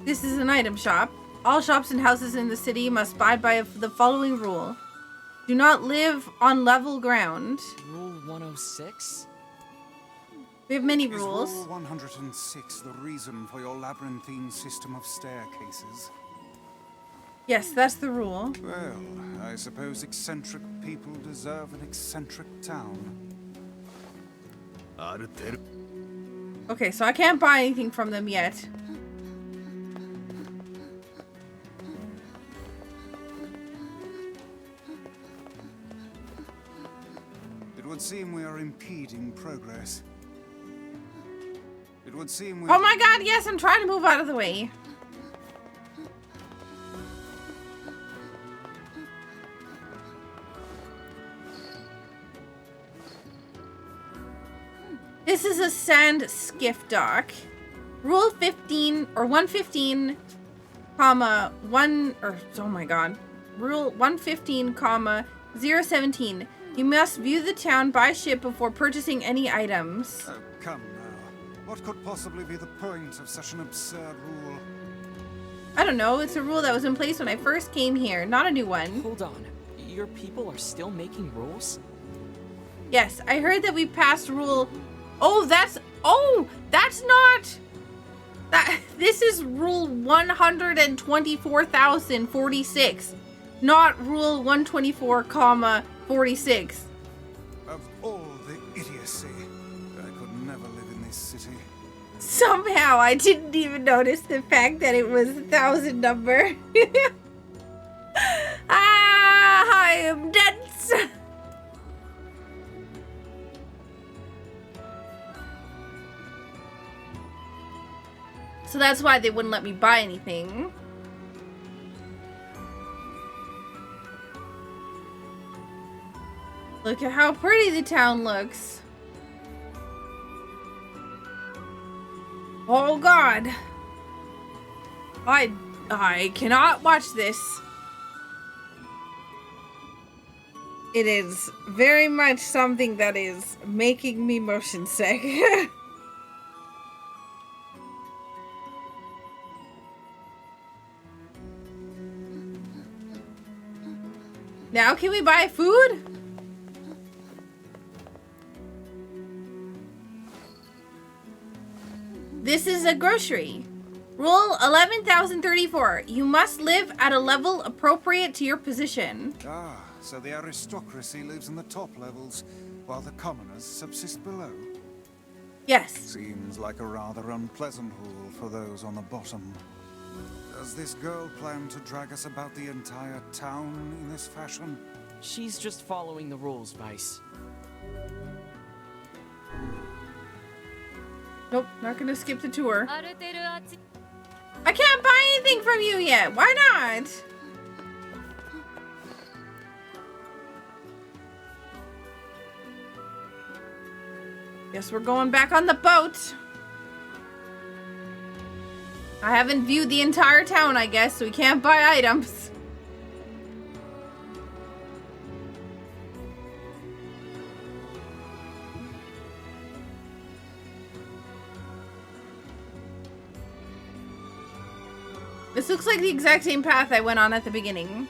This is an item shop. All shops and houses in the city must abide by the following rule. Do not live on level ground. Rule 106? We have many rules. Is Rule 106 the reason for your labyrinthine system of staircases? Yes, that's the rule. Well, I suppose eccentric people deserve an eccentric town. Okay, so I can't buy anything from them yet. It would seem we are impeding progress. It would seem we... Oh my god, yes, I'm trying to move out of the way. This is a sand skiff dock. Rule 15 or 115, comma 1 or oh my god. Rule 115, comma 017. You must view the town by ship before purchasing any items. Oh, come now. What could possibly be the point of such an absurd rule? I don't know. It's a rule that was in place when I first came here, not a new one. Hold on. Your people are still making rules? Yes, I heard that we passed rule... Oh, that's not... This is rule 124,046, not rule 124, comma 46. Of all the idiocy, I could never live in this city. Somehow I didn't even notice the fact that it was 1,000 number. I am dense. So that's why they wouldn't let me buy anything. Look at how pretty the town looks. Oh god. I cannot watch this. It is very much something that is making me motion sick. Now can we buy food? This is a grocery. Rule 11,034. You must live at a level appropriate to your position. Ah, so the aristocracy lives in the top levels, while the commoners subsist below. Yes. Seems like a rather unpleasant rule for those on the bottom. Does this girl plan to drag us about the entire town in this fashion? She's just following the rules, Vice. Nope, not gonna skip the tour. I can't buy anything from you yet. Why not? Guess we're going back on the boat. I haven't viewed the entire town, I guess, so we can't buy items. This looks like the exact same path I went on at the beginning.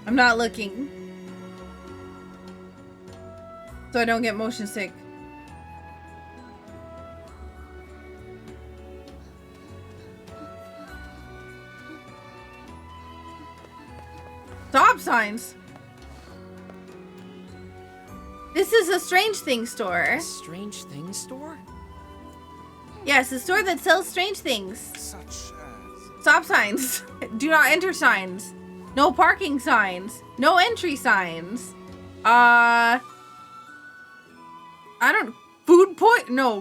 I'm not looking, so I don't get motion sick. Stop signs. This is a Strange Things store. A Strange Things store? Yes, a store that sells strange things. Such as... Stop signs. Do not enter signs. No parking signs. No entry signs.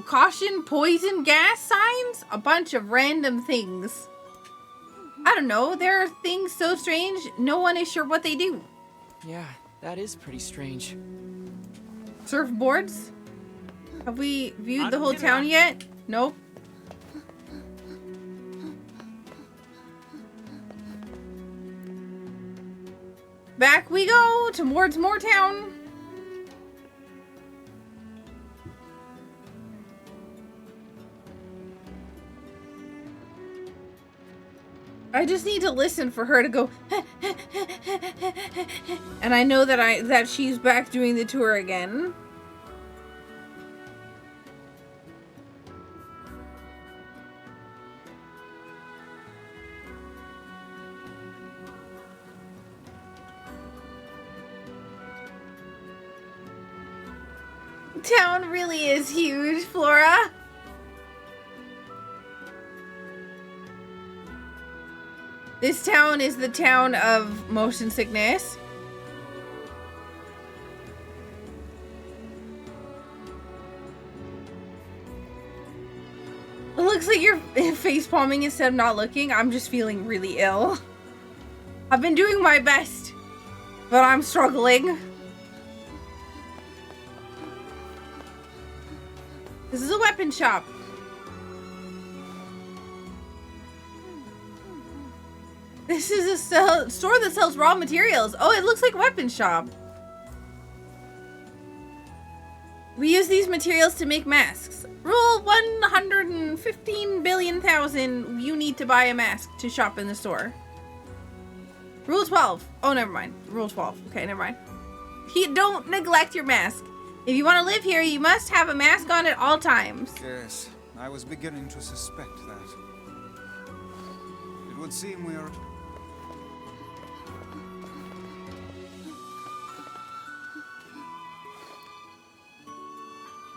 Caution, poison, gas signs? A bunch of random things. I don't know. There are things so strange, no one is sure what they do. Yeah, that is pretty strange. Surfboards? Have we viewed the whole town yet? Nope. Back we go towards Moortown. I just need to listen for her to go and I know that she's back doing the tour again. Town really is huge, Flora. This town is the town of motion sickness. It looks like you're face palming instead of not looking. I'm just feeling really ill. I've been doing my best, but I'm struggling. This is a weapon shop. This is a store that sells raw materials. Oh, it looks like a weapon shop. We use these materials to make masks. Rule 115 billion thousand. You need to buy a mask to shop in the store. Rule 12. Oh, never mind. Rule 12. Okay, never mind. Don't neglect your mask. If you want to live here, you must have a mask on at all times. Yes, I was beginning to suspect that. It would seem we are...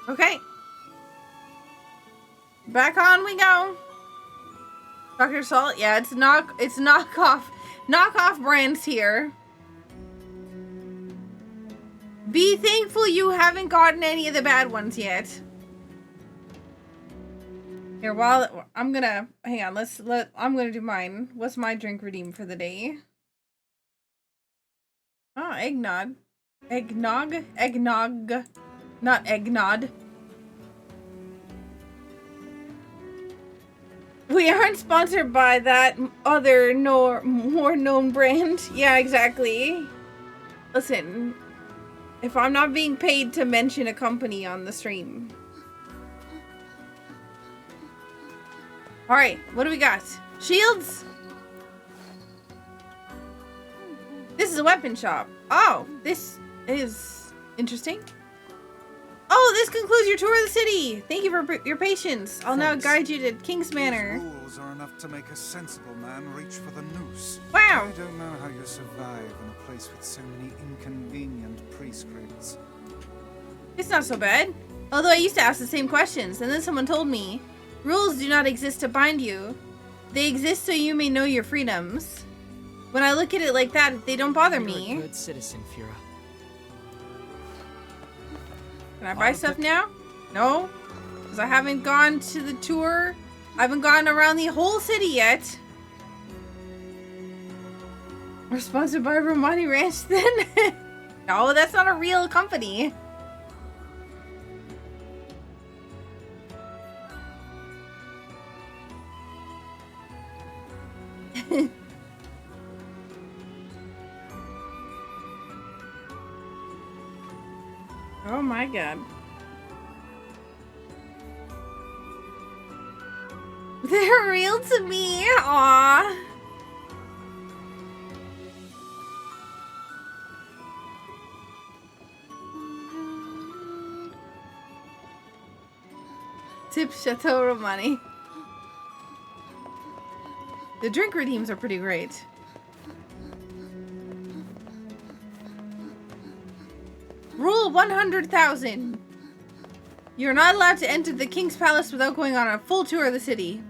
Okay. Back on we go. Dr. Salt, yeah, it's knockoff brands here. Be thankful you haven't gotten any of the bad ones yet. Here, while I'm gonna hang on, I'm gonna do mine. What's my drink redeem for the day? Oh, eggnog. Eggnog? Eggnog. Not eggnog. We aren't sponsored by that other more known brand. Yeah, exactly. Listen, if I'm not being paid to mention a company on the stream. Alright, what do we got? Shields? This is a weapon shop. Oh, this is interesting. Oh, this concludes your tour of the city. Thank you for your patience. I'll now guide you to King's Manor. These rules are enough to make a sensible man reach for the noose. Wow. I don't know how you survive in a place with so many inconvenient prescripts. It's not so bad. Although I used to ask the same questions, and then someone told me, rules do not exist to bind you. They exist so you may know your freedoms. When I look at it like that, they don't bother me. You're a good citizen, Fira. Can I buy stuff now? No, because I haven't gone to the tour. I haven't gone around the whole city yet. We're sponsored by Romani Ranch then? No, that's not a real company. Oh my god. They're real to me. Aww. Tip Chateau Romani. The drink redeems are pretty great. Rule 100,000. You're not allowed to enter the King's Palace without going on a full tour of the city.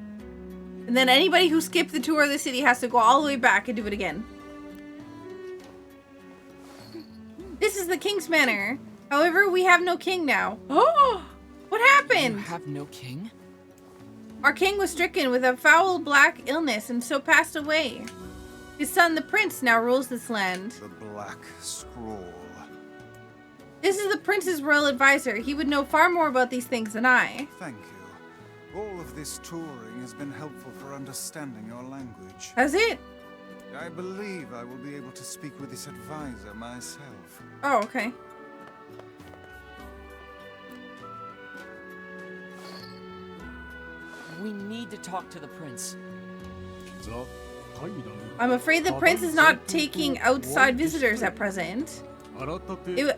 And then anybody who skipped the tour of the city has to go all the way back and do it again. This is the King's Manor. However, we have no king now. Oh! What happened? You have no king? Our king was stricken with a foul black illness and so passed away. His son, the prince, now rules this land. The Black Scroll. This is the prince's royal advisor. He would know far more about these things than I. Thank you. All of this touring has been helpful for understanding your language. Has it? I believe I will be able to speak with this advisor myself. Oh, okay. We need to talk to the prince. I'm afraid the prince is not taking outside visitors at present.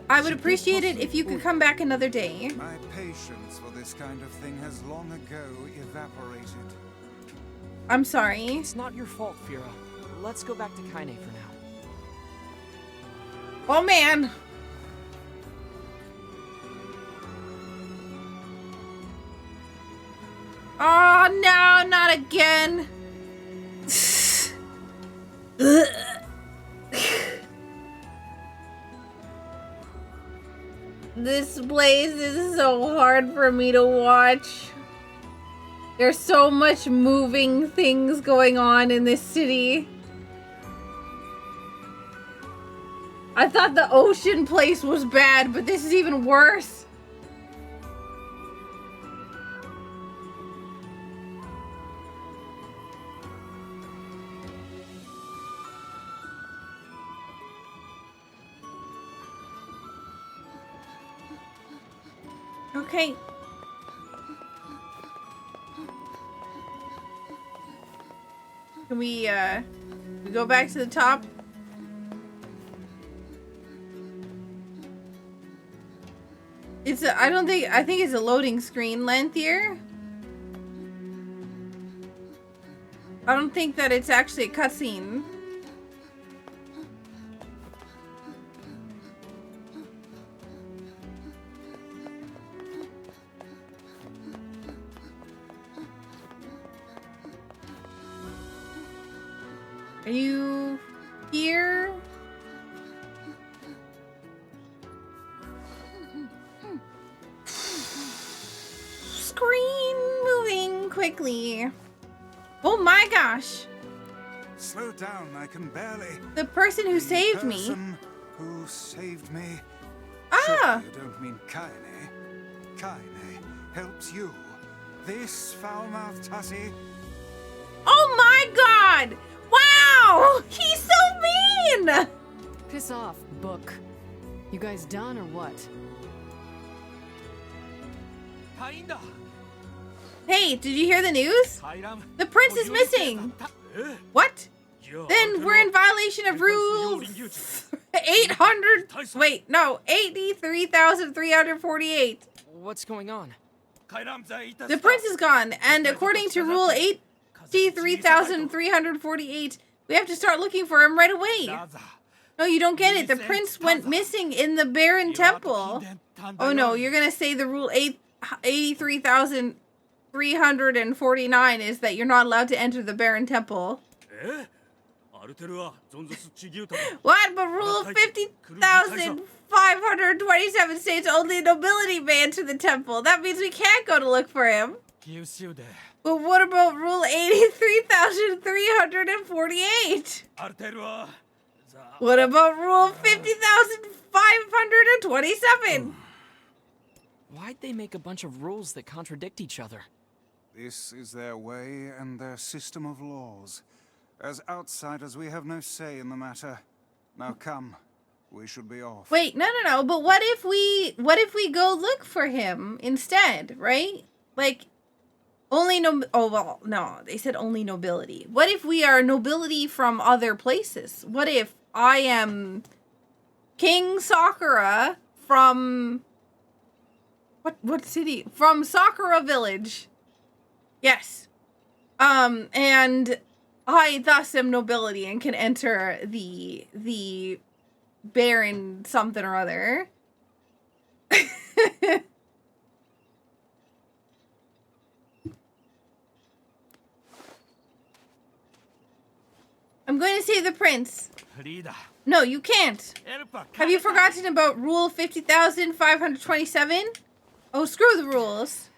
I would appreciate it if you could come back another day. My patience for this kind of thing has long ago evaporated. I'm sorry. It's not your fault, Fira. Let's go back to Kaine for now. Oh man! Oh no, not again! This place is so hard for me to watch. There's so much moving things going on in this city. I thought the ocean place was bad, but this is even worse. Okay. Can we go back to the top? It's a, I think it's a loading screen, Lanthier. I don't think that it's actually a cutscene. Are you here? Screen moving quickly. Oh my gosh. Slow down, I can barely. The person who saved me. Who saved me? Ah! Surely you don't mean Kaine. Kaine helps you. This foul-mouthed hussy. Oh my god! Wow! He's so mean! Piss off, book. You guys done or what? Hey, did you hear the news? The prince is missing. What? Then we're in violation of rule 800. Wait, no, 83,348. What's going on? The prince is gone, and according to rule 83,348, we have to start looking for him right away. No, you don't get it. The prince went missing in the Barren Temple. Oh no, you're gonna say the rule 83,349 is that you're not allowed to enter the Barren Temple. What? But rule 50,527 states only nobility may enter the temple. That means we can't go to look for him. But what about rule 83,348? What about rule 50,527? Why'd they make a bunch of rules that contradict each other? This is their way and their system of laws. As outsiders, we have no say in the matter. Now come, we should be off. Wait, no. But what if we go look for him instead, right? Like, only no. Oh well, no. They said only nobility. What if we are nobility from other places? What if I am King Sakura from what city? From Sakura Village. Yes. And I thus am nobility and can enter the Baron something or other. I'm going to save the prince. No, you can't. Have you forgotten about rule 50,527? Oh, screw the rules.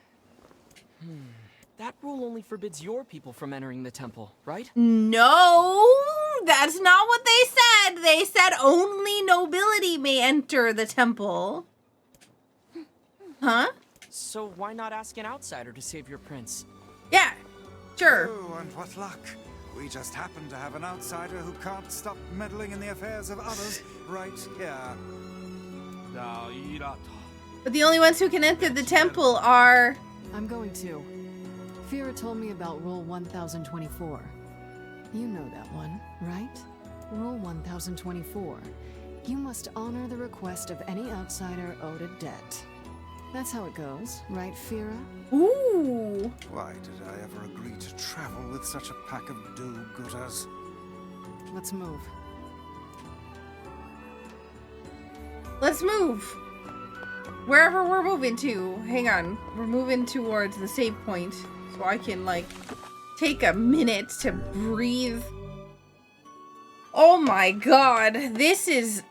That rule only forbids your people from entering the temple, right? No, that's not what they said. They said only nobility may enter the temple. Huh? So why not ask an outsider to save your prince? Yeah, sure. Oh, and what luck. We just happen to have an outsider who can't stop meddling in the affairs of others right here. But the only ones who can enter the temple are... I'm going to. Fira told me about Rule 1024. You know that one, right? Rule 1024. You must honor the request of any outsider owed a debt. That's how it goes, right, Fira? Ooh. Why did I ever agree to travel with such a pack of do-gooders? Let's move. Let's move. Wherever we're moving to. Hang on. We're moving towards the save point. So I can, like, take a minute to breathe. Oh my god. This is...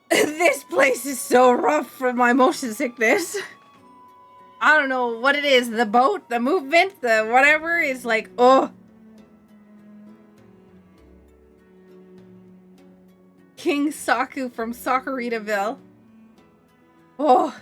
This place is so rough for my motion sickness. I don't know what it is. The boat, the movement, the whatever is like, oh. King Saku from Socceritaville. Oh.